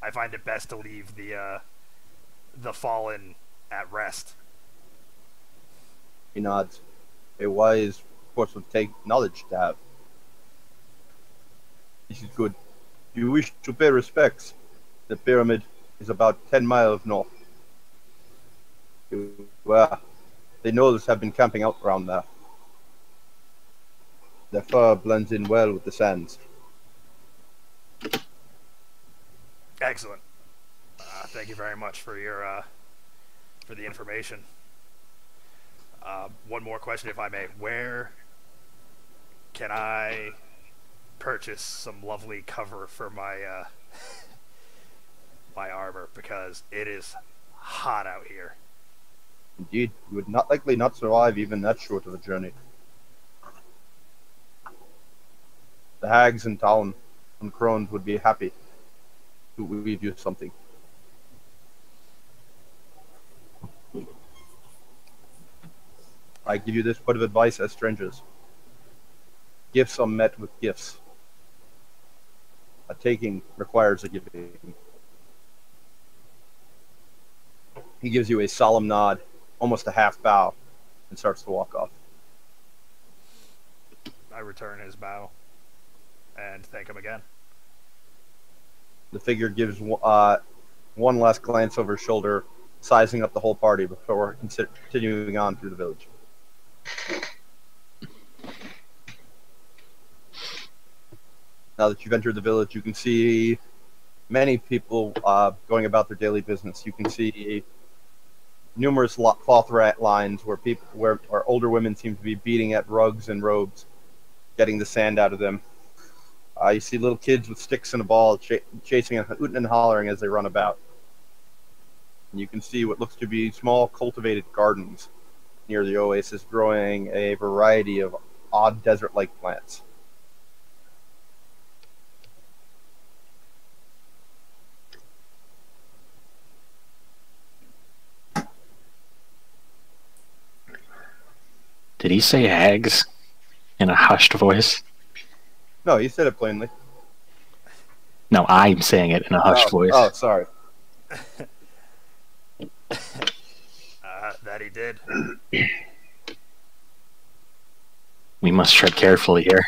it best to leave the fallen at rest. He nods. A wise course would take knowledge to have. This is good. You wish to pay respects. The pyramid is about 10 miles north. Well, the gnolls have been camping out around there. Their fur blends in well with the sands. Excellent. Thank you very much for your for the information. One more question, if I may. Where can I purchase some lovely cover for my my armor? Because it is hot out here. Indeed, you would not likely not survive even that short of a journey. The hags in town and crones would be happy to weave you something. I give you this bit of advice as strangers. Gifts are met with gifts. A taking requires a giving. He gives you a solemn nod, almost a half bow, and starts to walk off. I return his bow and thank him again. The figure gives one last glance over his shoulder, sizing up the whole party before continuing on through the village. Now that you've entered the village, you can see many people going about their daily business. You can see numerous cloth lines where older women seem to be beating at rugs and robes, getting the sand out of them. You see little kids with sticks and a ball chasing and hooting and hollering as they run about. And you can see what looks to be small cultivated gardens near the oasis growing a variety of odd desert-like plants. Did he say hags in a hushed voice? No, you said it plainly. No, I'm saying it in a hushed voice. Oh, sorry. That he did. We must tread carefully here.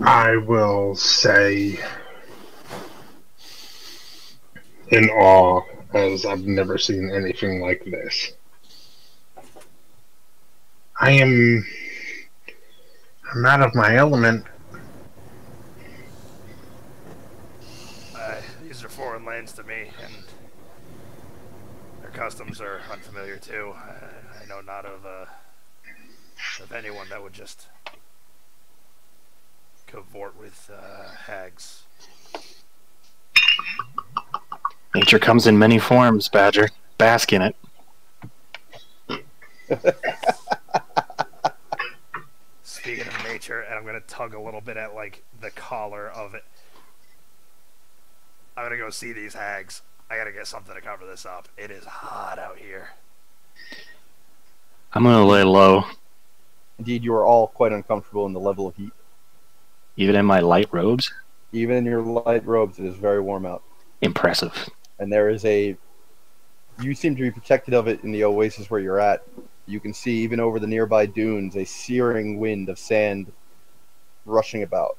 I will say in awe, as I've never seen anything like this. I'm out of my element. These are foreign lands to me, and their customs are unfamiliar too. I know not of anyone that would just cavort with hags. Nature comes in many forms, Badger. Bask in it. Speaking of nature, and I'm gonna tug a little bit at like the collar of it. I'm gonna go see these hags. I gotta get something to cover this up. It is hot out here. I'm gonna lay low. Indeed, you are all quite uncomfortable in the level of heat. Even in my light robes? Even in your light robes, it is very warm out. Impressive. And there is you seem to be protected of it in the oasis where you're at. You can see, even over the nearby dunes, a searing wind of sand rushing about.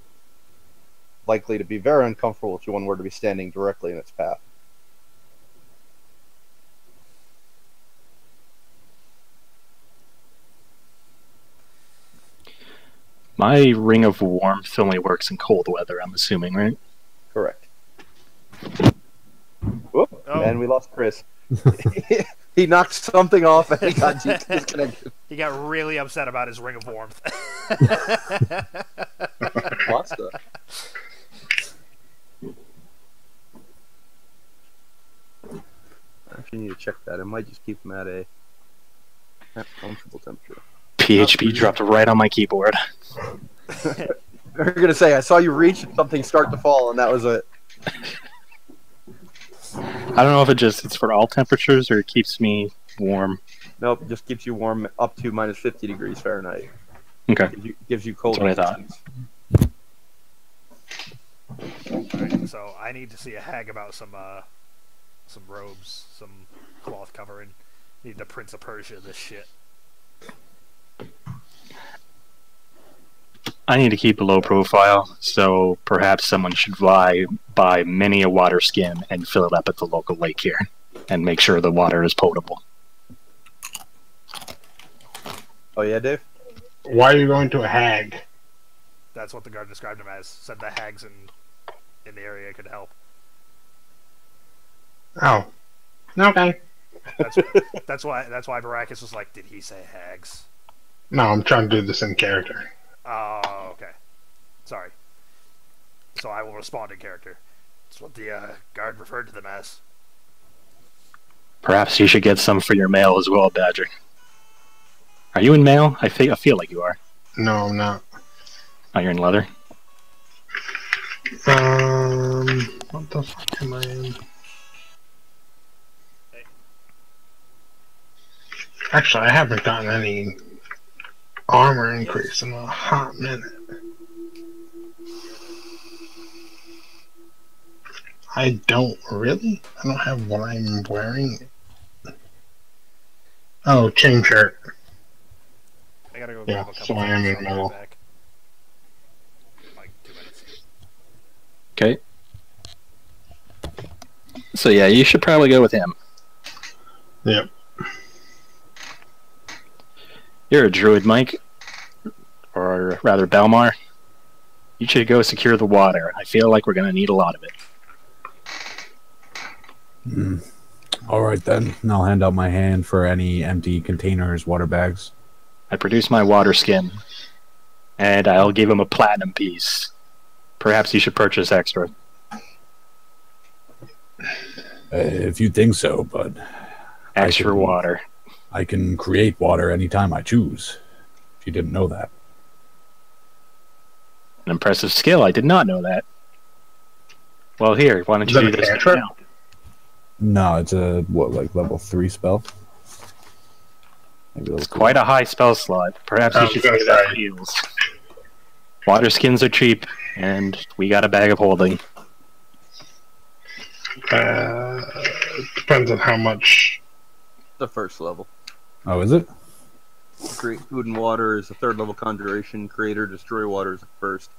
Likely to be very uncomfortable if one were to be standing directly in its path. My ring of warmth only works in cold weather, I'm assuming, right? Correct. Whoop, Oh. and we lost Chris. He knocked something off and he got disconnected. He got really upset about his ring of warmth. Pasta. I actually need to check that. It might just keep him at a comfortable temperature. PHP dropped right on my keyboard. I was gonna say, I saw you reach and something start to fall, and that was it. I don't know if it's for all temperatures or it keeps me warm. Nope, it just keeps you warm up to minus 50 degrees Fahrenheit. Okay. Gives you cold. That's what I thought. Alright, so I need to see a hag about some robes, some cloth covering. Need the Prince of Persia this shit. I need to keep a low profile, so perhaps someone should buy many a water skin and fill it up at the local lake here, and make sure the water is potable. Oh yeah, Dave? Why are you going to a hag? That's what the guard described him as. Said the hags in the area could help. Oh. Okay. That's why Baracus was like, did he say hags? No, I'm trying to do this in character. Oh, okay. Sorry. So I will respond in character. That's what the guard referred to them as. Perhaps you should get some for your mail as well, Badger. Are you in mail? I feel like you are. No, I'm not. Oh, you're in leather? What the fuck am I in? Actually, I haven't gotten any armor increase in a hot minute. I don't really? I don't have what I'm wearing. Oh, chain shirt. I gotta go Yeah, grab a couple so I am things. in I'll be metal. right back. Like 2 minutes. Okay. So yeah, you should probably go with him. Yep. You're a druid, Mike. Or rather, Belmar. You should go secure the water. I feel like we're going to need a lot of it. All right, then. I'll hand out my hand for any empty containers, water bags. I produce my water skin, and I'll give him a platinum piece. Perhaps you should purchase extra. If you think so, but Extra water. I can create water anytime I choose. If you didn't know that. An impressive skill. I did not know that. Well, here, why don't Is you that do a this cantrip? now? No, it's a, like level 3 spell? Maybe It's level quite a high spell slot. Perhaps I you was should gonna save that say. for heals. Water skins are cheap, and we got a bag of holding. Depends on how much. The first level. Oh, is it? Create food and water is a third level conjuration. Creator destroy water is a first.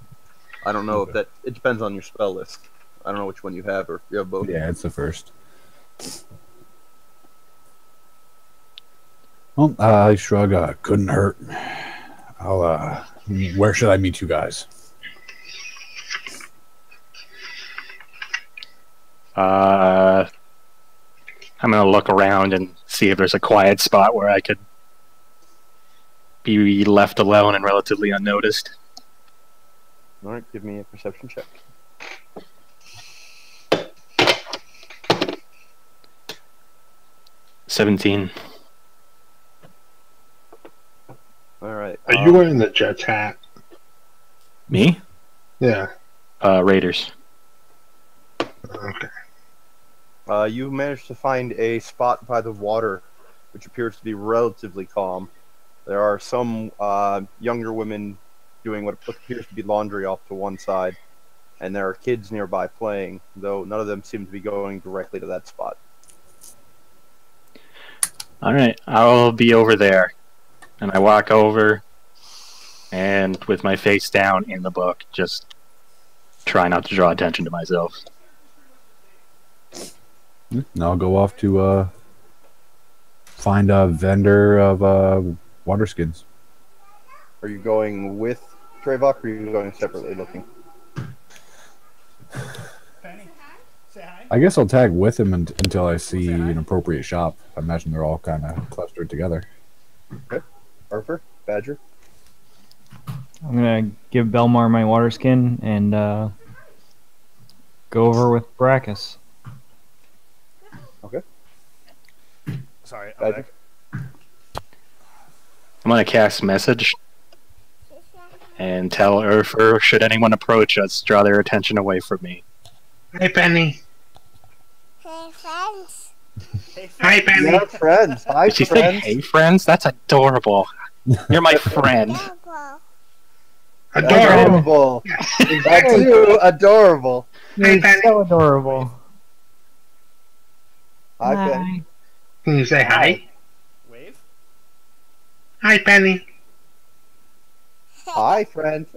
I don't know if that. It depends on your spell list. I don't know which one you have, or if you have both. Yeah, it's the first. Well, I shrug. Couldn't hurt. I'll. Where should I meet you guys? I'm gonna look around and see if there's a quiet spot where I could be left alone and relatively unnoticed. All right, give me a perception check. $17. All right. Are you wearing the Jets hat? Me? Yeah. Raiders. Okay. You managed to find a spot by the water, which appears to be relatively calm. There are some younger women doing what appears to be laundry off to one side, and there are kids nearby playing, though none of them seem to be going directly to that spot. Alright, I'll be over there. And I walk over, and with my face down in the book, just try not to draw attention to myself. And I'll go off to find a vendor of water skins. Are you going with Trevok, or are you going separately looking? I guess I'll tag with him until I see an appropriate shop. I imagine they're all kind of clustered together. Okay. Arthur? Badger? I'm gonna give Belmar my water skin and go over with Brachus. Okay. Sorry, I'm Badger? back. I'm gonna cast message and tell Urfer, should anyone approach us, draw their attention away from me. Hey, Penny. Hey, friends. Hi, Penny. Yeah, friends. Hi, Did she say, friends. hey friends? That's adorable. You're my friend. Double. Adorable. Adorable. That's you. Adorable. Hey, You're Penny. so adorable. Hi, Ben. Can you say hi? Wave? Hi, Penny. Hi, friends.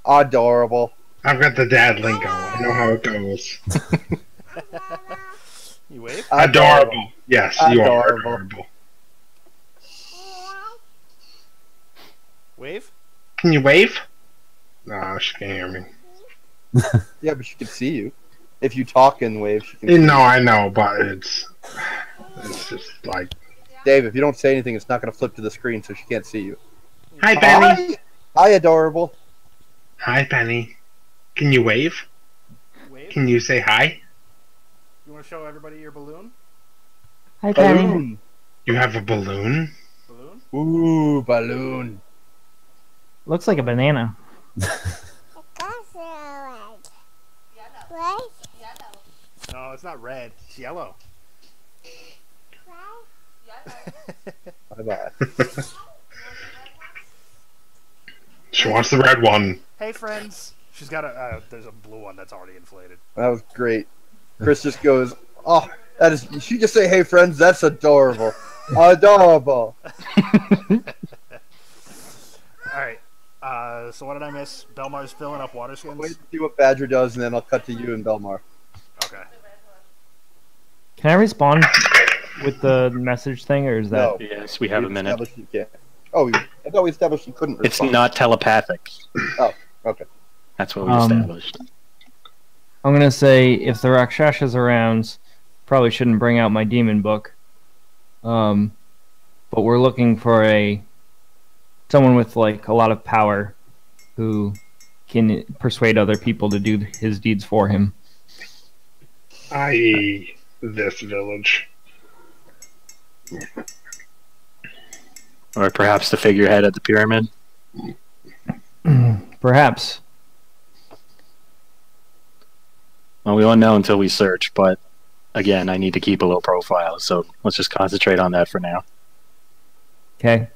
Adorable. I've got the dad link on. I know how it goes. You wave? Adorable. Yes, you are Adorable. adorable. Wave? Can you wave? No, she can't hear me. Yeah, but she can see you. If you talk in wave, she can. No, I know, but it's just like, Dave, if you don't say anything, it's not going to flip to the screen, so she can't see you. hi, Penny. Hi, adorable. Hi, Penny. Can you wave? Wave? Can you say hi? You want to show everybody your balloon? Hi, Penny. Balloon. You have a balloon? Balloon? Ooh, balloon. Looks like a banana. Right? No, it's not red. It's yellow. Bye-bye. She wants the red one. Hey, friends. She's got a. There's a blue one that's already inflated. That was great. Chris just goes, oh, that is. She just say, hey, friends, that's adorable. Adorable. Alright. So what did I miss? Belmar's filling up water skins? Wait to see what Badger does, and then I'll cut to you and Belmar. Okay. Can I respond with the message thing, or is that? No. Yes, we have a minute. Established you can't. Oh, I thought we established you couldn't It's respond. not telepathic. Oh, okay. That's what we Um, established. I'm gonna say if the Rakshasha's around, probably shouldn't bring out my demon book. But we're looking for someone with like a lot of power who can persuade other people to do his deeds for him. I.e., this village. Or perhaps the figurehead at the pyramid. Perhaps. Well, we won't know until we search, but again, I need to keep a low profile, so let's just concentrate on that for now. Okay.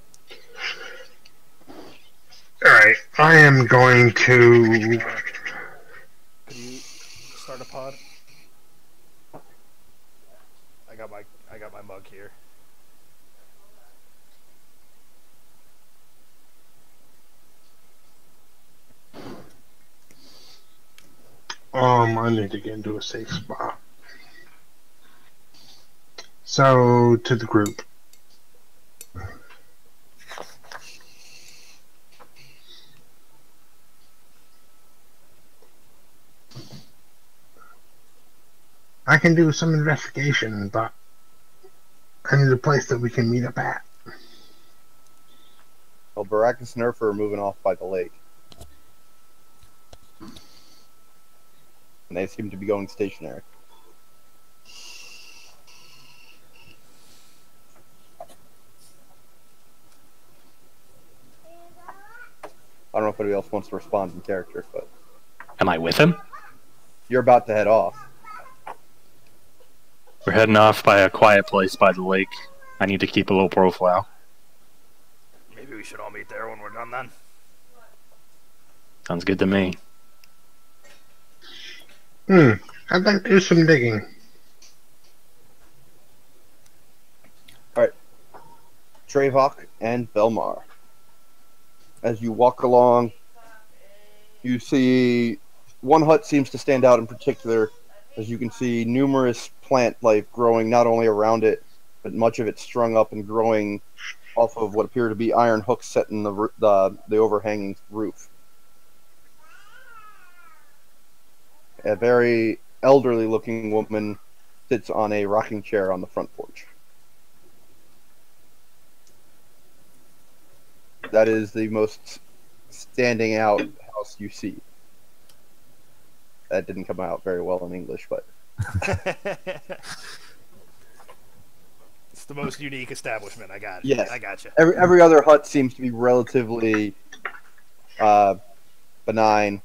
Alright, I am going to... Could you start a pod? I got my mug here. I need to get into a safe spot. So, to the group. I can do some investigation, but I need a place that we can meet up at. Well, Baracus and Urfa are moving off by the lake. And they seem to be going stationary. I don't know if anybody else wants to respond in character, but Am I with him? you're about to head off. We're heading off by a quiet place by the lake. I need to keep a low profile. Maybe we should all meet there when we're done then. Sounds good to me. I'd like to do some digging. Trevok and Belmar. As you walk along, you see one hut seems to stand out in particular, as you can see numerous plant life growing not only around it, but much of it strung up and growing off of what appear to be iron hooks set in the overhanging roof. A very elderly-looking woman sits on a rocking chair on the front porch. That is the most standing out house you see. That didn't come out very well in English, but It's the most unique establishment. I got it. yes, I got you. every other hut seems to be relatively benign,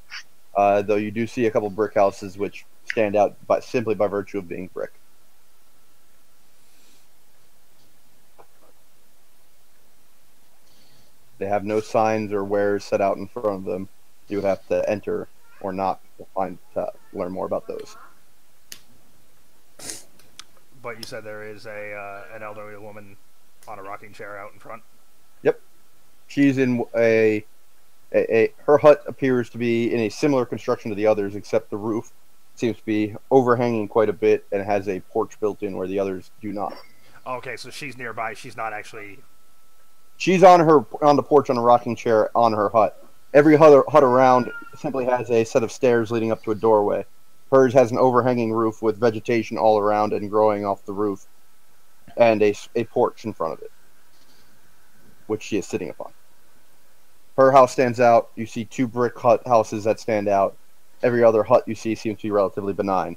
though you do see a couple brick houses which stand out simply by virtue of being brick. They have no signs or wares set out in front of them. You would have to enter or knock to learn more about those. But you said there is an elderly woman on a rocking chair out in front. Yep, she's in her hut appears to be in a similar construction to the others, except the roof seems to be overhanging quite a bit and has a porch built in where the others do not. Okay, so she's nearby. She's not actually. She's on the porch on a rocking chair on her hut. Every hut around simply has a set of stairs leading up to a doorway. Hers has an overhanging roof with vegetation all around and growing off the roof, and a porch in front of it, which she is sitting upon. Her house stands out. You see two brick houses that stand out. Every other hut you see seems to be relatively benign.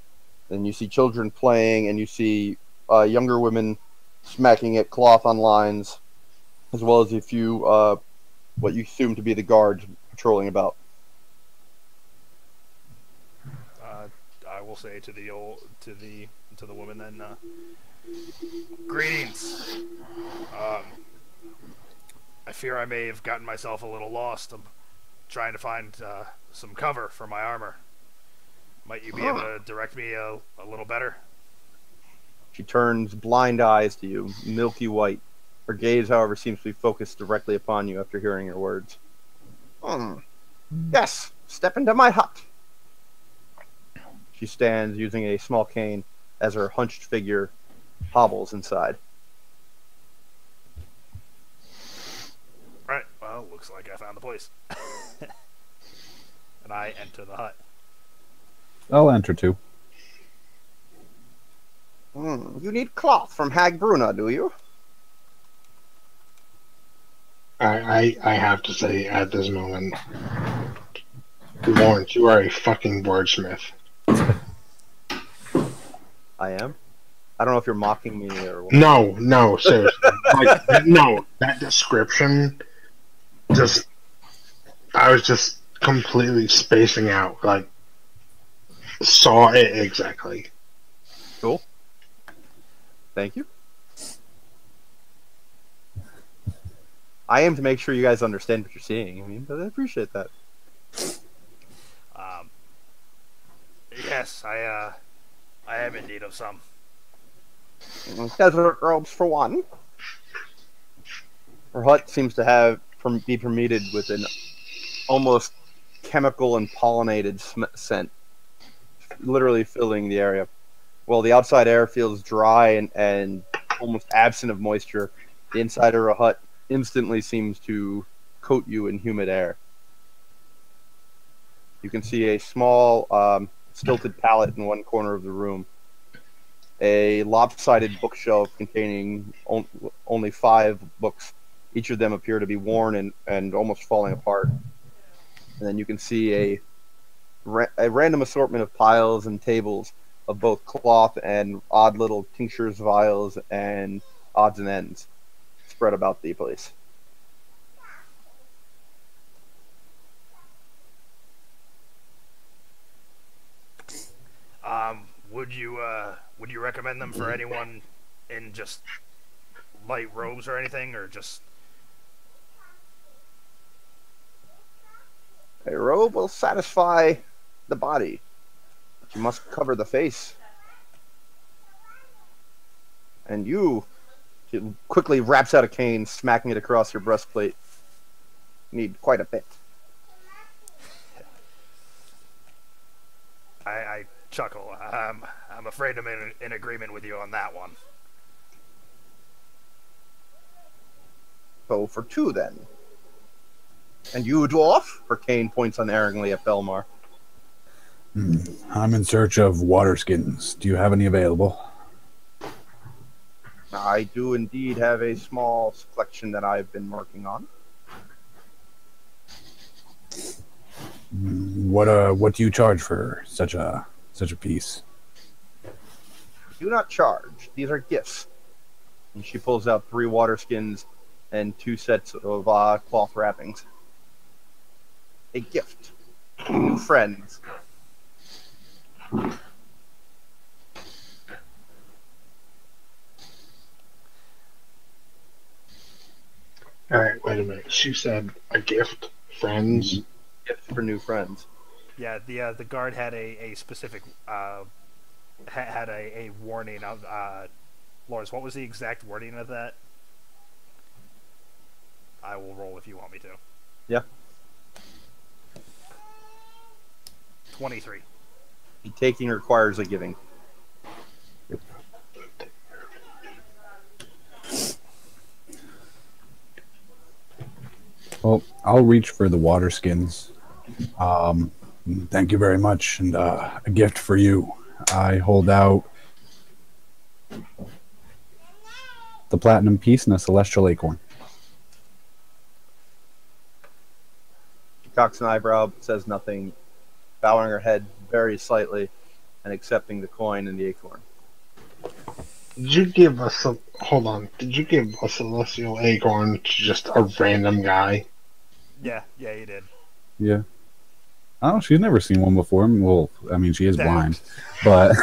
Then you see children playing, and you see younger women smacking at cloth on lines, as well as a few what you assume to be the guards patrolling about. I will say to the woman then, greetings. I fear I may have gotten myself a little lost. I'm trying to find some cover for my armor. Might you be able to direct me a little better? She turns blind eyes to you, milky white. Her gaze, however, seems to be focused directly upon you after hearing your words. Yes, step into my hut. She stands using a small cane as her hunched figure hobbles inside. Alright, well, looks like I found the place. And I enter the hut. I'll enter too. You need cloth from Hag Bruna, do you? I have to say at this moment, Lawrence, you are a fucking wordsmith. I am? I don't know if you're mocking me or what. No, seriously. No, that description I was just completely spacing out. Like, saw it exactly. Cool. Thank you. I aim to make sure you guys understand what you're seeing. I mean, but I appreciate that. Yes, I am in need of some. Desert robes for one. Her hut seems to be permeated with an almost chemical and pollinated scent, literally filling the area. While the outside air feels dry and almost absent of moisture, the inside of her hut instantly seems to coat you in humid air. You can see a small stilted pallet in one corner of the room, a lopsided bookshelf containing only 5 books. Each of them appear to be worn and almost falling apart. And then you can see a random assortment of piles and tables of both cloth and odd little tinctures, vials, and odds and ends spread about the place. Would you recommend them for anyone in just light robes or anything, or just... A robe will satisfy the body, but you must cover the face. And you, she quickly wraps out a cane, smacking it across your breastplate. Need quite a bit. I chuckle. I'm afraid I'm in agreement with you on that one. So for 2 then. And you, dwarf? Her cane points unerringly at Belmar. I'm in search of water skins. Do you have any available? I do indeed have a small collection that I've been working on. What do you charge for such a piece? Do not charge. These are gifts. And she pulls out 3 water skins and 2 sets of cloth wrappings. A gift. New friends. Alright, wait a minute. She said a gift. Friends. Gifts for new friends. Yeah, the guard had a specific had a warning of Lawrence. What was the exact wording of that? I will roll if you want me to. Yeah. 23. Taking requires a giving. Well, I'll reach for the water skins. Thank you very much, and a gift for you. I hold out the platinum piece and a celestial acorn. She cocks an eyebrow, says nothing, bowing her head very slightly, and accepting the coin and the acorn. Did you give us a hold on? Did you give a celestial acorn to just a random guy? Yeah, you did. Yeah. Oh, she's never seen one before. Well, I mean, she is Damn. blind, but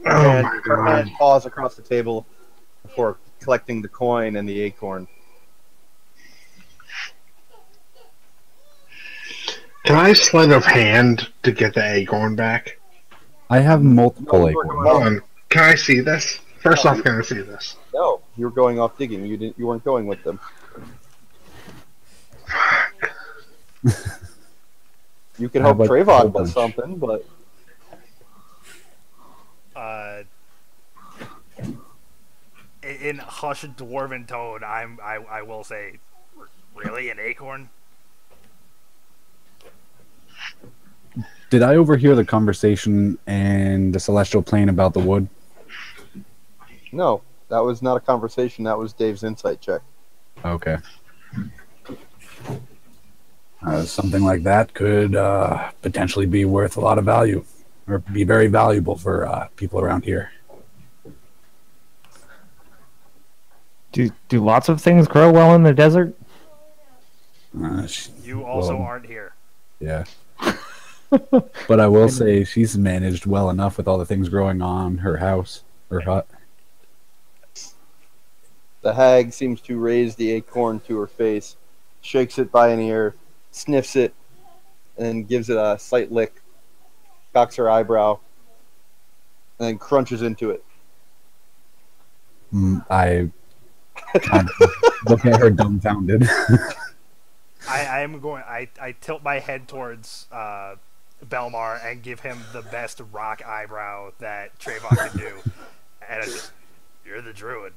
Oh And my her god! hand paws across the table before collecting the coin and the acorn. Can I sleight of hand to get the acorn back? I have multiple No, acorns. Hold on. Can I see this? First off, can I see this? No, you were going off digging. You weren't going with them. You could How help about a whole Trayvon with bunch? something, but In hushed dwarven tone, I will say, really, an acorn? Did I overhear the conversation and the celestial plane about the wood? no, that was not a conversation. That was Dave's insight check. Okay. Something like that could potentially be worth a lot of value, or be very valuable for people around here. Do lots of things grow well in the desert? You also well, aren't here. Yeah. But I will say she's managed well enough with all the things growing on her house, her hut. The hag seems to raise the acorn to her face, shakes it by an ear, sniffs it, and then gives it a slight lick, cocks her eyebrow, and then crunches into it. I kind of look at her dumbfounded. I tilt my head towards Belmar and give him the best rock eyebrow that Trayvon can do. And I just, you're the druid.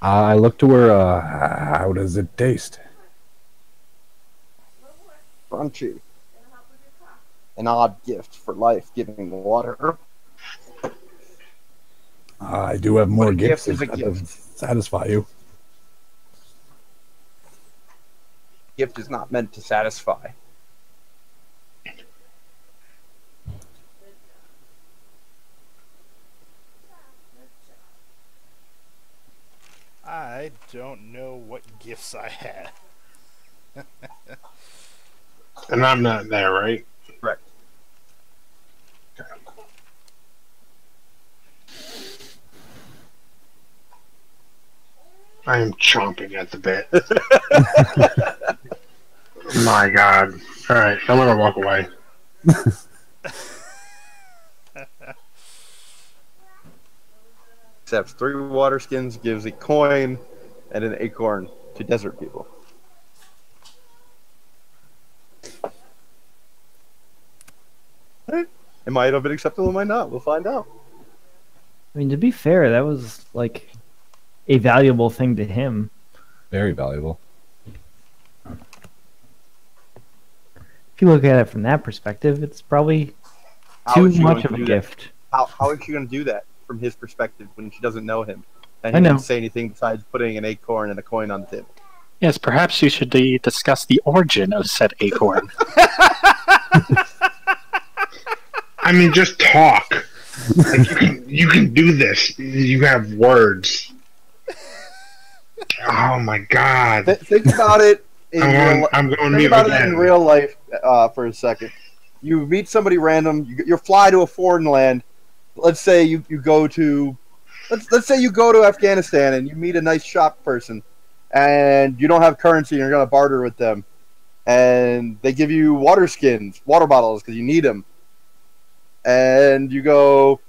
I look to her. How does it taste? Crunchy. An odd gift for life, giving water. I do have more But a gifts gift is a that gift. satisfy you. Gift is not meant to satisfy. I don't know what gifts I had. And I'm not there, right? Correct. I am chomping at the bit. My god. Alright, I'm gonna walk away. Accepts 3 water skins, gives a coin and an acorn to desert people. It might have been acceptable, it might not. We'll find out. I mean, to be fair, that was like a valuable thing to him. Very valuable. If you look at it from that perspective, it's probably How too is she much going of to a do that? gift. How is she going to do that from his perspective when she doesn't know him? And I he know. didn't say anything besides putting an acorn and a coin on the table. Yes, perhaps you should discuss the origin of said acorn. I mean, just talk. Like, you can do this. You have words. Oh my god. Think about it. I'm going Think mute about it in again. real life for a second. You meet somebody random. You fly to a foreign land. Let's say you go to, let's say you go to Afghanistan and you meet a nice shop person, and you don't have currency and you're gonna barter with them, and they give you water bottles because you need them, and you go,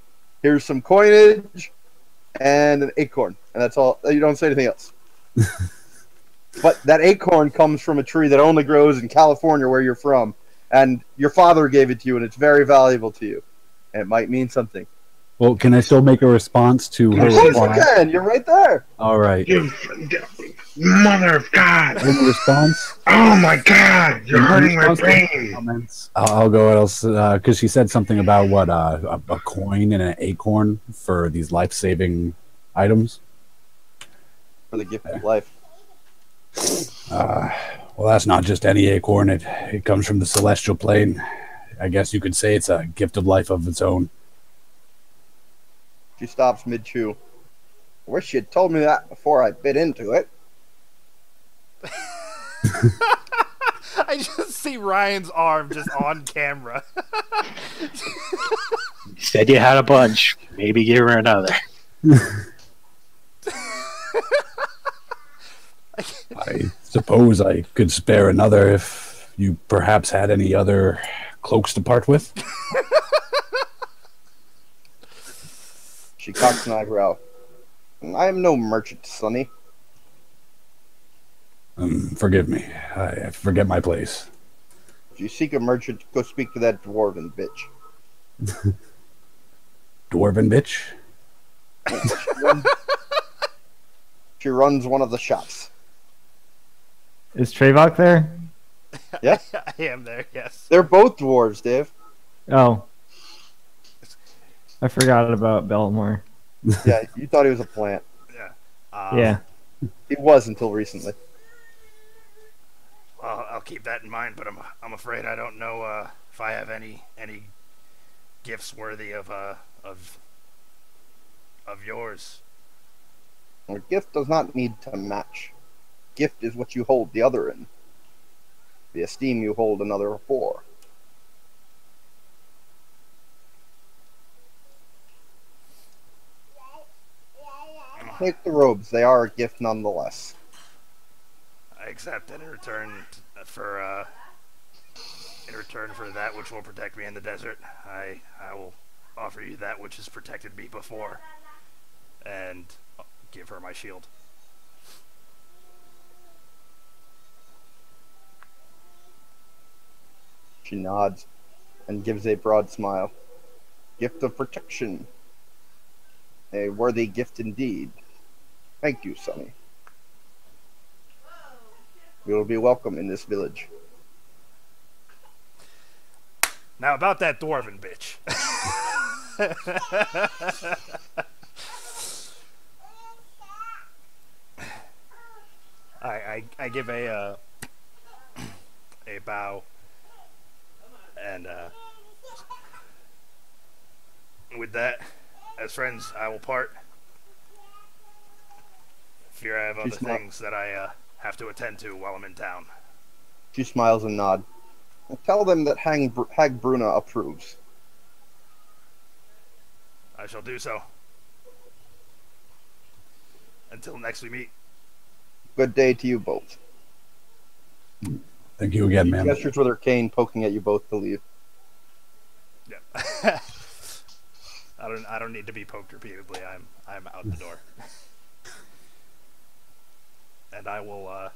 here's some coinage and an acorn, and that's all. You don't say anything else. But that acorn comes from a tree that only grows in California, where you're from, and your father gave it to you, and it's very valuable to you, and it might mean something. Well, can I still make a response to her Of course you reply? can. You're right there. All right. You mother of God! In response, Oh my God! You're hurting my response to her brain. comments, I'll go else because she said something about what a coin and an acorn for these life-saving items. For the gift of life. Well, that's not just any acorn. It comes from the celestial plane. I guess you could say it's a gift of life of its own. She stops mid-chew. I wish you'd told me that before I bit into it. I just see Ryan's arm just on camera. Said you had a bunch. Maybe give her another. I suppose I could spare another if you perhaps had any other cloaks to part with. She cocks an eyebrow. I am no merchant, Sonny. Forgive me. I forget my place. If you seek a merchant, go speak to that dwarven bitch. Dwarven bitch? She runs one of the shops. Is Trevok there? Yeah? I am there, yes. They're both dwarves, Dave. Oh. I forgot about Belmore. Yeah, you thought he was a plant. Yeah. Yeah. He was until recently. Well, I'll keep that in mind, but I'm afraid I don't know if I have any gifts worthy of yours. A gift does not need to match. Gift is what you hold the other in. The esteem you hold another for. Take the robes. They are a gift nonetheless. I accept it in return for that which will protect me in the desert. I will offer you that which has protected me before, and give her my shield. She nods and gives a broad smile. Gift of protection. A worthy gift indeed. Thank you, Sonny. You will be welcome in this village. Now about that dwarven bitch. I give a bow, and with that, as friends, I will part. Fear I have other things that I have to attend to while I'm in town. She smiles and nods. Tell them that Hag Bruna approves. I shall do so. Until next we meet. Good day to you both. Thank you again, She ma'am. gestures with her cane, poking at you both to leave. Yeah. I don't need to be poked repeatedly. I'm out the door. And I will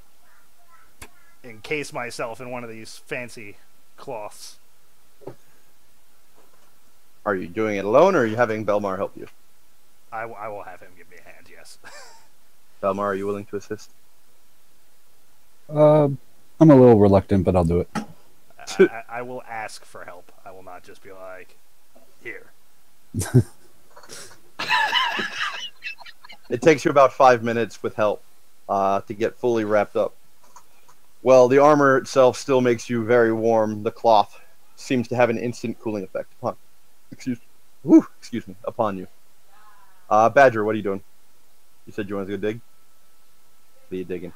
encase myself in one of these fancy cloths. Are you doing it alone, or are you having Belmar help you? I will have him give me a hand, yes. Belmar, are you willing to assist? I'm a little reluctant, but I'll do it. I will ask for help. I will not just be like, here. It takes you about 5 minutes with help to get fully wrapped up. Well, the armor itself still makes you very warm. The cloth seems to have an instant cooling effect upon upon you. Badger, what are you doing? You said you wanted to go dig? What are you digging?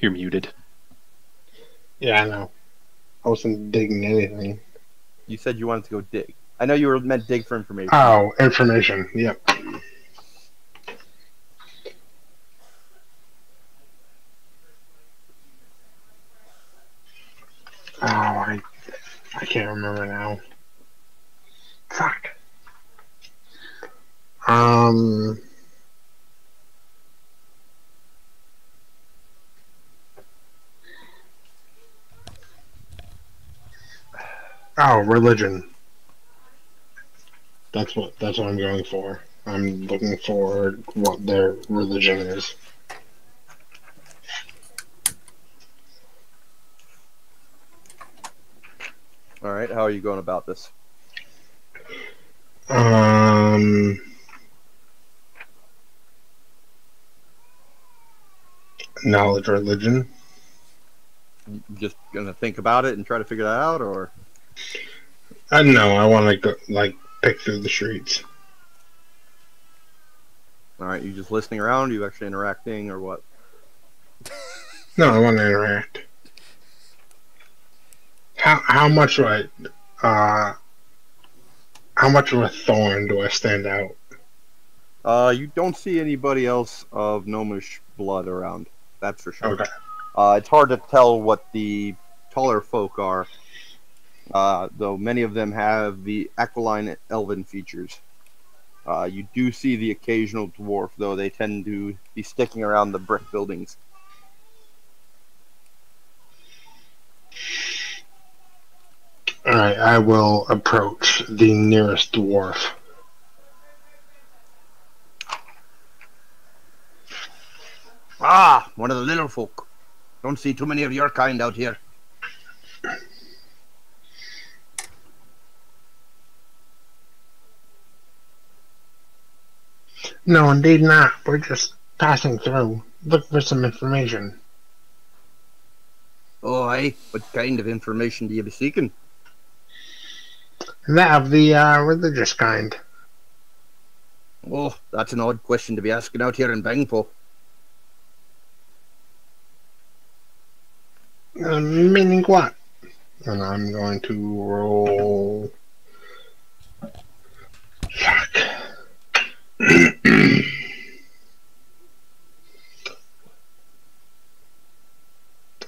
You're muted. Yeah, I know. I wasn't digging anything. You said you wanted to go dig. I know you were meant dig for information. Oh, information. Yep. Oh, I can't remember now. Fuck. Oh, religion. That's what I'm going for. I'm looking for what their religion is. All right, how are you going about this? Knowledge religion. You just gonna think about it and try to figure that out, or? I don't know. I want to go pick through the streets. All right, you just listening around? You actually interacting, or what? No, I want to interact. How much do I how much of a thorn do I stand out? You don't see anybody else of gnomish blood around. That's for sure. Okay. It's hard to tell what the taller folk are, though many of them have the aquiline elven features. You do see the occasional dwarf, though they tend to be sticking around the brick buildings. Alright, I will approach the nearest dwarf. Ah, one of the little folk. Don't see too many of your kind out here. No, indeed not. We're just passing through. Look for some information. Oh, aye. What kind of information do you be seeking? That of the religious kind. Oh, that's an odd question to be asking out here in Bangpo. Meaning what? And I'm going to roll. Fuck.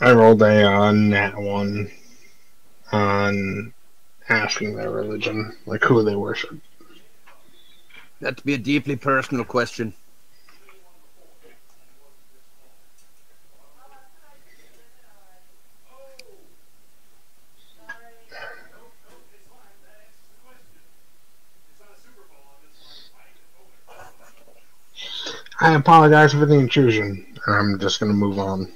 I rolled a nat one on asking their religion, like who they worship. That'd be a deeply personal question. I apologize for the intrusion. I'm just going to move on.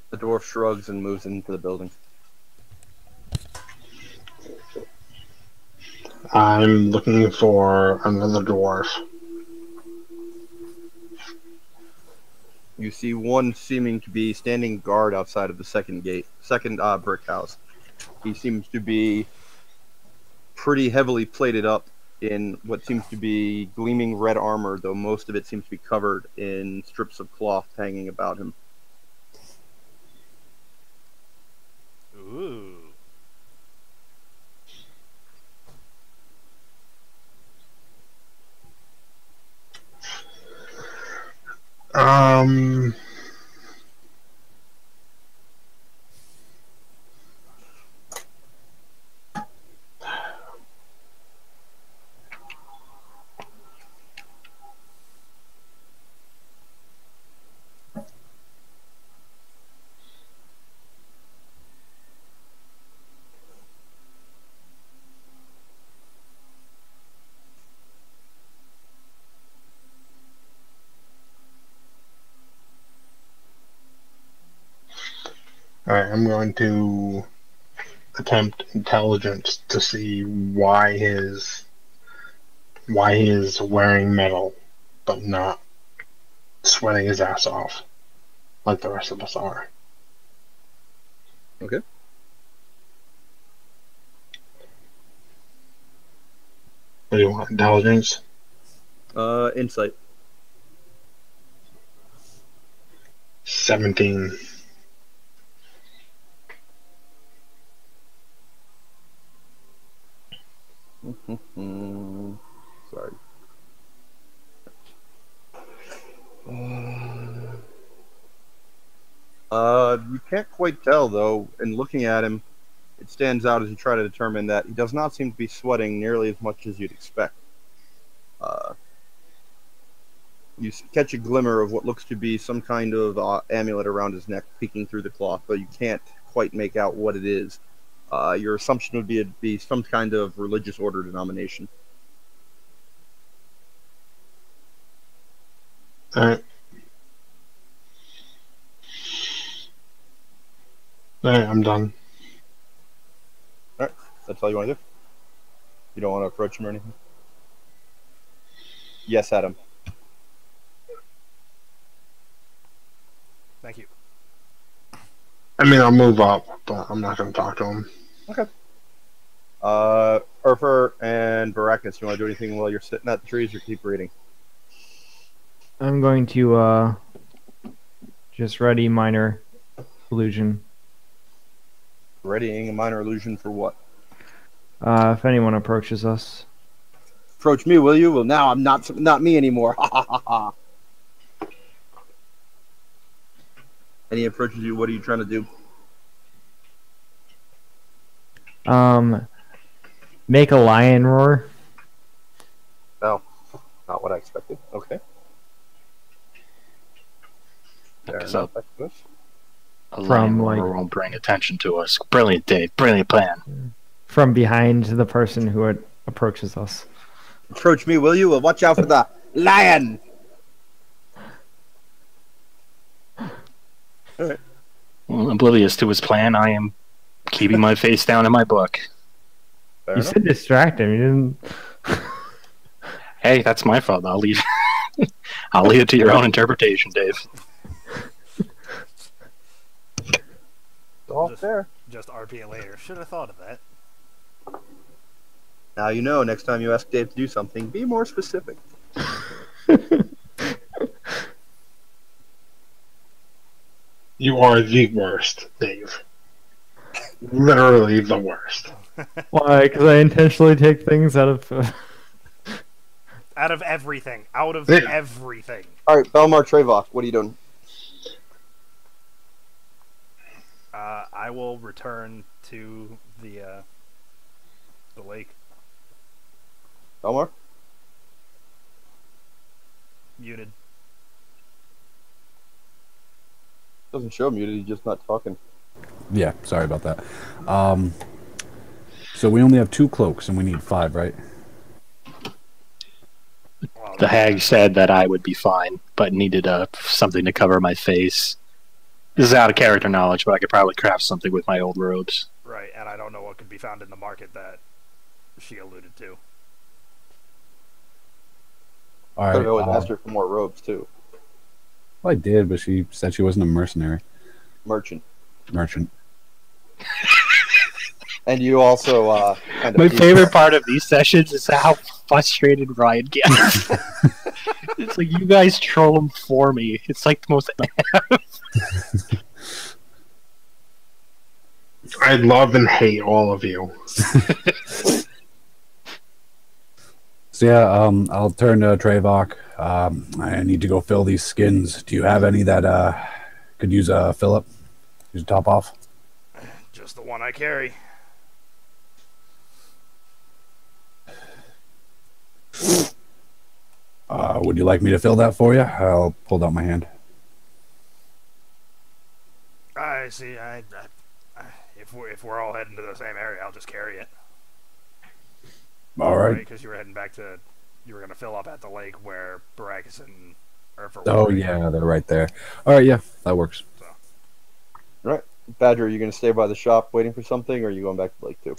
The dwarf shrugs and moves into the building. I'm looking for another dwarf. You see one seeming to be standing guard outside of the second brick house. He seems to be pretty heavily plated up in what seems to be gleaming red armor, though most of it seems to be covered in strips of cloth hanging about him. Ooh. Um, Alright, I'm going to attempt intelligence to see why he is wearing metal, but not sweating his ass off like the rest of us are. Okay. What do you want? Intelligence? Insight. 17. Sorry. You can't quite tell, though. In looking at him, it stands out as you try to determine that he does not seem to be sweating nearly as much as you'd expect. You catch a glimmer of what looks to be some kind of amulet around his neck peeking through the cloth, but you can't quite make out what it is. Your assumption would be it'd be some kind of religious order denomination. Alright. Alright, I'm done. Alright, that's all you want to do? You don't want to approach him or anything? Yes, Adam. Thank you. I mean, I'll move up, but I'm not going to talk to him. Okay. Urfer and Baracus, you want to do anything while you're sitting at the trees or keep reading? I'm going to just ready minor illusion. Readying a minor illusion for what? If anyone approaches us. Approach me, will you? Well, now I'm not me anymore. Ha ha ha ha. Any approaches you, what are you trying to do? Make a lion roar. No, not what I expected. Okay. Fair Because enough, a I suppose. lion From, roar like- won't bring attention to us. Brilliant, Dave. Brilliant plan. From behind the person who approaches us. Approach me, will you? Well, watch out for the lion. Alright. Well, oblivious to his plan, I am keeping my face down in my book. Fair You enough. said distract him. You didn't. Hey, that's my fault. I'll leave. I'll leave it to your own interpretation, Dave. All fair. Just RP later. Should have thought of that. Now you know, next time you ask Dave to do something, be more specific. You are the worst, Dave. Literally the worst. Why? Because I intentionally take things out of. Out of everything. Out of Yeah. everything. Alright, Belmar Trevok, what are you doing? I will return to the lake. Belmar? Muted. Doesn't show muted, he's just not talking. Yeah, sorry about that. So we only have 2 cloaks and we need 5, right? Well, The hag said that I would be fine, but needed something to cover my face. This is out of character knowledge, but I could probably craft something with my old robes. Right, and I don't know what could be found in the market that she alluded to. All Could have always right. asked her for more robes, too. Well, I did, but she said she wasn't a mercenary. Merchant. Merchant. And you also, kind of... My favorite part of these sessions is how frustrated Ryan gets. It's like you guys troll him for me. It's like the most. I love and hate all of you. So yeah, I'll turn to Trevok. I need to go fill these skins. Do you have any that could use a fill up? Use a top off? Just the one I carry. Would you like me to fill that for you? I'll pull out my hand. I see. If we're all heading to the same area, I'll just carry it. All right. Because you were heading back to, you were gonna fill up at the lake where Baracus and Urfer Oh were. yeah, they're right there. All right, yeah, that works. Right. Badger, are you going to stay by the shop waiting for something, or are you going back to the lake, too?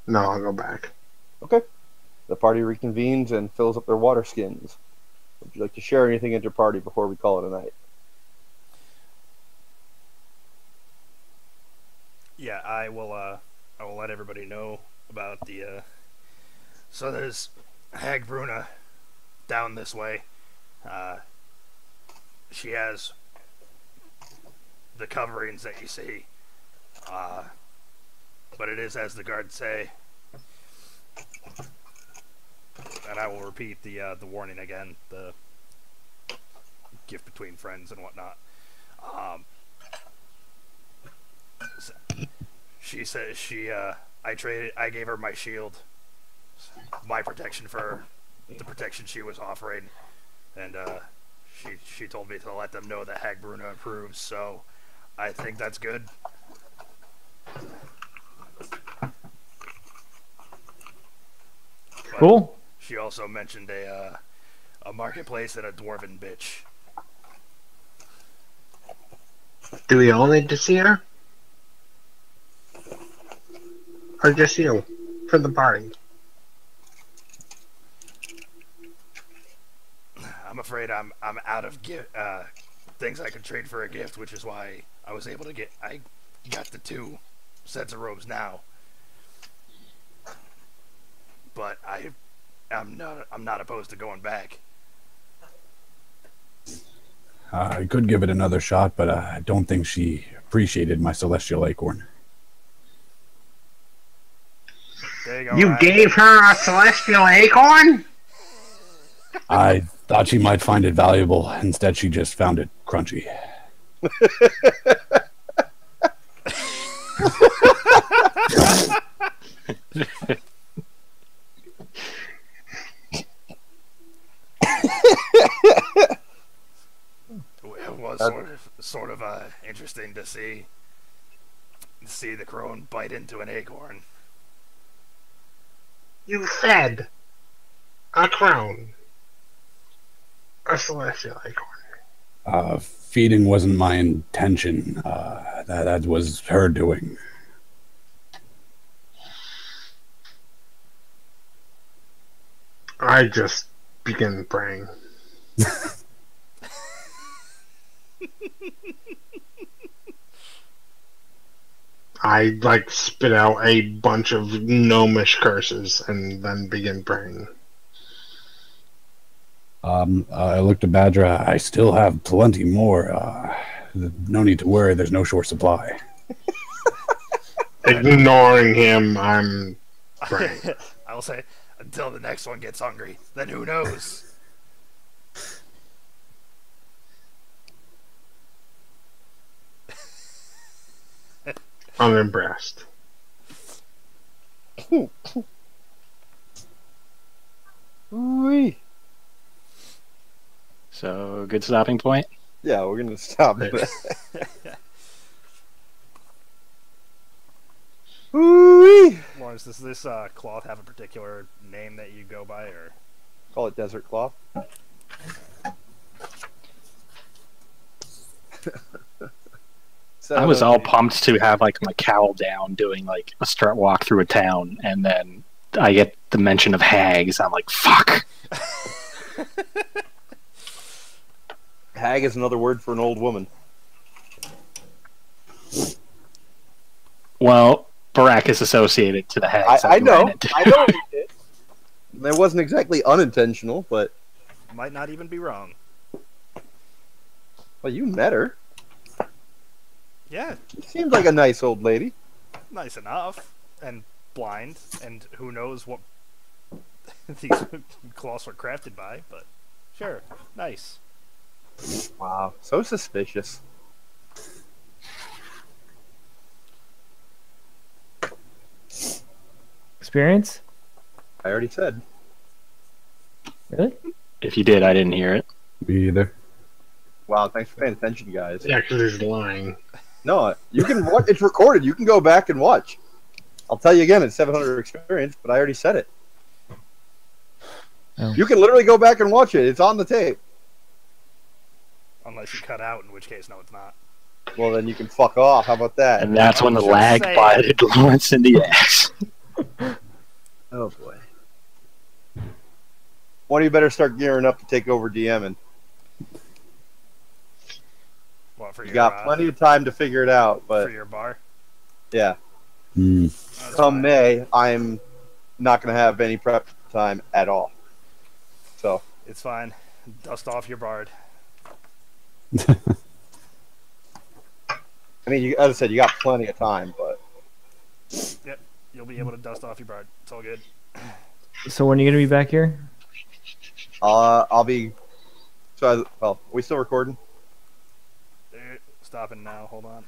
No, I'll go back. Okay. The party reconvenes and fills up their water skins. Would you like to share anything inter-party before we call it a night? Yeah, I will let everybody know about the. So there's Hag Bruna down this way. She has the coverings that you see, but it is as the guards say. And I will repeat the warning again: the gift between friends and whatnot. She says I gave her my shield, my protection for the protection she was offering, and she told me to let them know that Hagbruna approves, so I think that's good. But Cool. she also mentioned a marketplace and a dwarven bitch. Do we all need to see her? Or just you? For the party? I'm afraid I'm out of things I could trade for a gift, which is why I was able to get. I got the 2 sets of robes now, but I'm not opposed to going back. I could give it another shot, but I don't think she appreciated my celestial acorn. There you go. You Ryan. gave her a celestial acorn? I thought she might find it valuable. Instead, she just found it crunchy. It was sort of interesting to see the crone bite into an acorn. You fed a crown a celestial acorn. Feeding wasn't my intention. That was her doing. I just begin praying. I spit out a bunch of gnomish curses and then begin praying. I looked at Badger. I still have plenty more. No need to worry. There's no short supply. Ignoring him, I'm praying. I'll say, until the next one gets hungry, then who knows? Unimpressed. Ooh-wee. So, good stopping point. Yeah, we're gonna stop it. Ooh-wee. Lawrence, does this cloth have a particular name that you go by, or? Call it desert cloth. So I was all pumped to have like my cowl down, doing like a strut walk through a town, and then I get the mention of hags. I'm like, fuck. Hag is another word for an old woman. Well, Barak is associated to the hags. I know. ran into. I know. That wasn't exactly unintentional, but Might not even be wrong. well, you met her. Yeah, She seems like a nice old lady. nice enough. And blind, and who knows what these cloths were crafted by, but sure, nice. Wow, so suspicious. Experience? I already said. Really? If you did, I didn't hear it. Me either. Wow, thanks for paying attention, guys. Yeah, because he's lying. No, you can watch. It's recorded. You can go back and watch. I'll tell you again, it's 700 experience, but I already said it. Oh. You can literally go back and watch it. It's on the tape. Unless you cut out, in which case, no, it's not. Well, then you can fuck off. How about that? And that's when the Just lag saying. bited Lawrence in the ass. Oh boy. One of you better start gearing up to take over DMing. What, for You your, got plenty of time to figure it out, for but your bar? yeah. That's Come fine. May, I'm not going to have any prep time at all. So, It's fine. Dust off your bard. I mean, as I said, you got plenty of time, but Yep, you'll be able to dust off your bard. It's all good. So when are you gonna be back here? I'll be. So, well, are we still recording? Stopping now. Hold on.